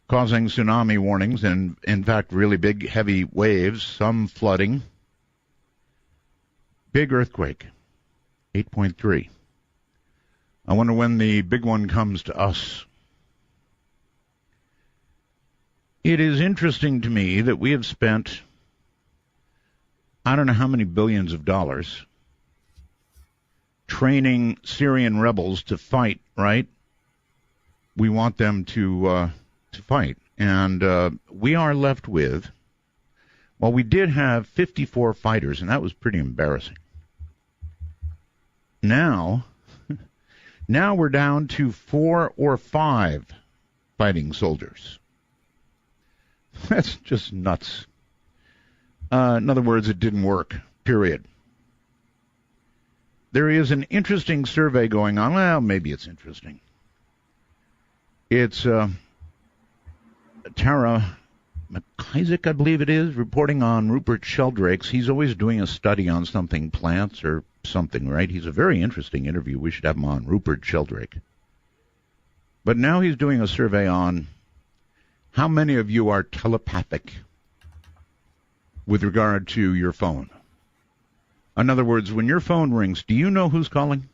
causing tsunami warnings and, in fact, really big, heavy waves, some flooding. Big earthquake, 8.3. I wonder when the big one comes to us. It is interesting to me that we have spent, I don't know how many billions of dollars, training Syrian rebels to fight, right? We want them to fight. And we are left with, well, we did have 54 fighters, and that was pretty embarrassing. Now we're down to 4 or 5 fighting soldiers. That's just nuts. In other words, it didn't work, period. There is an interesting survey going on. Well, maybe it's interesting. It's Tara McIsaac, I believe it is, reporting on Rupert Sheldrake's. He's always doing a study on something, plants or something, right? He's a very interesting interview. We should have him on, Rupert Sheldrake. But now he's doing a survey on how many of you are telepathic with regard to your phone. In other words, when your phone rings, do you know who's calling?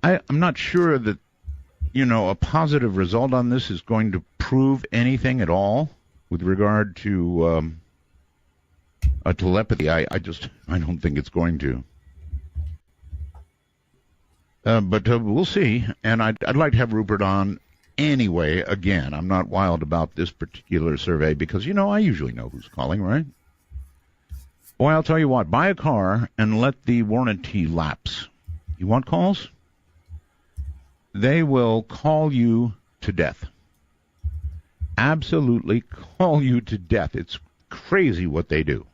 I'm not sure that, a positive result on this is going to prove anything at all with regard to a telepathy. I don't think it's going to. But we'll see. And I'd like to have Rupert on anyway. Again, I'm not wild about this particular survey because, I usually know who's calling, right? Boy, I'll tell you what, buy a car and let the warranty lapse. You want calls? They will call you to death. Absolutely call you to death. It's crazy what they do.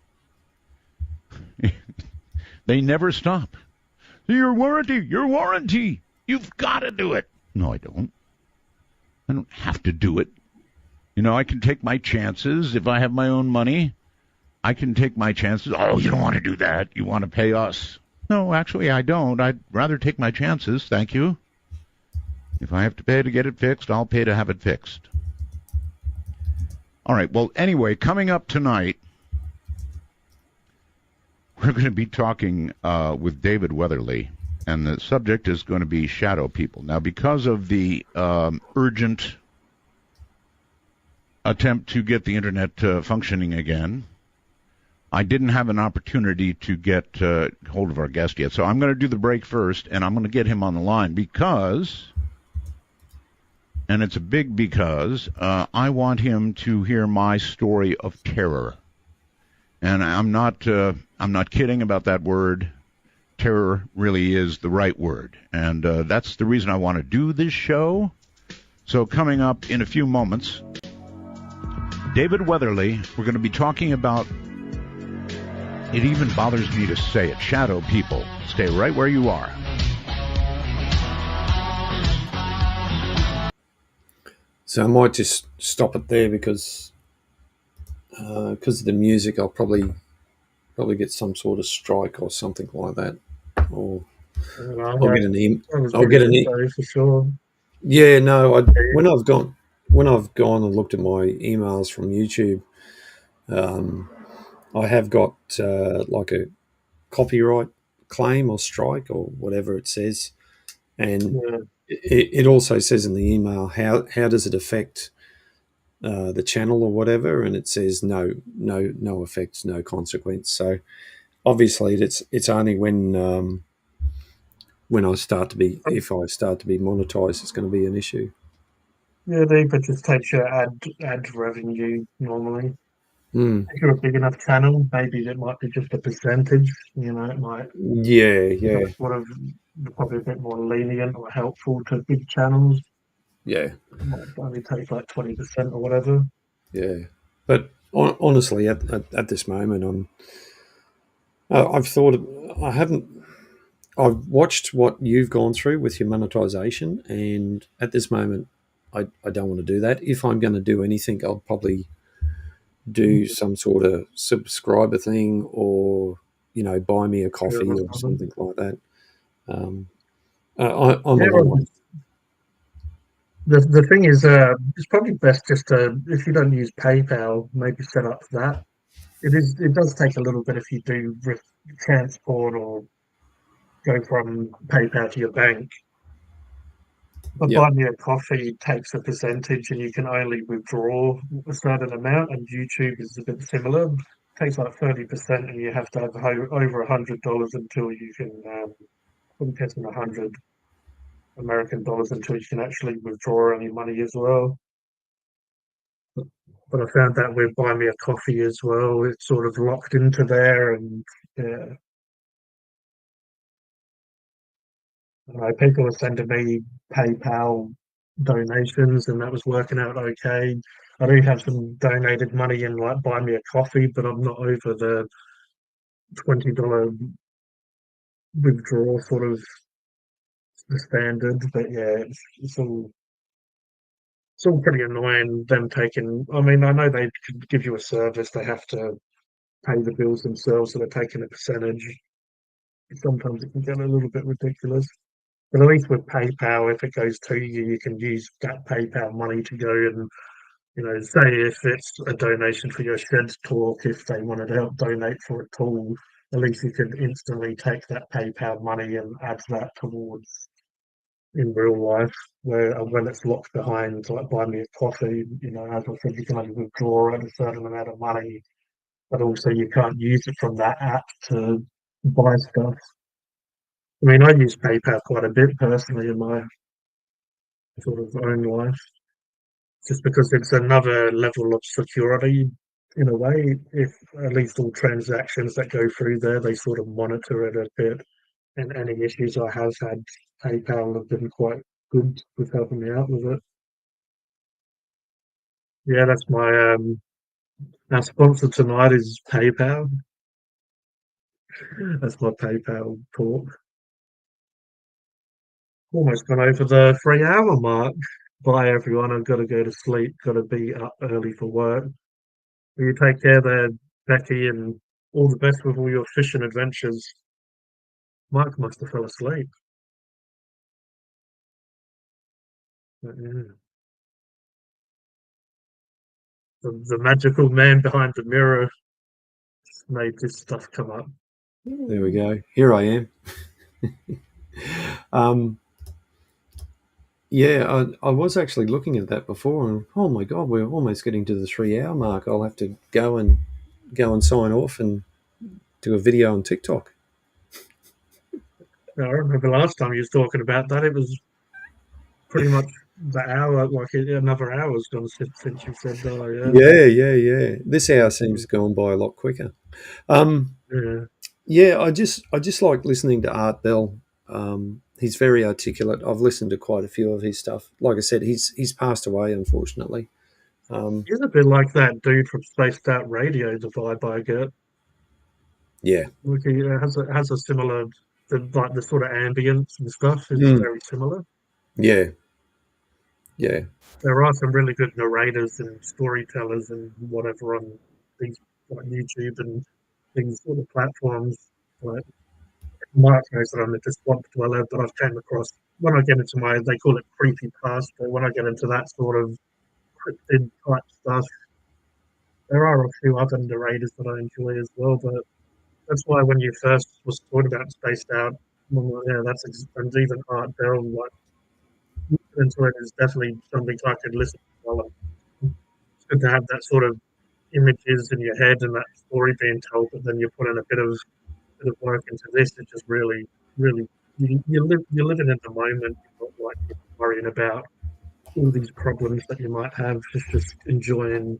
They never stop. Your warranty. You've got to do it. No, I don't. I don't have to do it. I can take my chances if I have my own money. I can take my chances. Oh, you don't want to do that. You want to pay us. No, actually, I don't. I'd rather take my chances. Thank you. If I have to pay to get it fixed, I'll pay to have it fixed. All right. Well, anyway, coming up tonight, we're going to be talking with David Weatherly, and the subject is going to be shadow people. Now, because of the urgent attempt to get the internet functioning again, I didn't have an opportunity to get hold of our guest yet. So I'm going to do the break first, and I'm going to get him on the line because, and it's a big because, I want him to hear my story of terror. And I'm not kidding about that word. Terror really is the right word. And that's the reason I want to do this show. So coming up in a few moments, David Weatherly, we're going to be talking about, it even bothers me to say it, shadow people. Stay right where you are. So I might just stop it there because of the music. I'll probably get some sort of strike or something like that, or I'll get an e- that was I'll pretty get an good e- though, for sure. Yeah, no. Yeah, When I've gone and looked at my emails from YouTube, um, I have got like a copyright claim or strike or whatever it says, and yeah, it also says in the email how does it affect the channel or whatever, and it says no effects, no consequence. So obviously it's only when I start to be if I start to be monetized, it's going to be an issue. yeah. They but just takes your ad revenue normally. Mm. If you're a big enough channel, maybe it might be just a percentage. You know, it might Yeah, yeah, sort of probably a bit more lenient or helpful to big channels. yeah, It might only take like 20% or whatever. yeah. But honestly, at this moment, I've thought I haven't. I've watched what you've gone through with your monetization, and at this moment, I don't want to do that. If I'm going to do anything, I'll probably do some sort of subscriber thing, or buy me a Sure, coffee or or something. something like that. Um, I'm a Yeah, long well, way. the thing is, it's probably best just to, if you don't use PayPal, maybe set up that. It does take a little bit if you do transport or go from PayPal to your bank. But Yep. buy me a coffee takes a percentage, and you can only withdraw a certain amount. And YouTube is a bit similar. It takes like 30%, and you have to have over $100 until you can. I'm guessing 100 American dollars until you can actually withdraw any money as well. But I found that with Buy Me a Coffee as well, it's sort of locked into there. And yeah, I know people were sending me PayPal donations, and that was working out okay. I do have some donated money in like Buy Me a Coffee, but I'm not over the $20 withdrawal sort of the standard. But yeah, it's all pretty annoying them taking. I mean, I know they could give you a service, they have to pay the bills themselves, so they're taking a percentage. Sometimes it can get a little bit ridiculous. But at least with PayPal, if it goes to you, you can use that PayPal money to go and, say if it's a donation for your shed talk, if they wanted to help donate for a tool, at least you can instantly take that PayPal money and add that towards in real life. Where when it's locked behind, like buy me a coffee, as I said, you can only withdraw a certain amount of money, but also you can't use it from that app to buy stuff. I mean, I use PayPal quite a bit personally in my sort of own life, just because it's another level of security in a way. If at least all transactions that go through there, they sort of monitor it a bit. And any issues I have had, PayPal have been quite good with helping me out with it. Yeah, that's our sponsor tonight is PayPal. That's my PayPal talk. Almost gone over the 3 hour mark. Bye everyone. I've got to go to sleep. Got to be up early for work. You take care there, Becky, and all the best with all your fishing adventures. Mike must have fell asleep. But, yeah. The magical man behind the mirror made this stuff come up. There we go. Here I am. Um, yeah, I was actually looking at that before, and oh my god, we're almost getting to the 3 hour mark. I'll have to go and sign off and do a video on TikTok. I remember last time you was talking about that. It was pretty much the hour, like another hour's gone since you said, "Oh yeah, Yeah, yeah, yeah. This hour seems to go on by a lot quicker. Um, yeah." yeah, I just like listening to Art Bell. He's very articulate. I've listened to quite a few of his stuff. Like I said, he's passed away, unfortunately. Um, He's a bit like that dude from Spaced Out Radio. The vibe I get, yeah, like he has a similar, like the sort of ambience and stuff is mm, very similar. yeah, Yeah. There are some really good narrators and storytellers and whatever on these like YouTube and these sort of platforms. Like Mark knows that I'm a swamp dweller, but I've came across when I get into they call it creepy past, but when I get into that sort of cryptid type stuff, there are a few other narrators that I enjoy as well. But that's why when you first was talking about Spaced Out, well, yeah, and even Art Bell, like listening to it is definitely something I could listen to. While it's good to have that sort of images in your head and that story being told, but then you put in a bit of work into this. It just really, really, you're living in the moment. You're not like worrying about all these problems that you might have. Just enjoying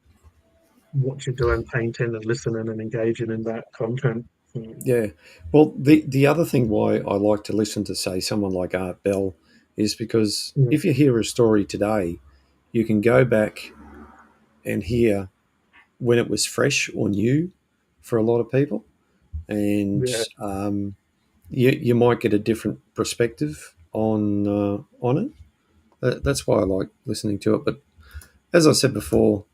what you're doing, painting and listening and engaging in that content. So, Yeah. Well, the other thing why I like to listen to, say, someone like Art Bell is because yeah, if you hear a story today, you can go back and hear when it was fresh or new for a lot of people, and yeah, you might get a different perspective on it. That's why I like listening to it. But as I said before,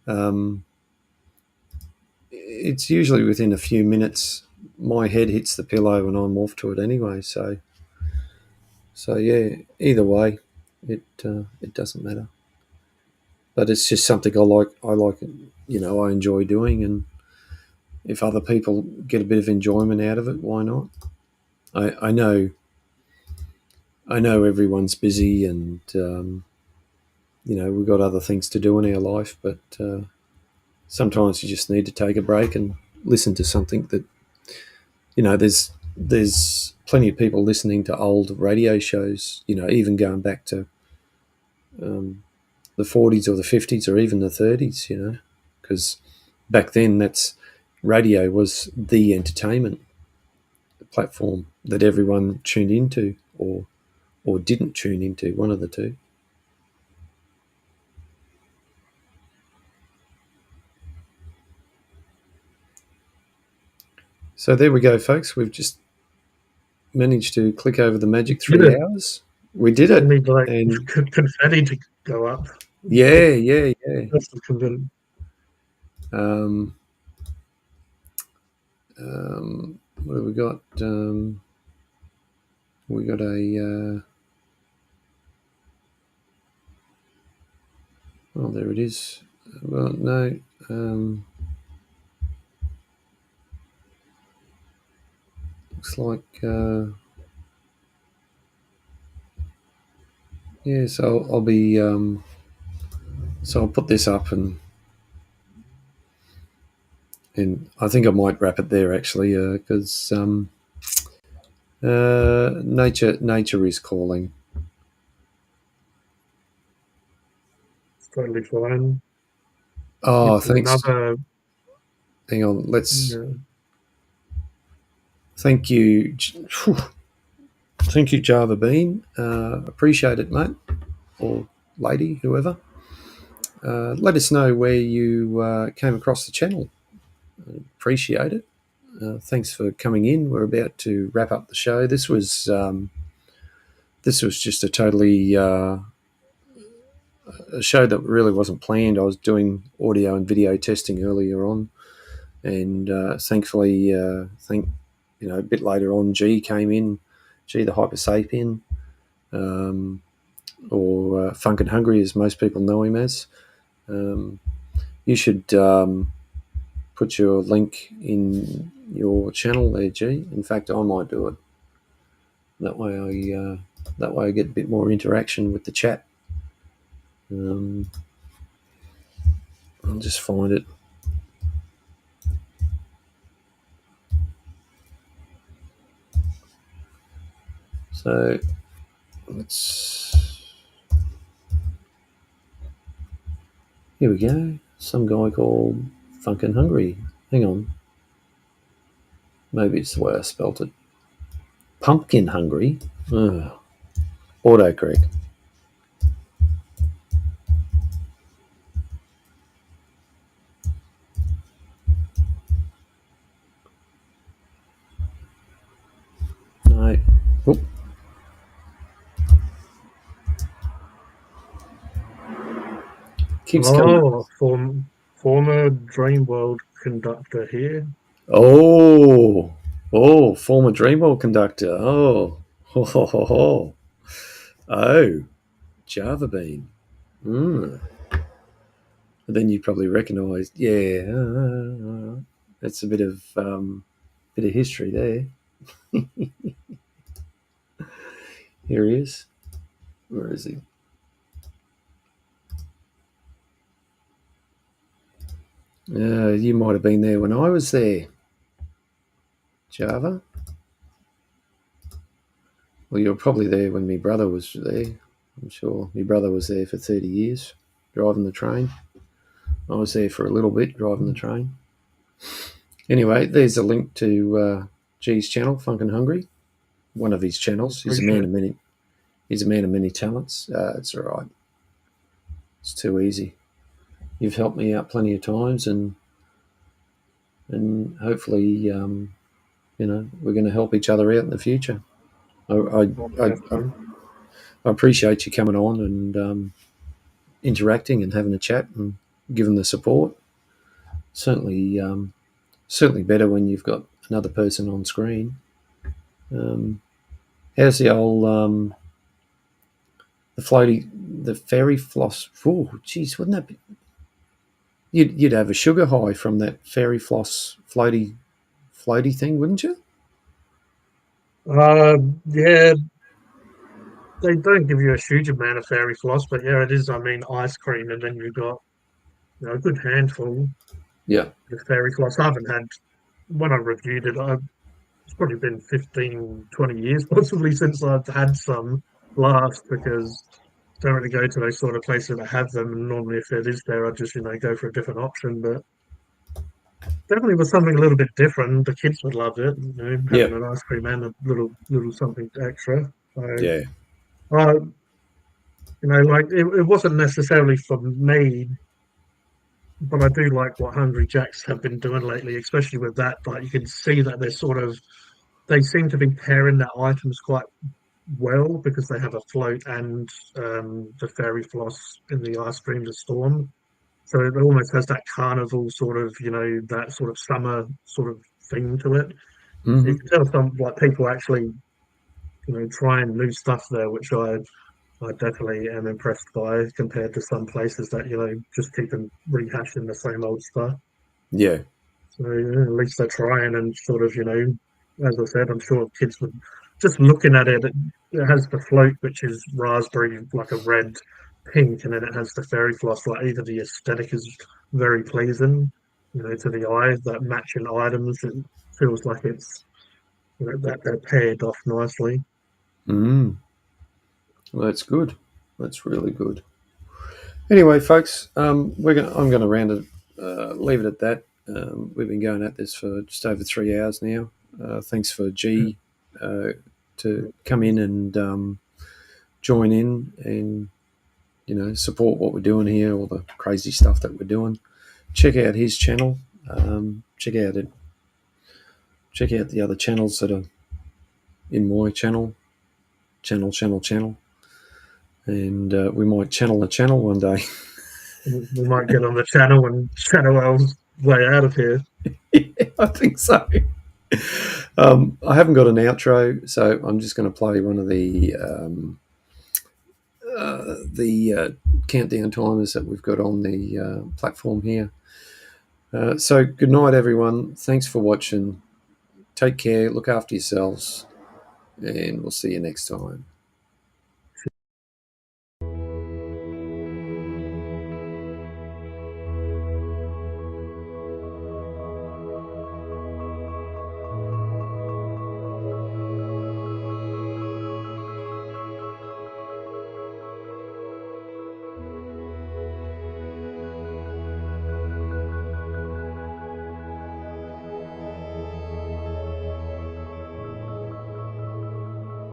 um, it's usually within a few minutes my head hits the pillow and I'm off to it anyway. So yeah, either way, it doesn't matter. But it's just something I like. I enjoy doing, and if other people get a bit of enjoyment out of it, why not? I know everyone's busy, and we've got other things to do in our life, but sometimes you just need to take a break and listen to something that there's plenty of people listening to old radio shows. Even going back to um, the 40s or the 50s or even the 30s. Because back then that's radio was the entertainment platform that everyone tuned into or didn't tune into, one of the two. So there we go, folks. We've just managed to click over the magic did 3 hours. We did I it, need like and confetti to go up. yeah. That's the confetti. Um, what have we got? We got a. Oh, there it is. Well, no. Looks like. Yeah, so I'll be. So I'll put this up, and I think I might wrap it there actually, because nature is calling. It's totally fine. Oh, It's thanks. another. Hang on. Let's. Yeah, Thank you. Thank you, Java Bean. Appreciate it, mate, or lady, whoever. Let us know where you came across the channel. Appreciate it. Thanks for coming in. We're about to wrap up the show. This was just a totally a show that really wasn't planned. I was doing audio and video testing earlier on, and thankfully, a bit later on, G came in. G the Hyper Sapien, or Funk and Hungry, as most people know him as. You should put your link in your channel there, G. In fact, I might do it. That way I get a bit more interaction with the chat. I'll just find it. So here we go. Some guy called Funkin' Hungry. Hang on. Maybe it's the way I spelt it. Pumpkin Hungry. Oh, autocorrect. No. Oop. keeps coming. Former Dreamworld conductor here. Oh, former Dreamworld conductor. Ho, ho, ho, ho. Oh, Java Bean. Mm. Then you probably recognise, yeah, that's a bit of history there. Here he is. Where is he? You might have been there when I was there, Java. Well, you were probably there when my brother was there. I'm sure my brother was there for 30 years, driving the train. I was there for a little bit, driving the train. Anyway, there's a link to G's channel, Funk and Hungry, one of his channels. He's a man of many. He's a man of many talents. It's all right. It's too easy. You've helped me out plenty of times, and hopefully, we're going to help each other out in the future. I appreciate you coming on and interacting and having a chat and giving the support. Certainly better when you've got another person on screen. How's the old the fairy floss? Oh, geez, wouldn't that be? You'd have a sugar high from that fairy floss floaty thing, wouldn't you? Yeah, they don't give you a huge amount of fairy floss, but yeah, it is. I mean, ice cream, and then you've got a good handful Yeah. of fairy floss. I haven't had when I reviewed it. It's probably been 15, 20 years possibly since I've had some last because I don't really go to those sort of places that have them. And normally, if it is there, I just go for a different option. But definitely was something a little bit different. The kids would love it, Yeah. having an ice cream and a little something extra. So, Yeah. uh, like it wasn't necessarily for me, but I do like what Hungry Jacks have been doing lately, especially with that. Like you can see that they seem to be pairing their items quite well because they have a float and the fairy floss in the ice cream to storm. So it almost has that carnival sort of, that sort of summer sort of thing to it. You Mm-hmm. can tell some like people actually, trying new stuff there, which I definitely am impressed by compared to some places that, just keep them rehashing the same old stuff. Yeah. So yeah, at least they're trying and sort of, as I said, I'm sure kids would just looking at it, it has the float, which is raspberry, like a red, pink, and then it has the fairy floss. Like either the aesthetic is very pleasing, to the eye, that matching items. It feels like it's that they're paired off nicely. Mm. Well, that's good. That's really good. Anyway, folks, I'm going to leave it at that. We've been going at this for just over 3 hours now. Thanks for G to come in and join in and support what we're doing here, all the crazy stuff that we're doing. Check out his channel. Check out the other channels that are in my channel, and we might channel a channel one day. We might get on the channel and channel our way out of here. Yeah, I think so. I haven't got an outro, so I'm just going to play one of the countdown timers that we've got on the platform here. So good night, everyone. Thanks for watching. Take care. Look after yourselves, and we'll see you next time.